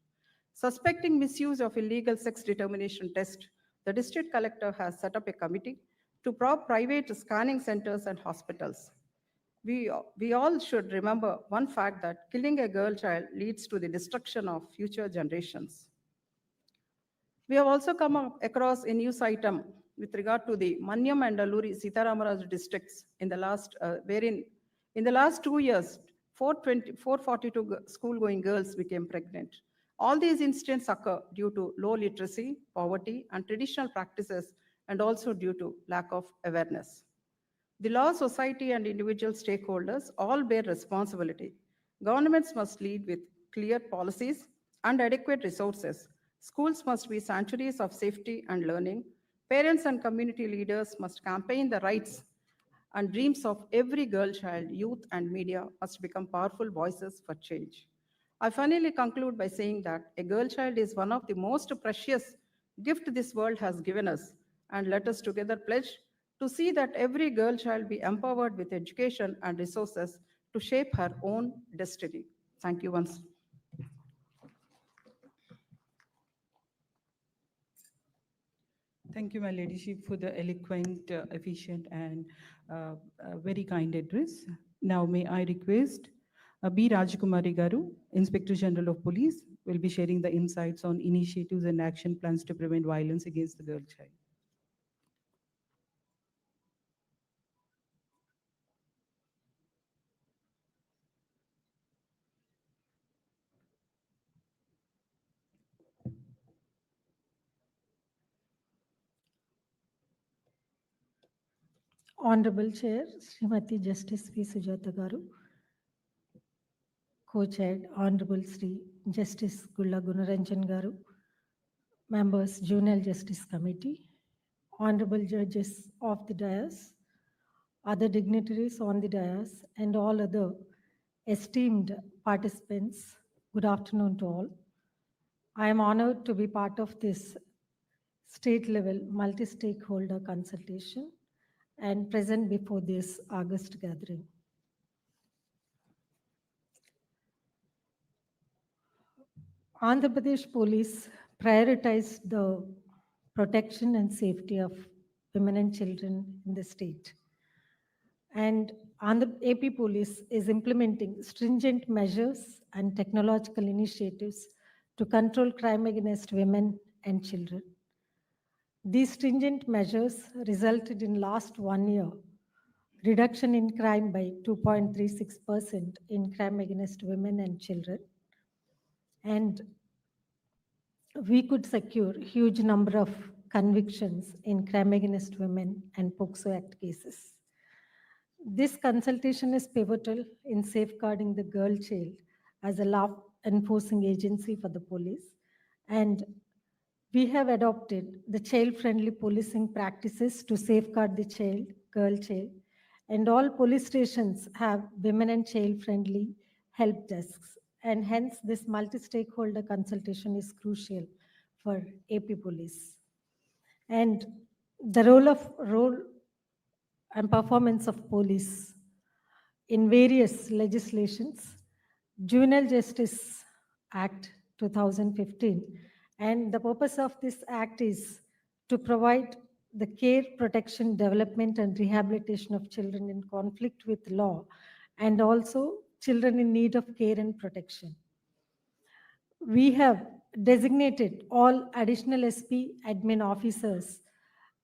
Suspecting misuse of illegal sex determination test, the district collector has set up a committee to probe private scanning centers and hospitals. We all should remember one fact that killing a girl child leads to the destruction of future generations. We have also come across a news item with regard to the Manyam and Alluri Sitaramaraj districts in the last, wherein in the last 2 years, 442 school-going girls became pregnant. All these incidents occur due to low literacy, poverty, and traditional practices, and also due to lack of awareness. The law, society, and individual stakeholders all bear responsibility. Governments must lead with clear policies and adequate resources. Schools must be sanctuaries of safety and learning. Parents and community leaders must campaign the rights and dreams of every girl child, youth, and media must become powerful voices for change. I finally conclude by saying that a girl child is one of the most precious gift this world has given us, and let us together pledge to see that every girl child be empowered with education and resources to shape her own destiny. Thank you once. Thank you, my ladyship, for the eloquent, efficient, and very kind address. Now, may I request B. Rajakumari Garu, Inspector General of Police, will be sharing the insights on initiatives and action plans to prevent violence against the girl child. Honorable Chair, Srimati Justice V. Sujata Garu, Co-Chaired Honorable Sri Justice Gulla Gunaranjan Garu, Members Juvenile Justice Committee, Honorable Judges of the Dais, other dignitaries on the dais, and all other esteemed participants, good afternoon to all. I am honored to be part of this state-level multi-stakeholder consultation and present before this August gathering. Andhra Pradesh Police prioritized the protection and safety of women and children in the state. And Andhra AP Police is implementing stringent measures and technological initiatives to control crime against women and children. These stringent measures resulted in last 1 year reduction in crime by 2.36% in crime against women and children. And we could secure huge number of convictions in crime against women and POCSO Act cases. This consultation is pivotal in safeguarding the girl child as a law enforcing agency for the police. And we have adopted the child-friendly policing practices to safeguard the child, girl child. And all police stations have women and child-friendly help desks. And hence this multi-stakeholder consultation is crucial for AP Police. And the role and performance of police in various legislations, Juvenile Justice Act 2015. And the purpose of this act is to provide the care, protection, development, and rehabilitation of children in conflict with law, and also children in need of care and protection. We have designated all additional SP admin officers,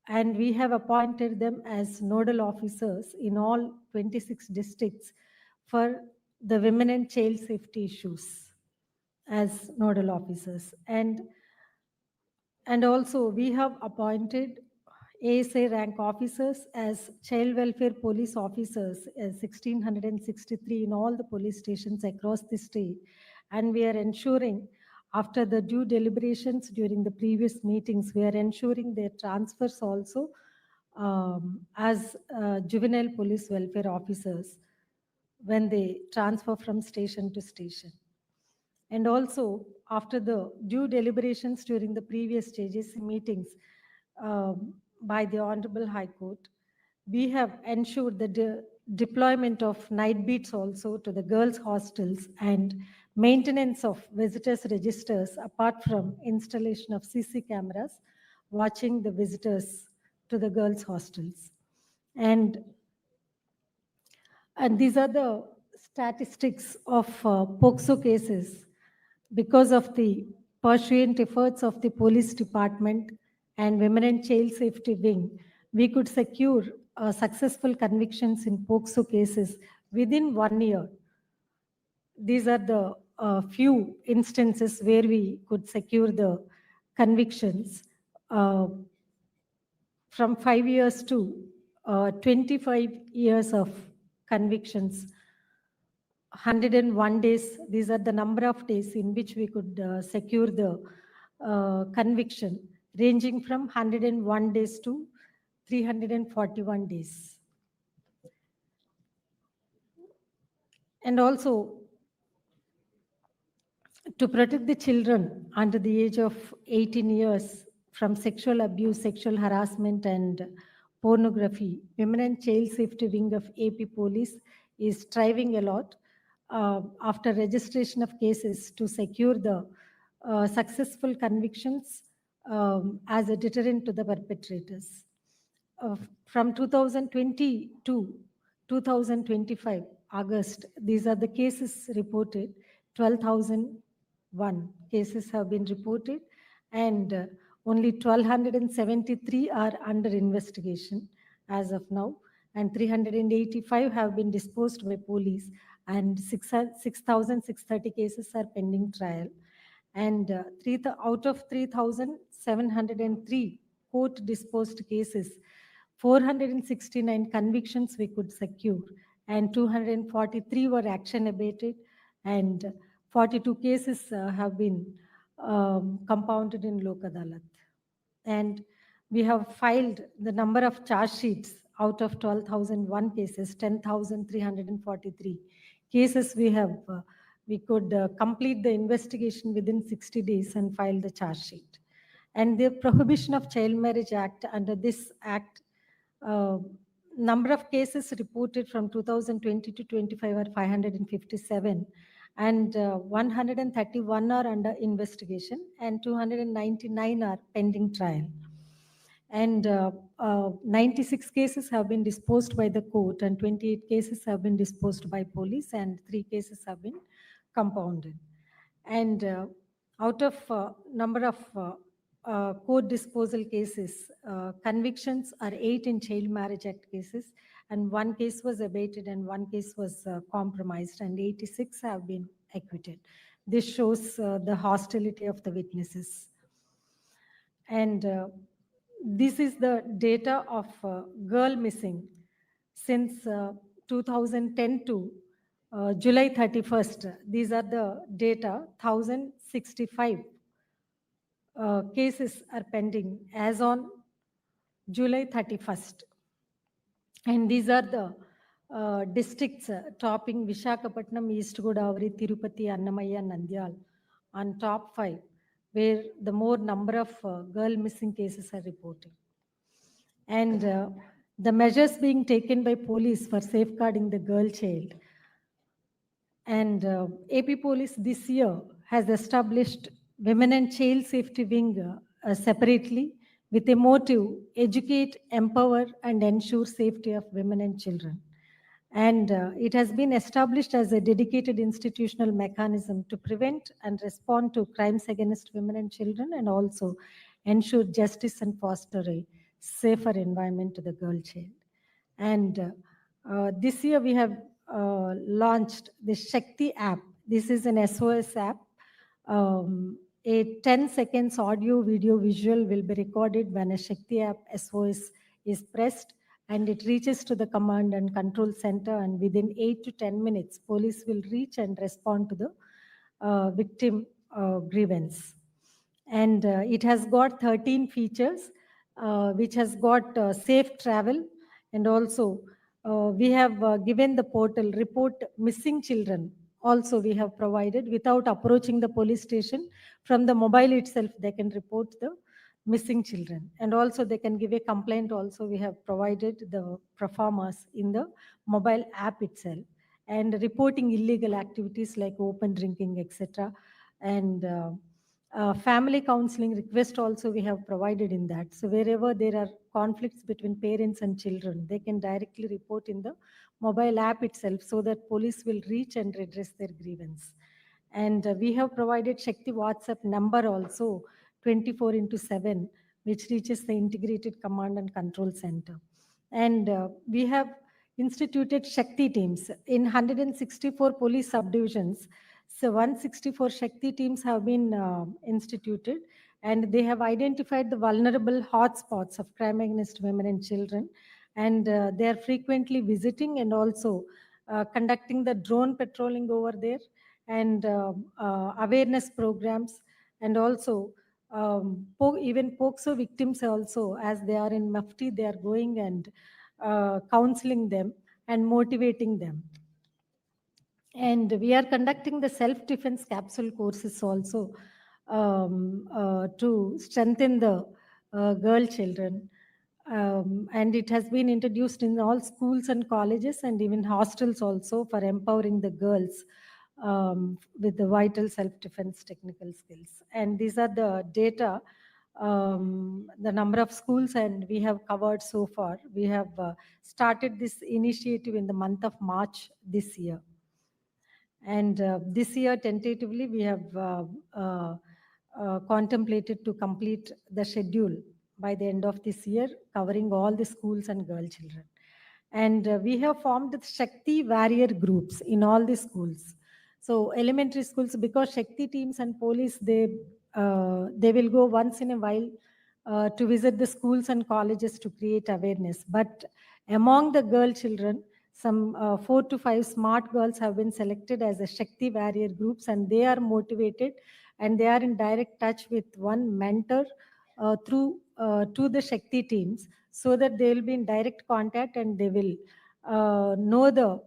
and we have appointed them as nodal officers in all 26 districts for the women and child safety issues as nodal officers. And also we have appointed ASA rank officers as child welfare police officers as 1663 in all the police stations across the state. And we are ensuring, after the due deliberations during the previous meetings, we are ensuring their transfers also as juvenile police welfare officers when they transfer from station to station. And also, after the due deliberations during the previous JJC meetings by the Honorable High Court, we have ensured the deployment of night beats also to the girls' hostels and maintenance of visitors' registers, apart from installation of CC cameras watching the visitors to the girls' hostels. And these are the statistics of POCSO cases. Because of the pursuant efforts of the police department and women and child safety wing, we could secure successful convictions in POCSO cases within 1 year. These are the few instances where we could secure the convictions from 5 years to 25 years of convictions. 101 days, these are the number of days in which we could secure the conviction, ranging from 101 days to 341 days. And also, to protect the children under the age of 18 years from sexual abuse, sexual harassment, and pornography, Women and Child Safety Wing of AP Police is striving a lot after registration of cases to secure the successful convictions as a deterrent to the perpetrators. From 2020 to 2025, August, these are the cases reported. 12,001 cases have been reported, and only 1,273 are under investigation as of now, and 385 have been disposed by police, and 6,630 cases are pending trial. And out of 3,703 court disposed cases, 469 convictions we could secure, and 243 were action abated, and 42 cases have been compounded in Lok Adalat. And we have filed the number of charge sheets out of 12,001 cases, 10,343 cases we could complete the investigation within 60 days and file the charge sheet. And the Prohibition of Child Marriage Act, under this act, number of cases reported from 2020 to 25 are 557, and 131 are under investigation, and 299 are pending trial. And 96 cases have been disposed by the court, and 28 cases have been disposed by police, and 3 cases have been compounded. And out of number of court disposal cases, convictions are 8 in Child Marriage Act cases, and 1 case was abated and 1 case was compromised, and 86 have been acquitted. This shows the hostility of the witnesses. And this is the data of girl missing since 2010 to July 31st. These are the data. 1065 cases are pending as on July 31st. And these are the districts topping Vishakhapatnam, East Godavari, Tirupati, Annamaya, Nandyal on top 5, where the more number of girl missing cases are reported. And the measures being taken by police for safeguarding the girl child. And AP Police this year has established Women and Child Safety Wing separately with a motive: educate, empower, and ensure safety of women and children. And it has been established as a dedicated institutional mechanism to prevent and respond to crimes against women and children, and also ensure justice and foster a safer environment to the girl child. And this year we have launched the Shakti app. This is an SOS app. A 10 seconds audio, video, visual will be recorded when a Shakti app SOS is pressed, and it reaches to the command and control center, and within 8 to 10 minutes, police will reach and respond to the victim grievance. And it has got 13 features, which has got safe travel, and also we have given the portal report missing children. Also, we have provided without approaching the police station. From the mobile itself, they can report the missing children, and also they can give a complaint. Also, we have provided the performers in the mobile app itself, and reporting illegal activities like open drinking, etc. And family counseling request also we have provided in that. So wherever there are conflicts between parents and children, they can directly report in the mobile app itself, so that police will reach and redress their grievance. And we have provided Shakti WhatsApp number also 24/7, which reaches the integrated command and control center. And we have instituted Shakti teams in 164 police subdivisions. So 164 Shakti teams have been instituted, and they have identified the vulnerable hotspots of crime against women and children. And they are frequently visiting and also conducting the drone patrolling over there, and awareness programs, and also even POCSO victims also, as they are in Mufti, they are going and counseling them and motivating them. And we are conducting the self-defense capsule courses also to strengthen the girl children. And it has been introduced in all schools and colleges and even hostels also, for empowering the girls with the vital self-defense technical skills. And these are the data, the number of schools, and we have covered so far. We have started this initiative in the month of March this year. And this year, tentatively, we have contemplated to complete the schedule by the end of this year, covering all the schools and girl children. And we have formed the Shakti warrior groups in all the schools. So elementary schools, because Shakti teams and police, they will go once in a while to visit the schools and colleges to create awareness. But among the girl children, some 4 to 5 smart girls have been selected as a Shakti warrior groups, and they are motivated, and they are in direct touch with one mentor through to the Shakti teams, so that they will be in direct contact, and they will know the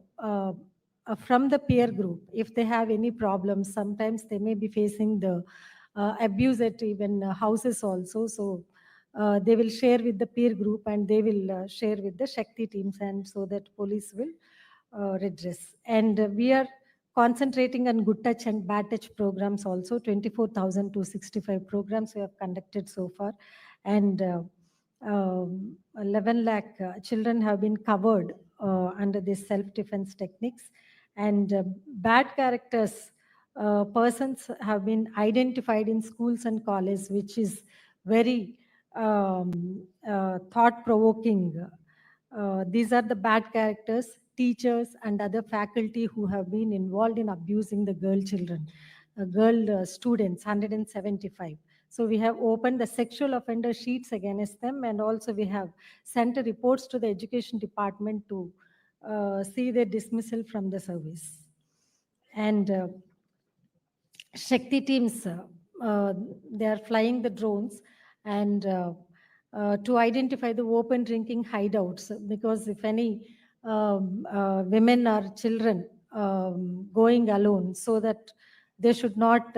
from the peer group if they have any problems. Sometimes they may be facing the abuse at even houses also. So they will share with the peer group, and they will share with the Shakti teams, and so that police will redress. And we are concentrating on good touch and bad touch programs also. 24,265 programs we have conducted so far. And 11 lakh children have been covered under these self-defense techniques, and bad characters persons have been identified in schools and colleges, which is very thought-provoking. These are the bad characters, teachers and other faculty who have been involved in abusing the girl children, girl students, 175. So we have opened the sexual offender sheets against them, and also we have sent reports to the education department to see their dismissal from the service. And Shakti teams, they are flying the drones and to identify the open drinking hideouts, because if any women or children going alone, so that they should not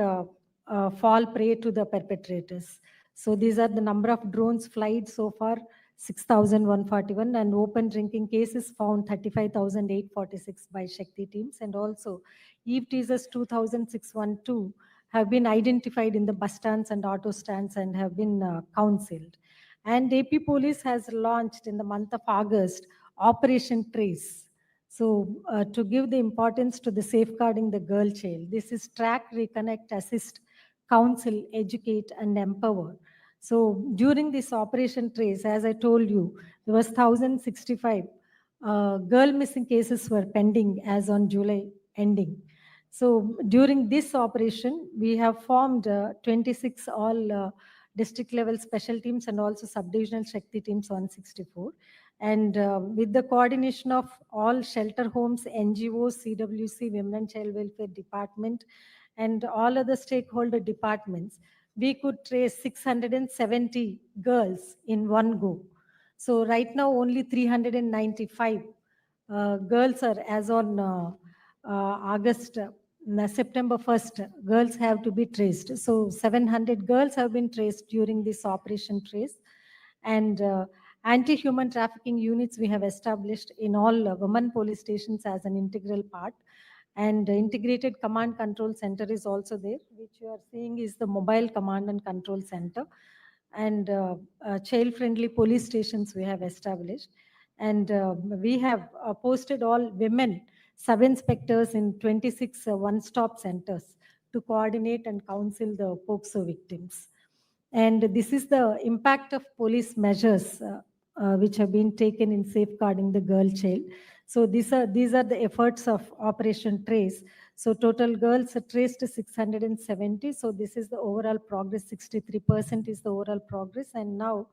fall prey to the perpetrators. So these are the number of drones flight so far, 6,141, and open drinking cases found 35,846 by Shakti teams, and also eve teasers 2,612 have been identified in the bus stands and auto stands and have been counseled. And AP Police has launched in the month of August Operation Trace. So to give the importance to the safeguarding the girl child, this is track, reconnect, assist, counsel, educate, and empower. So during this Operation Trace, as I told you, there was 1,065 girl missing cases were pending as on July ending. So during this operation, we have formed 26 all district level special teams and also subdivisional Shakti teams 164. And with the coordination of all shelter homes, NGOs, CWC, Women and Child Welfare Department, and all other stakeholder departments, we could trace 670 girls in one go. So right now only 395 girls are, as on September 1st, girls have to be traced. So 700 girls have been traced during this Operation Trace. And anti-human trafficking units we have established in all women police stations as an integral part. And integrated command control center is also there, which you are seeing is the mobile command and control center. And child-friendly police stations we have established. And we have posted all women sub-inspectors in 26 one-stop centers to coordinate and counsel the POCSO victims. And this is the impact of police measures which have been taken in safeguarding the girl child. So these are the efforts of Operation Trace. So total girls are traced to 670. So this is the overall progress. 63% is the overall progress. And now,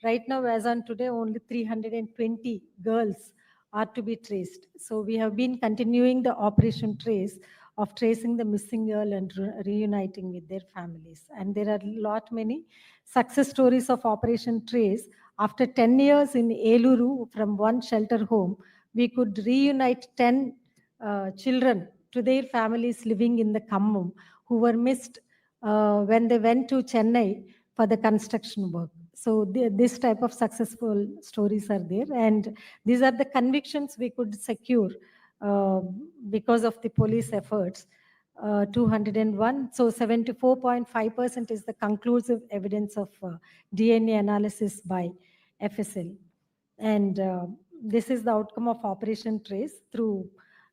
right now, as on today, only 320 girls are to be traced. So we have been continuing the Operation Trace of tracing the missing girl and reuniting with their families. And there are many success stories of Operation Trace. After 10 years in Eluru, from one shelter home, we could reunite 10 children to their families living in the Khammam who were missed when they went to Chennai for the construction work. So this type of successful stories are there, and these are the convictions we could secure because of the police efforts. 201, so 74.5% is the conclusive evidence of DNA analysis by FSL. And this is the outcome of Operation Trace. Through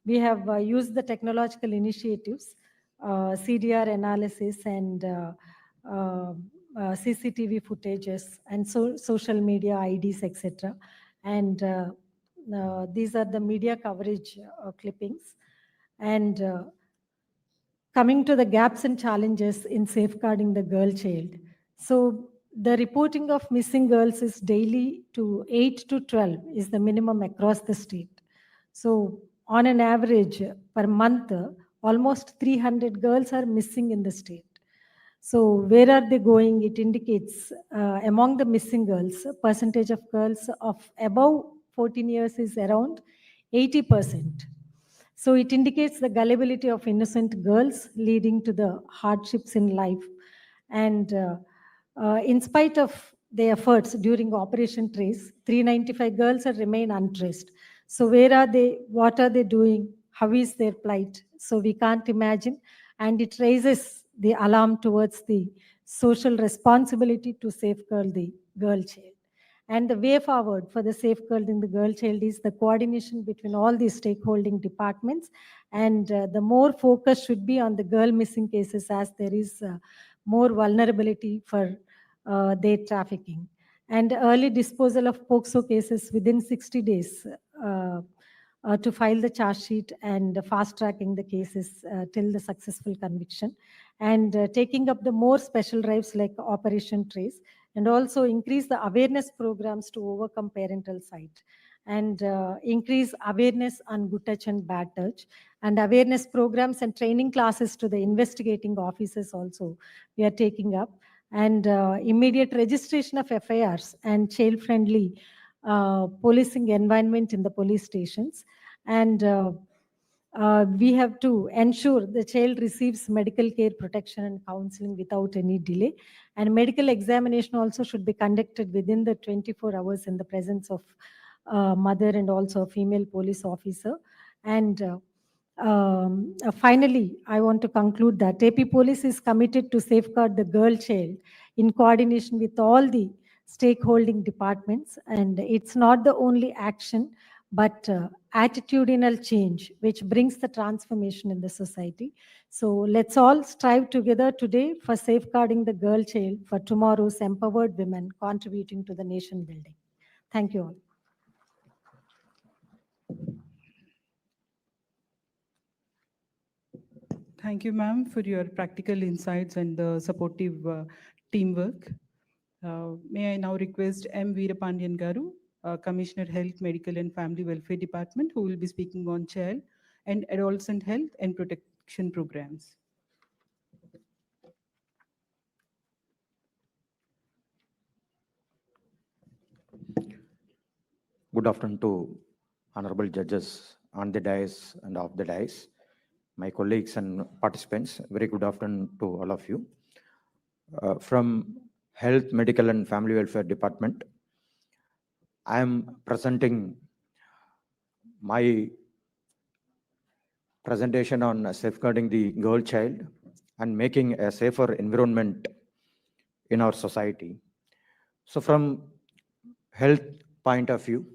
we have used the technological initiatives, CDR analysis and CCTV footages and social media IDs, etc. And these are the media coverage clippings. And coming to the gaps and challenges in safeguarding the girl child. So the reporting of missing girls is daily to 8 to 12 is the minimum across the state. So on an average per month, almost 300 girls are missing in the state. So where are they going? It indicates among the missing girls, percentage of girls of above 14 years is around 80%. So it indicates the gullibility of innocent girls leading to the hardships in life. And in spite of the efforts during Operation Trace, 395 girls have remained untraced. So where are they? What are they doing? How is their plight? So we can't imagine. And it raises the alarm towards the social responsibility to safeguard the girl child. And the way forward for the safeguarding the girl child is the coordination between all the stakeholding departments. And the more focus should be on the girl missing cases, as there is more vulnerability for their trafficking. And early disposal of POCSO cases within 60 days to file the charge sheet and fast tracking the cases till the successful conviction. And taking up the more special drives like Operation Trace, and also increase the awareness programs to overcome parental sight, and increase awareness on good touch and bad touch, and awareness programs and training classes to the investigating officers also we are taking up, and immediate registration of FIRs and child-friendly policing environment in the police stations. And we have to ensure the child receives medical care, protection, and counseling without any delay. And medical examination also should be conducted within the 24 hours in the presence of mother and also a female police officer. And finally, I want to conclude that AP Police is committed to safeguard the girl child in coordination with all the stakeholding departments. And it's not the only action, but attitudinal change, which brings the transformation in the society. So let's all strive together today for safeguarding the girl child for tomorrow's empowered women contributing to the nation building. Thank you all. Thank you, ma'am, for your practical insights and the supportive teamwork. May I now request M. Veerapandian Garu, Commissioner Health, Medical and Family Welfare Department, who will be speaking on child and adolescent health and protection programs. Good afternoon to honorable judges on the dais and off the dais, my colleagues and participants. Very good afternoon to all of you. From Health, Medical and Family Welfare Department, I am presenting my presentation on safeguarding the girl child and making a safer environment in our society. So from health point of view,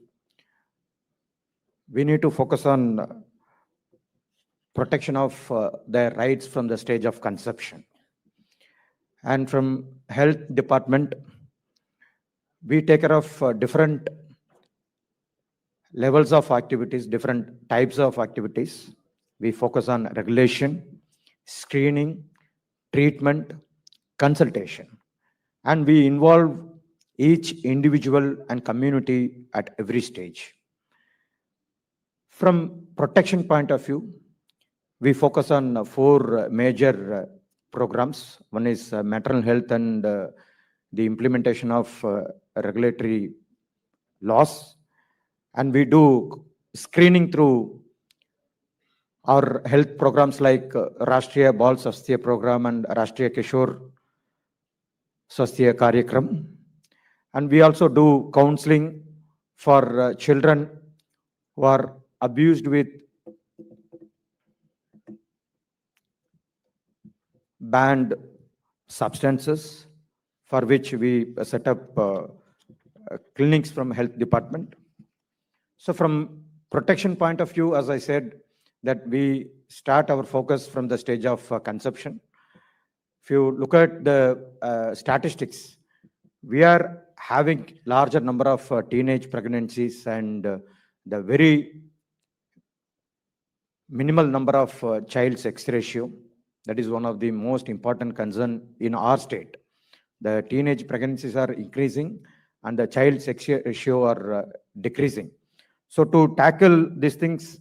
we need to focus on protection of their rights from the stage of conception. And from health department, we take care of different levels of activities, different types of activities. We focus on regulation, screening, treatment, consultation, and we involve each individual and community at every stage. From protection point of view, we focus on 4 major programs. One is maternal health and the implementation of regulatory laws. And we do screening through our health programs like Rashtriya Bal Swasthya Program and Rashtriya Kishore Swasthya Karyakram. And we also do counseling for children who are abused with banned substances, for which we set up clinics from health department. So from protection point of view, as I said, that we start our focus from the stage of conception. If you look at the statistics, we are having larger number of teenage pregnancies and the very minimal number of child sex ratio. That is one of the most important concern in our state. The teenage pregnancies are increasing and the child sex ratio are decreasing. So to tackle these things,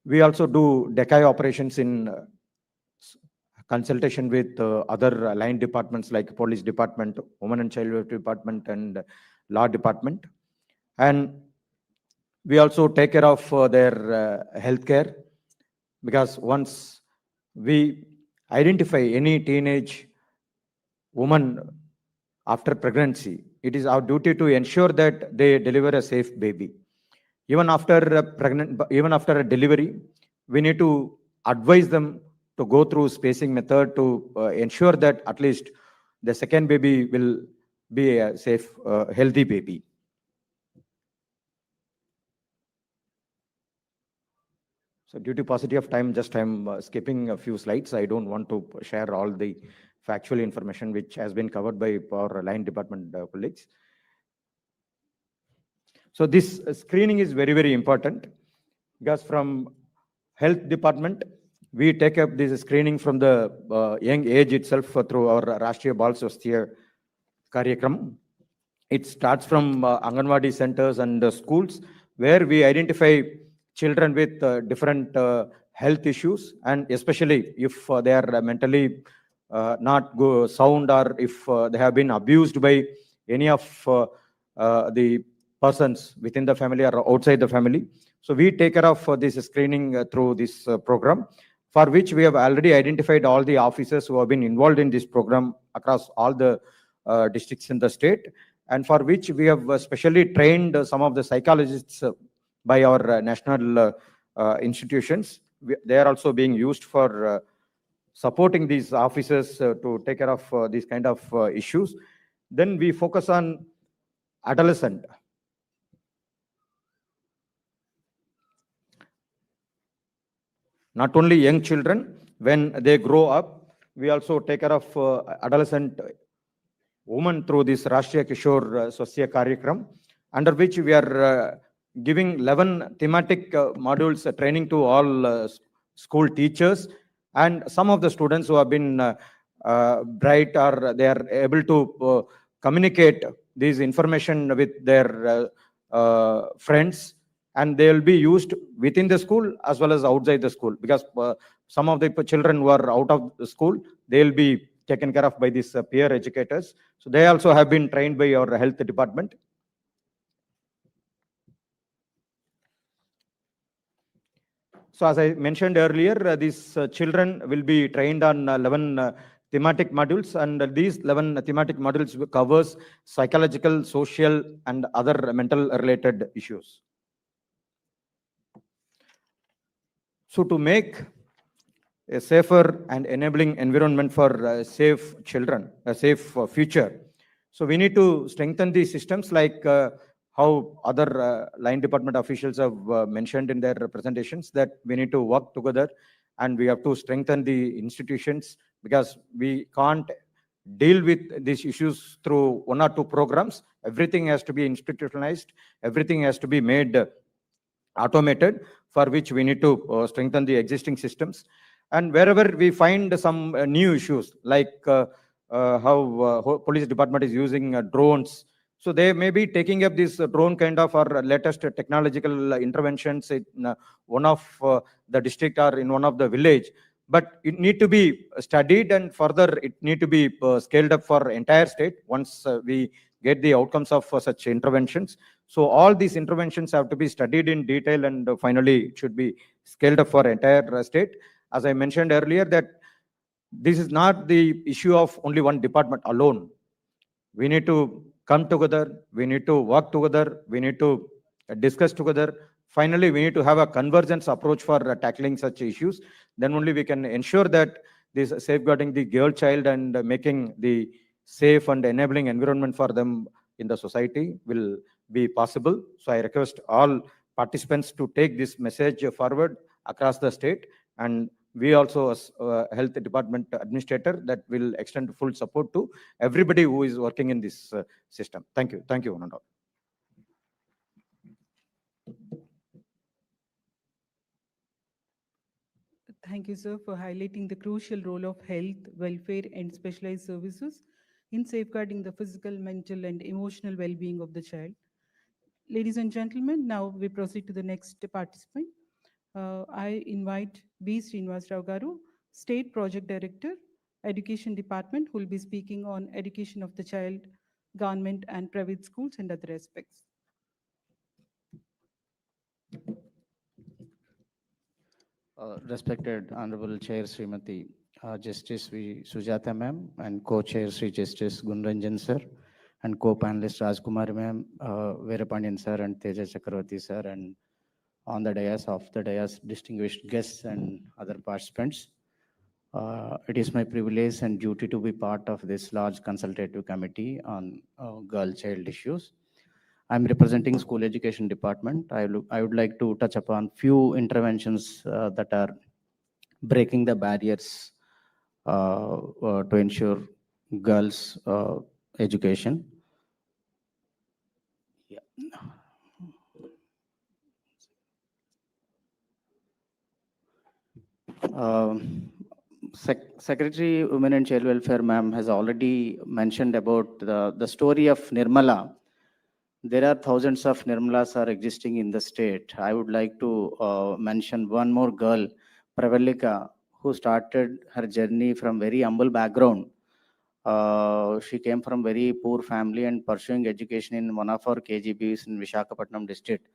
we also do decoy operations in consultation with other line departments like police department, women and child welfare department, and law department. And we also take care of their health care, because once we identify any teenage woman after pregnancy, it is our duty to ensure that they deliver a safe baby. Even after a delivery, we need to advise them to go through spacing method to ensure that at least the second baby will be a safe, healthy baby. So due to paucity of time, just I'm skipping a few slides. I don't want to share all the factual information which has been covered by our line department colleagues. So this screening is very, very important because from health department, we take up this screening from the young age itself through our Rashtriya Bal Swasthya Karyakram. It starts from Anganwadi centers and schools where we identify children with different health issues, and especially if they are mentally not sound, or if they have been abused by any of the persons within the family or outside the family. So we take care of this screening through this program, for which we have already identified all the officers who have been involved in this program across all the districts in the state, and for which we have specially trained some of the psychologists by our national institutions. They are also being used for supporting these officers to take care of these kind of issues. Then we focus on adolescent. Not only young children, when they grow up, we also take care of adolescent women through this Rashtriya Kishore Swasthya Karyakram, under which we are giving 11 thematic modules training to all school teachers, and some of the students who have been bright, or they are able to communicate this information with their friends, and they will be used within the school as well as outside the school, because some of the children who are out of the school, they will be taken care of by these peer educators. So they also have been trained by our health department. So as I mentioned earlier, these children will be trained on 11 thematic modules, and these 11 thematic modules covers psychological, social, and other mental related issues. So to make a safer and enabling environment for safe children, a safe future, so we need to strengthen these systems like how other line department officials have mentioned in their presentations, that we need to work together and we have to strengthen the institutions, because we can't deal with these issues through one or two programs. Everything has to be institutionalized, everything has to be made automated, for which we need to strengthen the existing systems. And wherever we find some new issues, like how police department is using drones, so they may be taking up this drone kind of or latest technological interventions in one of the district or in one of the village, but it need to be studied, and further it need to be scaled up for entire state once we get the outcomes of such interventions. So all these interventions have to be studied in detail, and finally it should be scaled up for entire state. As I mentioned earlier, that this is not the issue of only one department alone. We need to come together, we need to work together, we need to discuss together. Finally, we need to have a convergence approach for tackling such issues. Then only we can ensure that this safeguarding the girl child and making the safe and enabling environment for them in the society will be possible. So I request all participants to take this message forward across the state, and we also as health department administrator that will extend full support to everybody who is working in this system. Thank you. Thank you, one and all. Thank you, sir, for highlighting the crucial role of health, welfare, and specialized services in safeguarding the physical, mental, and emotional well-being of the child. Ladies and gentlemen, now we proceed to the next participant. I invite B. Srinivas Rao Garu, State Project Director, Education Department, who will be speaking on education of the child, government and private schools, and other aspects. Respected Honorable Chair Srimati Justice V. Sujata Ma'am, and Co-Chair Sri Justice Gunranjan Sir, and Co-Panelist Rajkumari Ma'am, Veerapandian Sir, and Teja Chakravarti Sir, and on the dais, distinguished guests and other participants. It is my privilege and duty to be part of this large consultative committee on girl-child issues. I'm representing school education department. I would like to touch upon few interventions that are breaking the barriers to ensure girls' education. Yeah. Secretary Women and Child Welfare, ma'am, has already mentioned about the story of Nirmala. There are thousands of Nirmalas are existing in the state. I would like to mention one more girl, Pravalika, who started her journey from very humble background. She came from very poor family and pursuing education in one of our KGBs in Visakhapatnam district.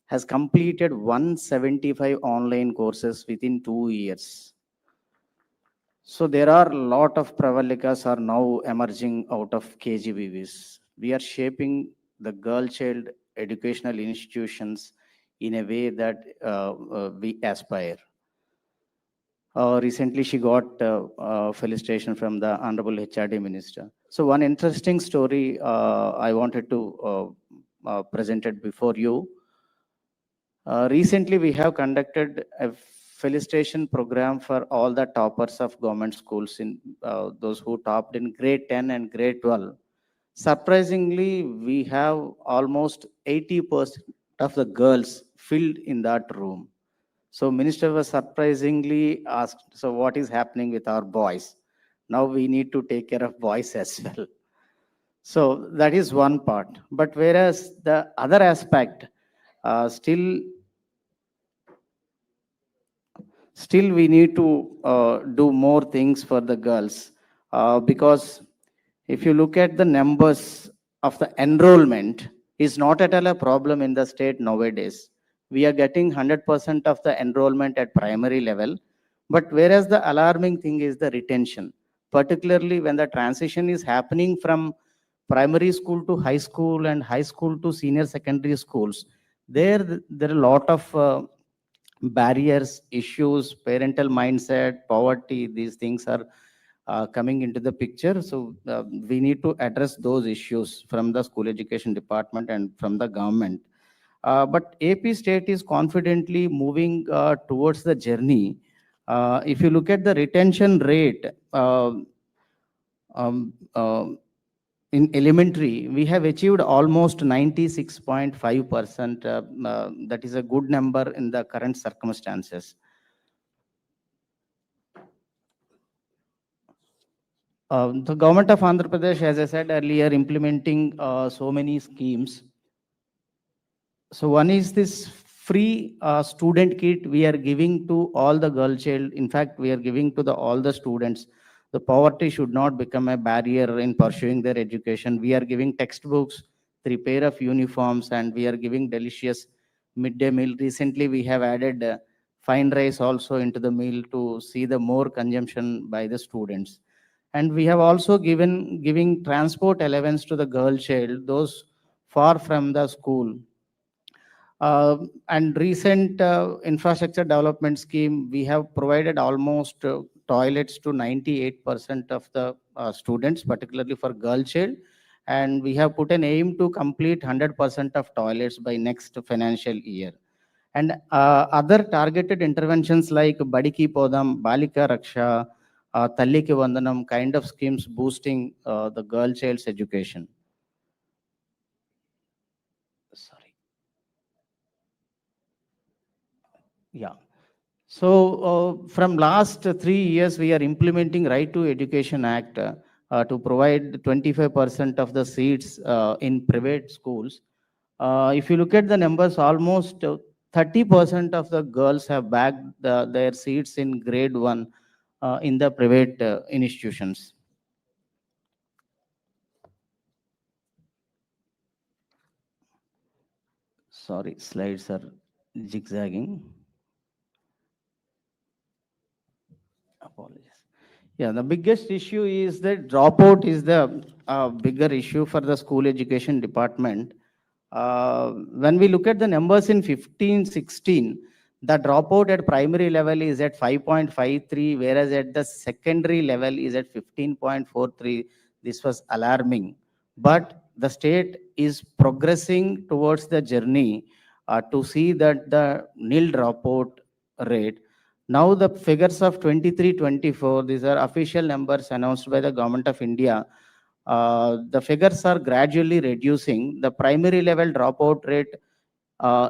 Has completed 175 online courses within 2 years. So there are a lot of Pravalikas are now emerging out of KGBVs. We are shaping the girl child educational institutions in a way that we aspire. Recently, she got felicitation from the Honorable HRD Minister. So one interesting story I wanted to present it before you. Recently, we have conducted a felicitation program for all the toppers of government schools, in those who topped in grade 10 and grade 12. Surprisingly, we have almost 80% of the girls filled in that room. So minister was surprisingly asked, so what is happening with our boys? Now we need to take care of boys as well. So that is one part. But whereas the other aspect, still we need to do more things for the girls, because if you look at the numbers of the enrollment, is not at all a problem in the state nowadays. We are getting 100% of the enrollment at primary level, but whereas the alarming thing is the retention, particularly when the transition is happening from primary school to high school and high school to senior secondary schools. There are a lot of barriers, issues, parental mindset, poverty, these things are coming into the picture. So we need to address those issues from the school education department and from the government. But AP state is confidently moving towards the journey. If you look at the retention rate, in elementary, we have achieved almost 96.5%. That is a good number in the current circumstances. The government of Andhra Pradesh, as I said earlier, implementing so many schemes. So one is this free student kit we are giving to all the girl child. In fact, we are giving to all the students. The poverty should not become a barrier in pursuing their education. We are giving textbooks, 3 pair of uniforms, and we are giving delicious midday meal. Recently, we have added fine rice also into the meal to see the more consumption by the students. And we have also giving transport allowance to the girl child, those far from the school. And recent infrastructure development scheme, we have provided almost toilets to 98% of the students, particularly for girl child. And we have put an aim to complete 100% of toilets by next financial year. And other targeted interventions like Badiki Podam, Balika Raksha, Talliki Vandanam kind of schemes boosting the girl child's education. Sorry. Yeah. So from last 3 years, we are implementing Right to Education Act to provide 25% of the seats in private schools. If you look at the numbers, almost 30% of the girls have bagged their seats in grade 1 in the private institutions. Sorry, slides are zigzagging. Apologies. Yeah, the biggest issue is that dropout is the bigger issue for the school education department. When we look at the numbers in 15-16, the dropout at primary level is at 5.53, whereas at the secondary level is at 15.43. This was alarming. But the state is progressing towards the journey to see that the nil dropout rate. Now the figures of 23-24, these are official numbers announced by the Government of India. The figures are gradually reducing. The primary level dropout rate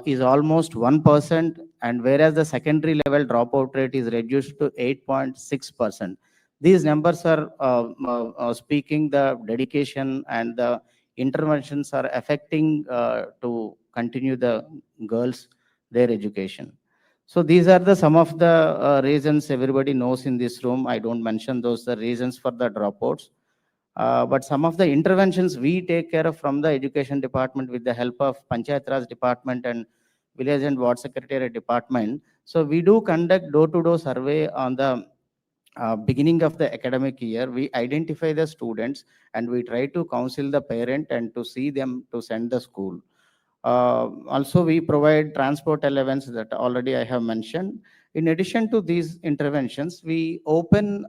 is almost 1%, and whereas the secondary level dropout rate is reduced to 8.6%. These numbers are speaking the dedication and the interventions are affecting to continue the girls their education. So these are the some of the reasons everybody knows in this room. I don't mention those the reasons for the dropouts. But some of the interventions we take care of from the education department with the help of Panchayat Raj department and village and ward secretariat department. So we do conduct door-to-door survey on the beginning of the academic year. We identify the students and we try to counsel the parent and to see them to send the school. Also, we provide transport allowance that already I have mentioned. In addition to these interventions, we open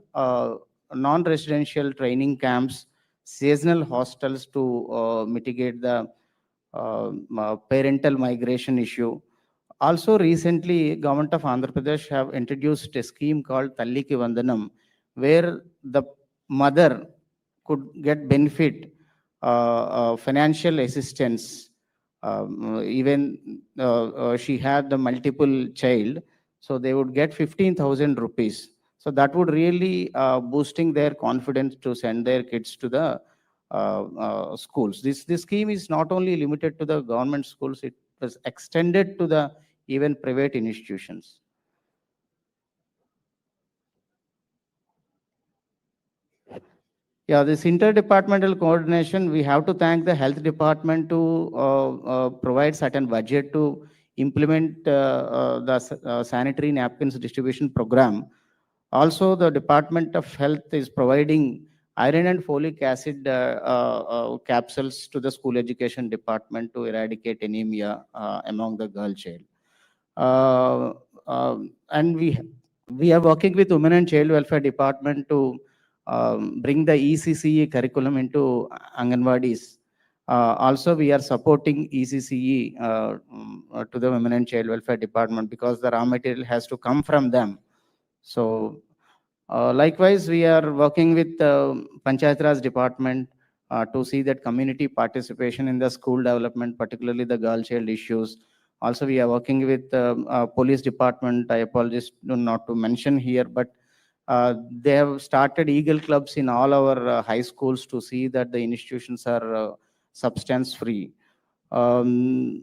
non-residential training camps, seasonal hostels to mitigate the parental migration issue. Also, recently, Government of Andhra Pradesh have introduced a scheme called Talliki Vandanam, where the mother could get benefit, financial assistance, even she had the multiple child, so they would get 15,000 rupees. So that would really boosting their confidence to send their kids to the schools. This scheme is not only limited to the government schools, it was extended to the even private institutions. Yeah, this interdepartmental coordination, we have to thank the health department to provide certain budget to implement the sanitary napkins distribution program. Also, the Department of Health is providing iron and folic acid capsules to the school education department to eradicate anemia among the girl child. And we are working with Women and Child Welfare Department to bring the ECCE curriculum into Anganwadis. Also, we are supporting ECCE to the Women and Child Welfare Department because the raw material has to come from them. So, likewise, we are working with Panchayat Raj Department to see that community participation in the school development, particularly the girl child issues. Also, we are working with police department. I apologize not to mention here, but they have started Eagle clubs in all our high schools to see that the institutions are substance free. Yeah.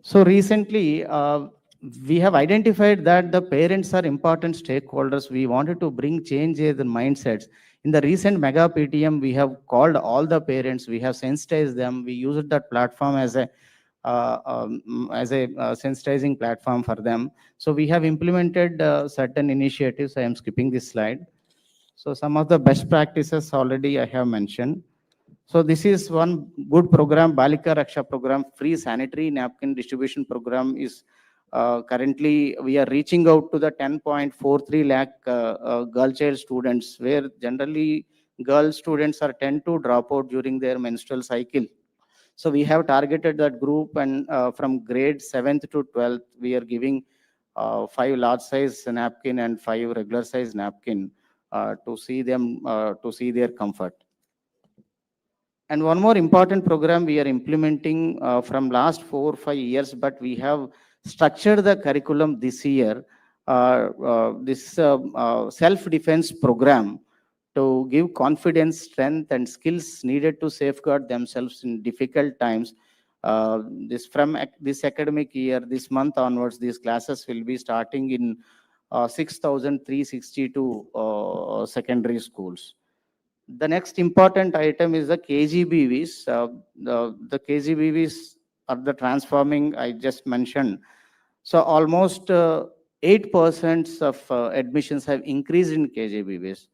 So recently, we have identified that the parents are important stakeholders. We wanted to bring change in the mindsets. In the recent mega PTM, we have called all the parents. We have sensitized them. We used that platform as a sensitizing platform for them. So we have implemented certain initiatives. I am skipping this slide. So some of the best practices already I have mentioned. So this is one good program, Balika Raksha program, free sanitary napkin distribution program is currently we are reaching out to the 10.43 lakh girl child students, where generally girl students are tend to drop out during their menstrual cycle. So we have targeted that group, and from grade 7th to 12th, we are giving 5 large size napkin and 5 regular size napkin to see them, to see their comfort. And one more important program we are implementing from last 4 or 5 years, but we have structured the curriculum this year, this self-defense program to give confidence, strength, and skills needed to safeguard themselves in difficult times. This academic year, this month onwards, these classes will be starting in 6,362 secondary schools. The next important item is the KGBVs. The KGBVs are the transforming I just mentioned. So almost 8% of admissions have increased in KGBVs.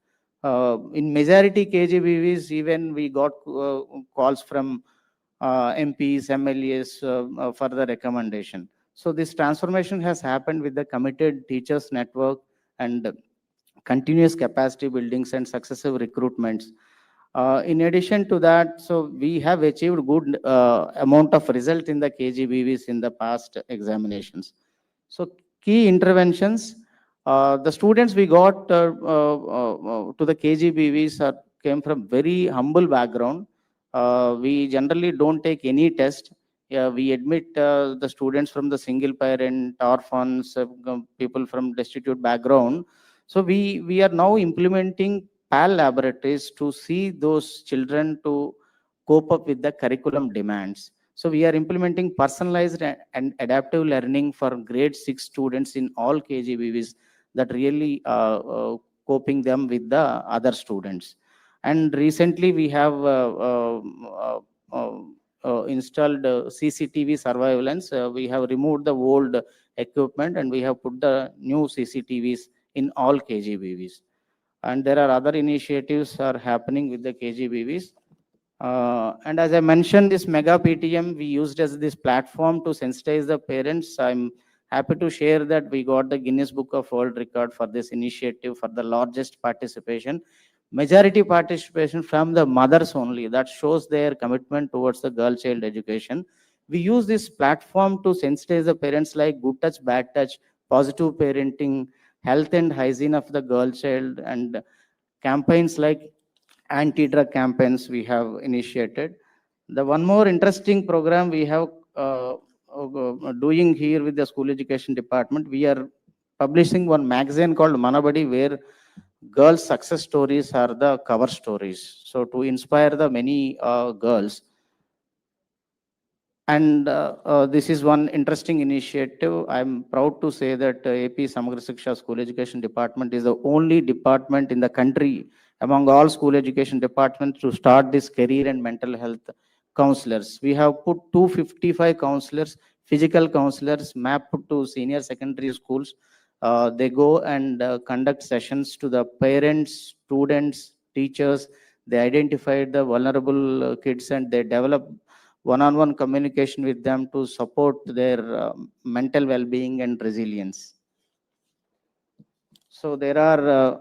In majority KGBVs, even we got calls from MPs, MLAs for the recommendation. So this transformation has happened with the committed teachers network and continuous capacity buildings and successive recruitments. In addition to that, so we have achieved good amount of result in the KGBVs in the past examinations. So key interventions, the students we got to the KGBVs came from very humble background. We generally don't take any test. We admit the students from the single parent, orphans, people from destitute background. So we are now implementing PAL laboratories to see those children to cope up with the curriculum demands. So we are implementing personalized and adaptive learning for grade 6 students in all KGBVs that really coping them with the other students. And recently we have installed CCTV surveillance. We have removed the old equipment and we have put the new CCTVs in all KGBVs. And there are other initiatives are happening with the KGBVs. And as I mentioned, this mega PTM we used as this platform to sensitize the parents. I'm happy to share that we got the Guinness Book of World Record for this initiative for the largest participation. Majority participation from the mothers only. That shows their commitment towards the girl child education. We use this platform to sensitize the parents like good touch, bad touch, positive parenting, health and hygiene of the girl child, and campaigns like anti-drug campaigns we have initiated. The one more interesting program we have doing here with the school education department, we are publishing one magazine called Manabadi, where girls' success stories are the cover stories. So to inspire the many girls. And this is one interesting initiative. I'm proud to say that AP Samagra Shiksha School Education Department is the only department in the country among all school education departments to start this career and mental health counselors. We have put 255 counselors, physical counselors mapped to senior secondary schools. They go and conduct sessions to the parents, students, teachers. They identified the vulnerable kids and they develop one-on-one communication with them to support their mental well-being and resilience. So there are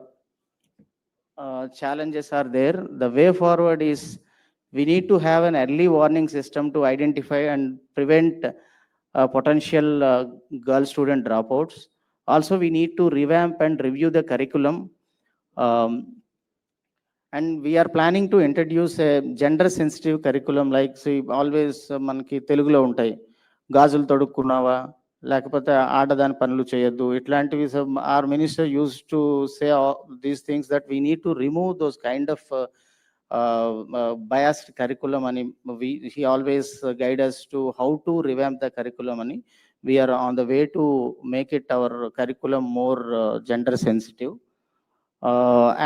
challenges are there. The way forward is we need to have an early warning system to identify and prevent potential girl student dropouts. Also, we need to revamp and review the curriculum. And we are planning to introduce a gender sensitive curriculum like see always మనకి తెలుగులో ఉంటాయి గాజులు తొడుక్కున్నావా లేకపోతే ఆడదాని పనులు చేయొద్దు ఇట్లాంటివి our minister used to say these things that we need to remove those kind of biased curriculum and he always guide us to how to revamp the curriculum and we are on the way to make it our curriculum more gender sensitive.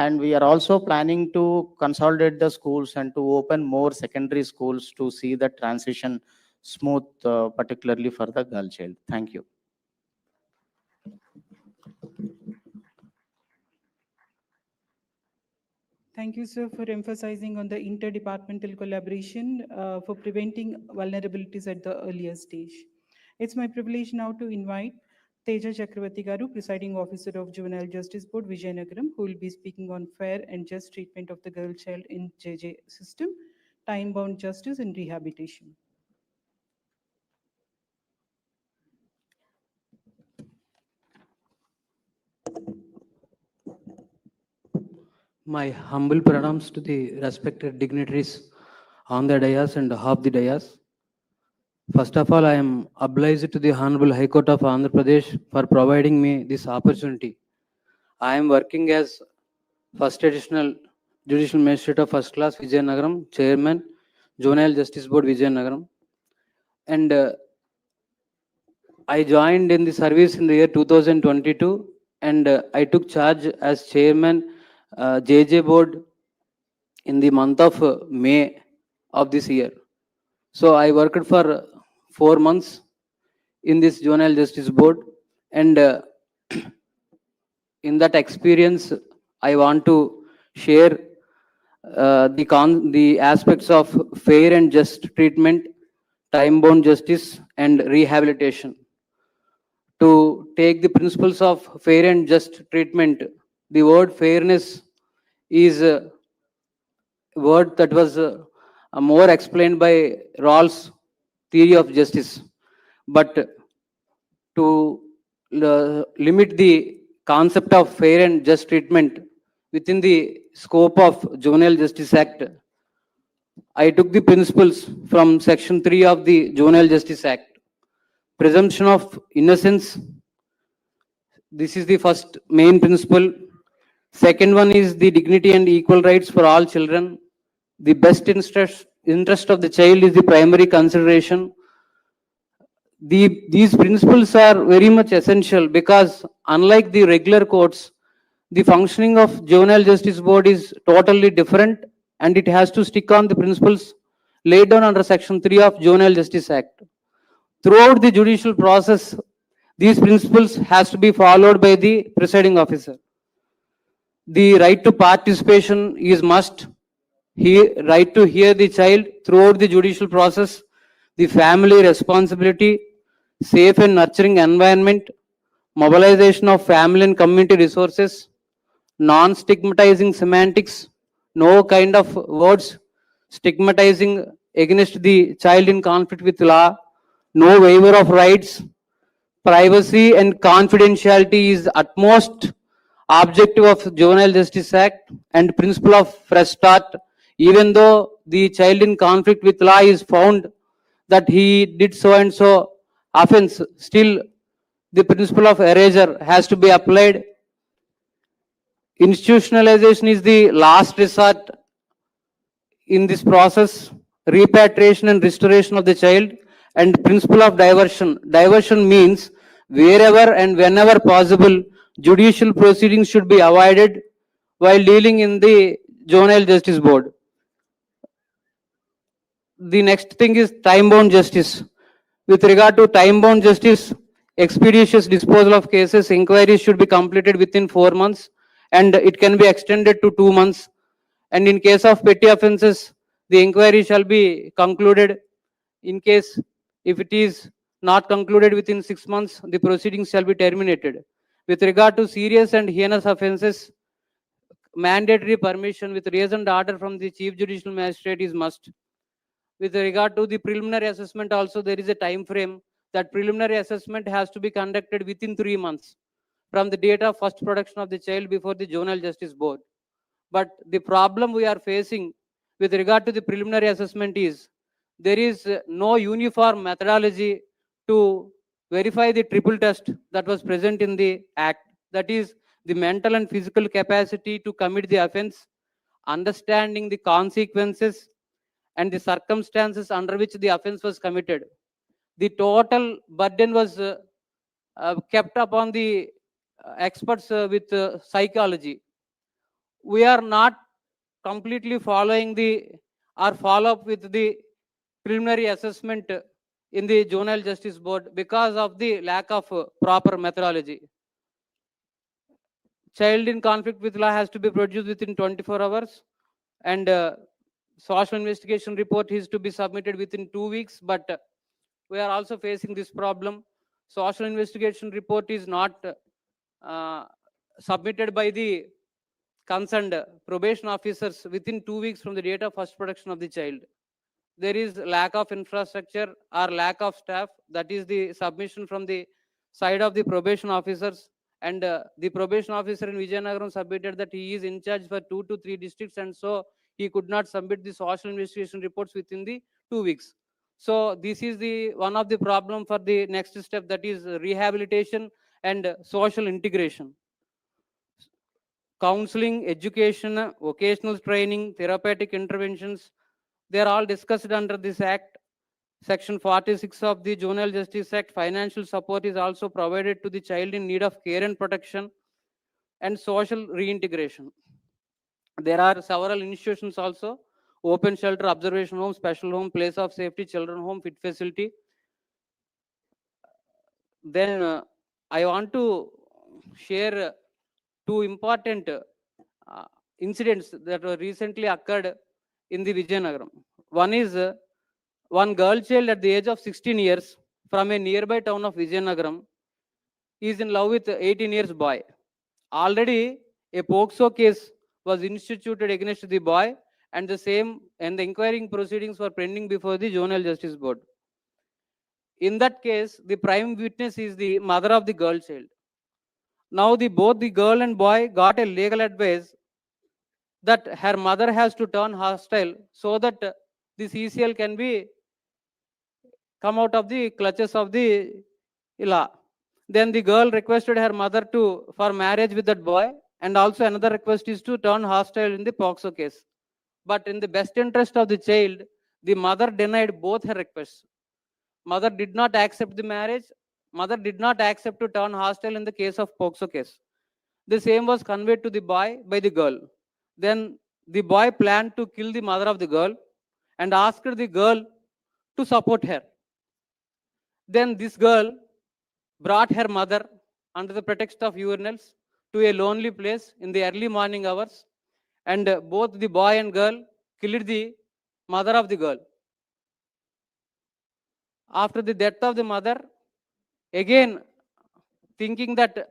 And we are also planning to consolidate the schools and to open more secondary schools to see the transition smooth, particularly for the girl child. Thank you. Thank you, sir, for emphasizing on the interdepartmental collaboration for preventing vulnerabilities at the earlier stage. It's my privilege now to invite Teja Chakravarti Garu, Presiding Officer of Juvenile Justice Board, Vijayawada, who will be speaking on fair and just treatment of the girl child in JJ system, time-bound justice and rehabilitation. My humble pranams to the respected dignitaries on the dais and half the dais. First of all, I am obliged to the Honorable High Court of Andhra Pradesh for providing me this opportunity. I am working as First Additional Judicial Magistrate of First Class Vijayanagaram, Chairman, Juvenile Justice Board Vijayanagaram. And I joined in the service in the year 2022 and I took charge as Chairman JJ Board in the month of May of this year. So I worked for 4 months in this Juvenile Justice Board and in that experience, I want to share the aspects of fair and just treatment, time-bound justice and rehabilitation. To take the principles of fair and just treatment, the word fairness is word that was more explained by Rawls' theory of justice. But to limit the concept of fair and just treatment within the scope of Juvenile Justice Act, I took the principles from Section 3 of the Juvenile Justice Act. Presumption of innocence. This is the first main principle. Second one is the dignity and equal rights for all children. The best interest of the child is the primary consideration. These principles are very much essential because unlike the regular courts, the functioning of Juvenile Justice Board is totally different and it has to stick on the principles laid down under Section 3 of Juvenile Justice Act. Throughout the judicial process, these principles has to be followed by the presiding officer. The right to participation is must. Right to hear the child throughout the judicial process, the family responsibility, safe and nurturing environment, mobilization of family and community resources, non-stigmatizing semantics, no kind of words stigmatizing against the child in conflict with law, no waiver of rights, privacy and confidentiality is utmost objective of Juvenile Justice Act and principle of fresh start. Even though the child in conflict with law is found that he did so and so offense, still the principle of erasure has to be applied. Institutionalization is the last resort in this process. Repatriation and restoration of the child, and principle of diversion. Diversion means wherever and whenever possible, judicial proceedings should be avoided while dealing in the Juvenile Justice Board. The next thing is time-bound justice. With regard to time-bound justice, expeditious disposal of cases, inquiries should be completed within 4 months and it can be extended to 2 months. And in case of petty offences, the inquiry shall be concluded. In case if it is not concluded within 6 months, the proceedings shall be terminated. With regard to serious and heinous offences, mandatory permission with reasoned order from the Chief Judicial Magistrate is must. With regard to the preliminary assessment also, there is a time frame that preliminary assessment has to be conducted within 3 months from the date of first production of the child before the Juvenile Justice Board. But the problem we are facing with regard to the preliminary assessment is there is no uniform methodology to verify the triple test that was present in the act. That is the mental and physical capacity to commit the offense, understanding the consequences and the circumstances under which the offense was committed. The total burden was kept upon the experts with psychology. We are not completely following or follow up with the preliminary assessment in the Juvenile Justice Board because of the lack of proper methodology. Child in conflict with law has to be produced within 24 hours and social investigation report is to be submitted within 2 weeks, but we are also facing this problem. Social investigation report is not submitted by the concerned probation officers within 2 weeks from the date of first production of the child. There is lack of infrastructure or lack of staff. That is the submission from the side of the probation officers, and the probation officer in Vijayawada submitted that he is in charge for 2 to 3 districts, and so he could not submit the social investigation reports within the 2 weeks. So this is the one of the problem for the next step, that is rehabilitation and social integration. Counseling, education, vocational training, therapeutic interventions, they are all discussed under this act. Section 46 of the Juvenile Justice Act, financial support is also provided to the child in need of care and protection and social reintegration. There are several institutions also: open shelter, observation home, special home, place of safety, children home, fit facility. Then I want to share two important incidents that were recently occurred in the Vijayanagar. One is one girl child at the age of 16 years from a nearby town of Vijayanagar is in love with 18 years boy. Already a POCSO case was instituted against the boy and the same and the inquiring proceedings were pending before the Juvenile Justice Board. In that case, the prime witness is the mother of the girl child. Now both the girl and boy got a legal advice that her mother has to turn hostile so that the CCL can be come out of the clutches of the law. Then the girl requested her mother for marriage with that boy, and also another request is to turn hostile in the POXO case. But in the best interest of the child, the mother denied both her requests. Mother did not accept the marriage. Mother did not accept to turn hostile in the case of POXO case. The same was conveyed to the boy by the girl. Then the boy planned to kill the mother of the girl and asked the girl to support her. Then this girl brought her mother under the pretext of urinals to a lonely place in the early morning hours, and both the boy and girl killed the mother of the girl. After the death of the mother, again thinking that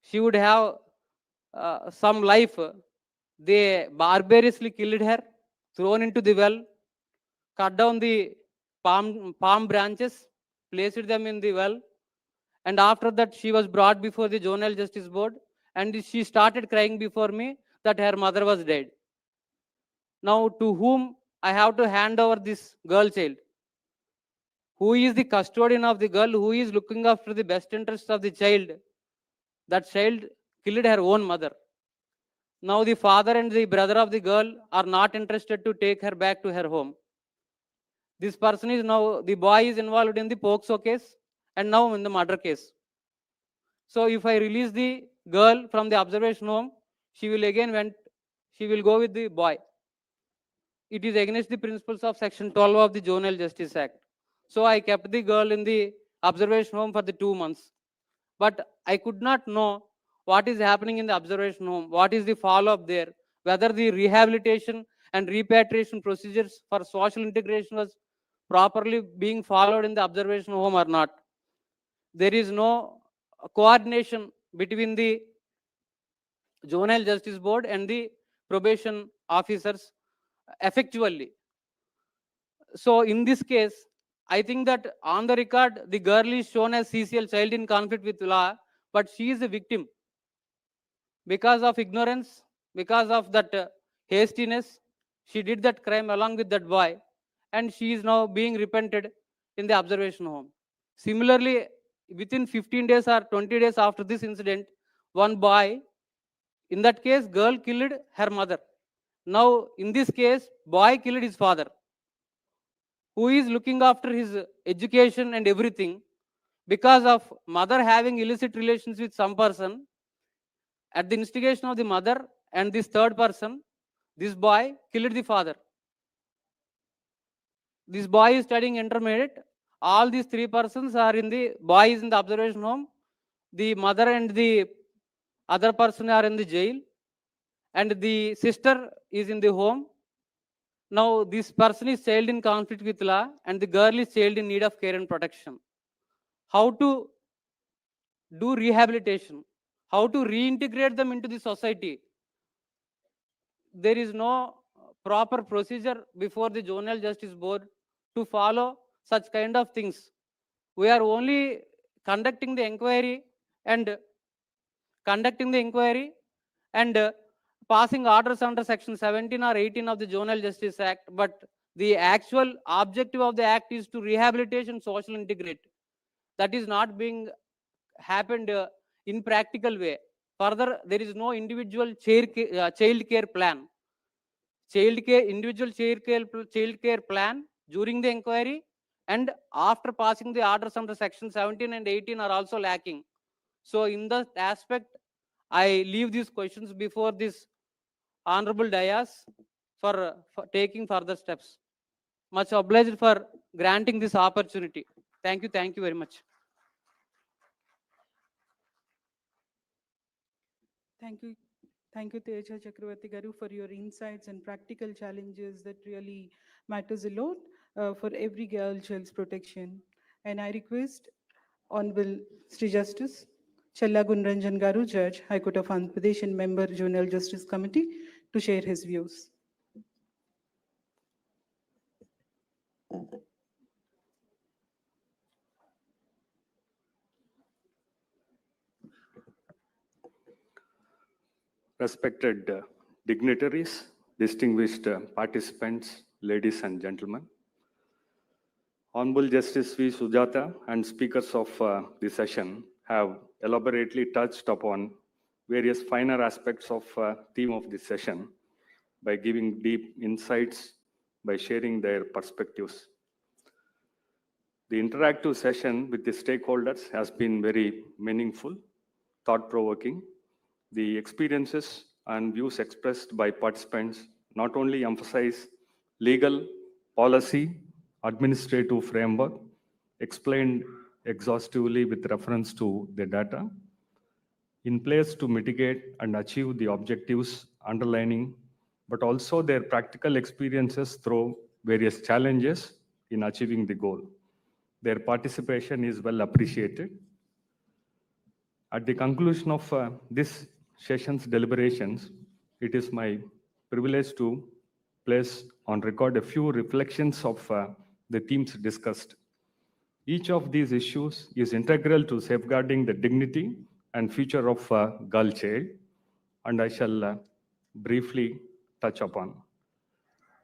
she would have some life, they barbarously killed her, thrown into the well, cut down the palm branches, placed them in the well, and after that she was brought before the Juvenile Justice Board, and she started crying before me that her mother was dead. Now to whom I have to hand over this girl child? Who is the custodian of the girl? Who is looking after the best interests of the child? That child killed her own mother. Now the father and the brother of the girl are not interested to take her back to her home. This person is now, the boy is involved in the POXO case and now in the murder case. So if I release the girl from the observation home, she will go with the boy. It is against the principles of Section 12 of the Juvenile Justice Act. So I kept the girl in the observation home for the 2 months. But I could not know what is happening in the observation home, what is the follow-up there, whether the rehabilitation and repatriation procedures for social integration was properly being followed in the observation home or not. There is no coordination between the Juvenile Justice Board and the probation officers effectively. So in this case, I think that on the record, the girl is shown as CCL, child in conflict with law, but she is a victim. Because of ignorance, because of that hastiness, she did that crime along with that boy, and she is now being repented in the observation home. Similarly, within 15 days or 20 days after this incident, one boy, in that case, girl killed her mother. Now, in this case, boy killed his father, who is looking after his education and everything. Because of mother having illicit relations with some person, at the instigation of the mother and this third person, this boy killed the father. This boy is studying intermediate. All these 3 persons are boy is in the observation home. The mother and the other person are in the jail. And the sister is in the home. Now this person is child in conflict with law and the girl is child in need of care and protection. How to do rehabilitation? How to reintegrate them into the society? There is no proper procedure before the Juvenile Justice Board to follow such kind of things. We are only conducting the inquiry and passing orders under Section 17 or 18 of the Juvenile Justice Act, but the actual objective of the act is to rehabilitate and social integrate. That is not being happened in practical way. Further, there is no individual child care plan. Individual child care plan during the inquiry and after passing the orders under Section 17 and 18 are also lacking. So in that aspect, I leave these questions before this honorable dais for taking further steps. Much obliged for granting this opportunity. Thank you very much. Thank you, Teja Chakravarti Garu, for your insights and practical challenges that really matters a lot for every girl child's protection. And I request Honorable Sri Justice Challa Gunranjan Garu, Judge, High Court of Andhra Pradesh and member Juvenile Justice Committee, to share his views. respected dignitaries, distinguished participants, ladies and gentlemen. Honorable Justice V. Sujata and speakers of the session have elaborately touched upon various finer aspects of theme of this session by giving deep insights, by sharing their perspectives. The interactive session with the stakeholders has been very meaningful, thought-provoking. The experiences and views expressed by participants not only emphasize legal, policy, administrative framework, explained exhaustively with reference to the data, in place to mitigate and achieve the objectives underlining, but also their practical experiences through various challenges in achieving the goal. Their participation is well appreciated. At the conclusion of this session's deliberations, it is my privilege to place on record a few reflections of the themes discussed. Each of these issues is integral to safeguarding the dignity and future of girl child, and I shall briefly touch upon.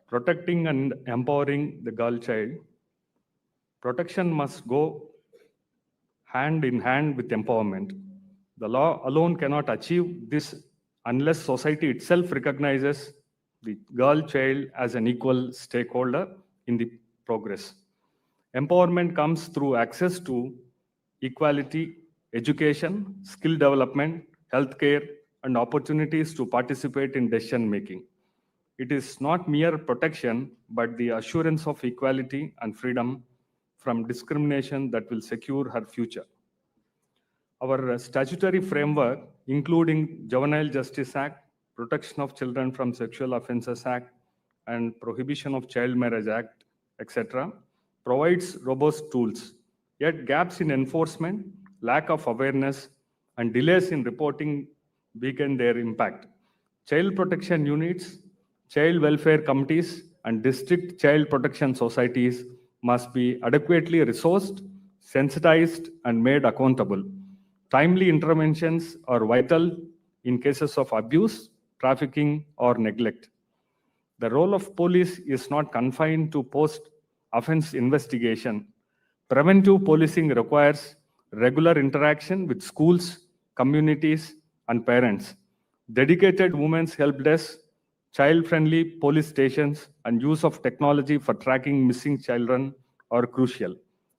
Protecting and empowering the girl child. Protection must go hand in hand with empowerment. The law alone cannot achieve this unless society itself recognizes the girl child as an equal stakeholder in the progress. Empowerment comes through access to equality, education, skill development, healthcare, and opportunities to participate in decision making. It is not mere protection, but the assurance of equality and freedom from discrimination that will secure her future. Our statutory framework, including Juvenile Justice Act, Protection of Children from Sexual Offences Act, and Prohibition of Child Marriage Act, etc., provides robust tools. Yet gaps in enforcement, lack of awareness, and delays in reporting weaken their impact. Child protection units, child welfare committees, and district child protection societies must be adequately resourced, sensitized, and made accountable. Timely interventions are vital in cases of abuse, trafficking, or neglect. The role of police is not confined to post-offense investigation. Preventive policing requires regular interaction with schools, communities, and parents. Dedicated women's help desks, child-friendly police stations, and use of technology for tracking missing children are crucial.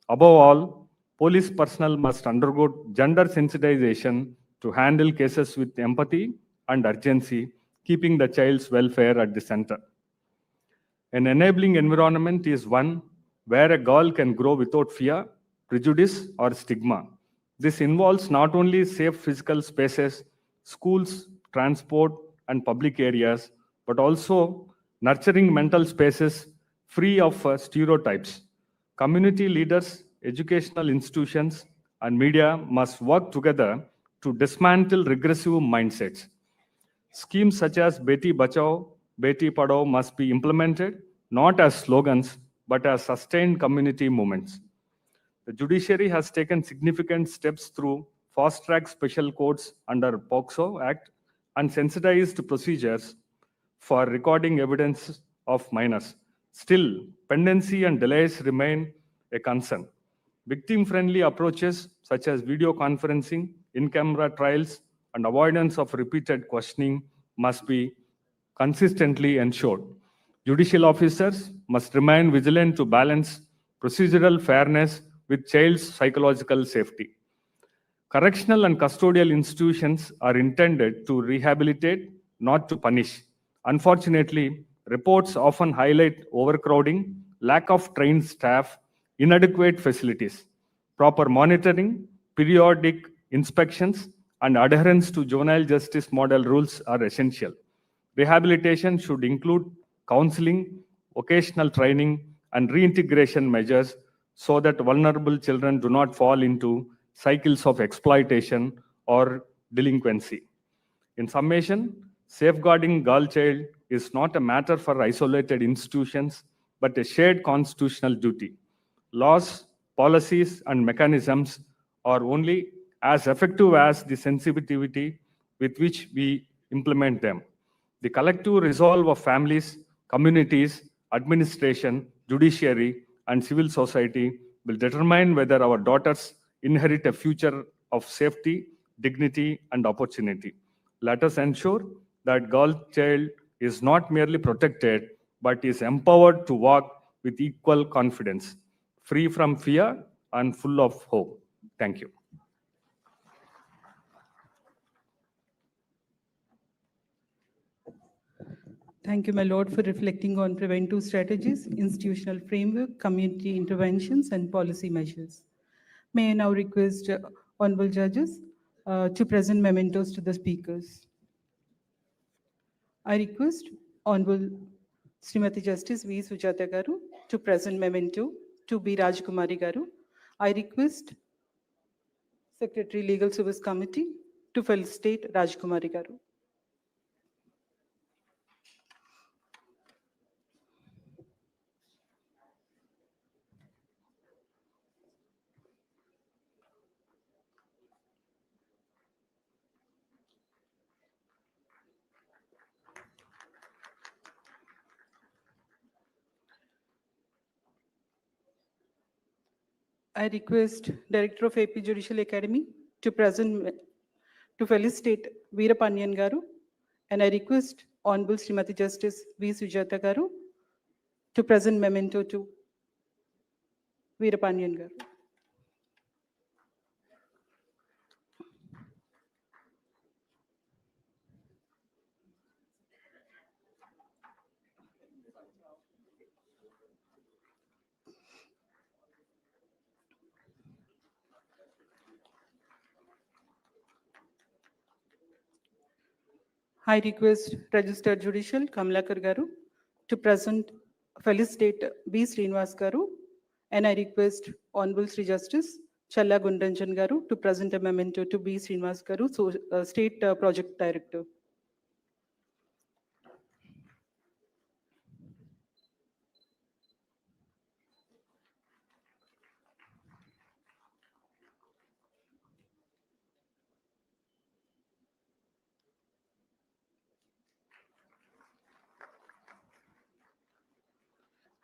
Above all, police personnel must undergo gender sensitization to handle cases with empathy and urgency, keeping the child's welfare at the center. An enabling environment is one where a girl can grow without fear, prejudice, or stigma. This involves not only safe physical spaces, schools, transport, and public areas, but also nurturing mental spaces free of stereotypes. Community leaders, educational institutions, and media must work together to dismantle regressive mindsets. Schemes such as Beti Bachao, Beti Padhao must be implemented not as slogans, but as sustained community movements. The judiciary has taken significant steps through fast-track special courts under POCSO Act and sensitized procedures for recording evidence of minors. Still, pendency and delays remain a concern. Victim-friendly approaches such as video conferencing, in-camera trials, and avoidance of repeated questioning must be consistently ensured. Judicial officers must remain vigilant to balance procedural fairness with child's psychological safety. Correctional and custodial institutions are intended to rehabilitate, not to punish. Unfortunately, reports often highlight overcrowding, lack of trained staff, inadequate facilities. Proper monitoring, periodic inspections, and adherence to juvenile justice model rules are essential. Rehabilitation should include counseling, vocational training, and reintegration measures so that vulnerable children do not fall into cycles of exploitation or delinquency. In summation, safeguarding girl child is not a matter for isolated institutions, but a shared constitutional duty. Laws, policies, and mechanisms are only as effective as the sensitivity with which we implement them. The collective resolve of families, communities, administration, judiciary, and civil society will determine whether our daughters inherit a future of safety, dignity, and opportunity. Let us ensure that girl child is not merely protected, but is empowered to walk with equal confidence, free from fear and full of hope. Thank you. Thank you, my lord, for reflecting on preventive strategies, institutional framework, community interventions, and policy measures. May I now request honorable judges to present mementos to the speakers. I request Honorable Srimati Justice V. Sujata Garu to present memento to B. Rajkumari Garu. I request Secretary Legal Service Committee to felicitate Rajkumari Garu. I request Director of AP Judicial Academy to present to felicitate Veerapanyan Garu, and I request Honorable Srimati Justice V. Sujata Garu to present memento to Veerapanyan Garu. I request Registered Judicial Kamlakar Garu to present felicitate B. Srinivas Garu, and I request Honorable Sri Justice Challa Gundanjan Garu to present a memento to B. Srinivas Garu, State Project Director.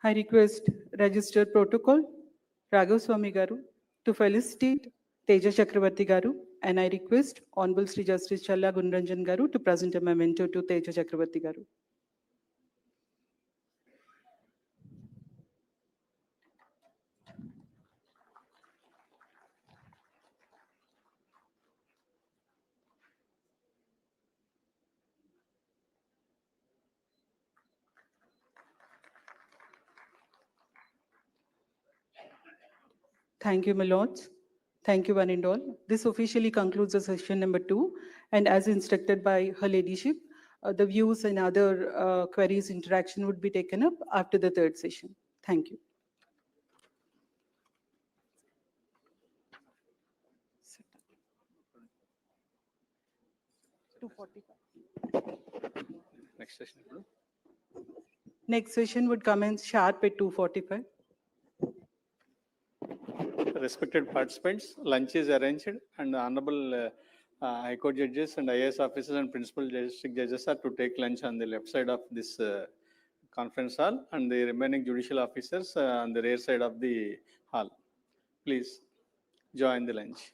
I request Registered Protocol Raghav Swami Garu to felicitate Teja Chakravarti Garu, and I request Honorable Sri Justice Challa Gundanjan Garu to present a memento to Teja Chakravarti Garu. Thank you, my lords. Thank you, one and all. This officially concludes the session number 2. And as instructed by Her Ladyship, the views and other queries interaction would be taken up after the third session. Thank you. Next session. Next session would commence sharp at 2:45. Respected participants, lunch is arranged and the Honorable High Court judges and IAS officers and principal district judges are to take lunch on the left side of this conference hall, and the remaining judicial officers on the rear side of the hall. Please join the lunch.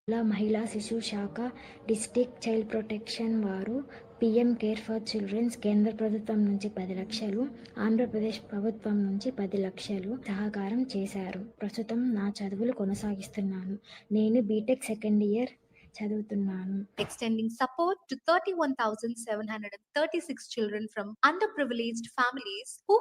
మహిళా శిశు శాఖ district child protection వారు PM care for children's కేంద్ర ప్రభుత్వం నుంచి 10 లక్షలు, ఆంధ్రప్రదేశ్ ప్రభుత్వం నుంచి 10 లక్షలు సహకారం చేశారు. ప్రస్తుతం నా చదువులు కొనసాగిస్తున్నాను. నేను బీటెక్ సెకండ్ ఇయర్ చదువుతున్నాను. Extending support to 31,736 children from underprivileged families who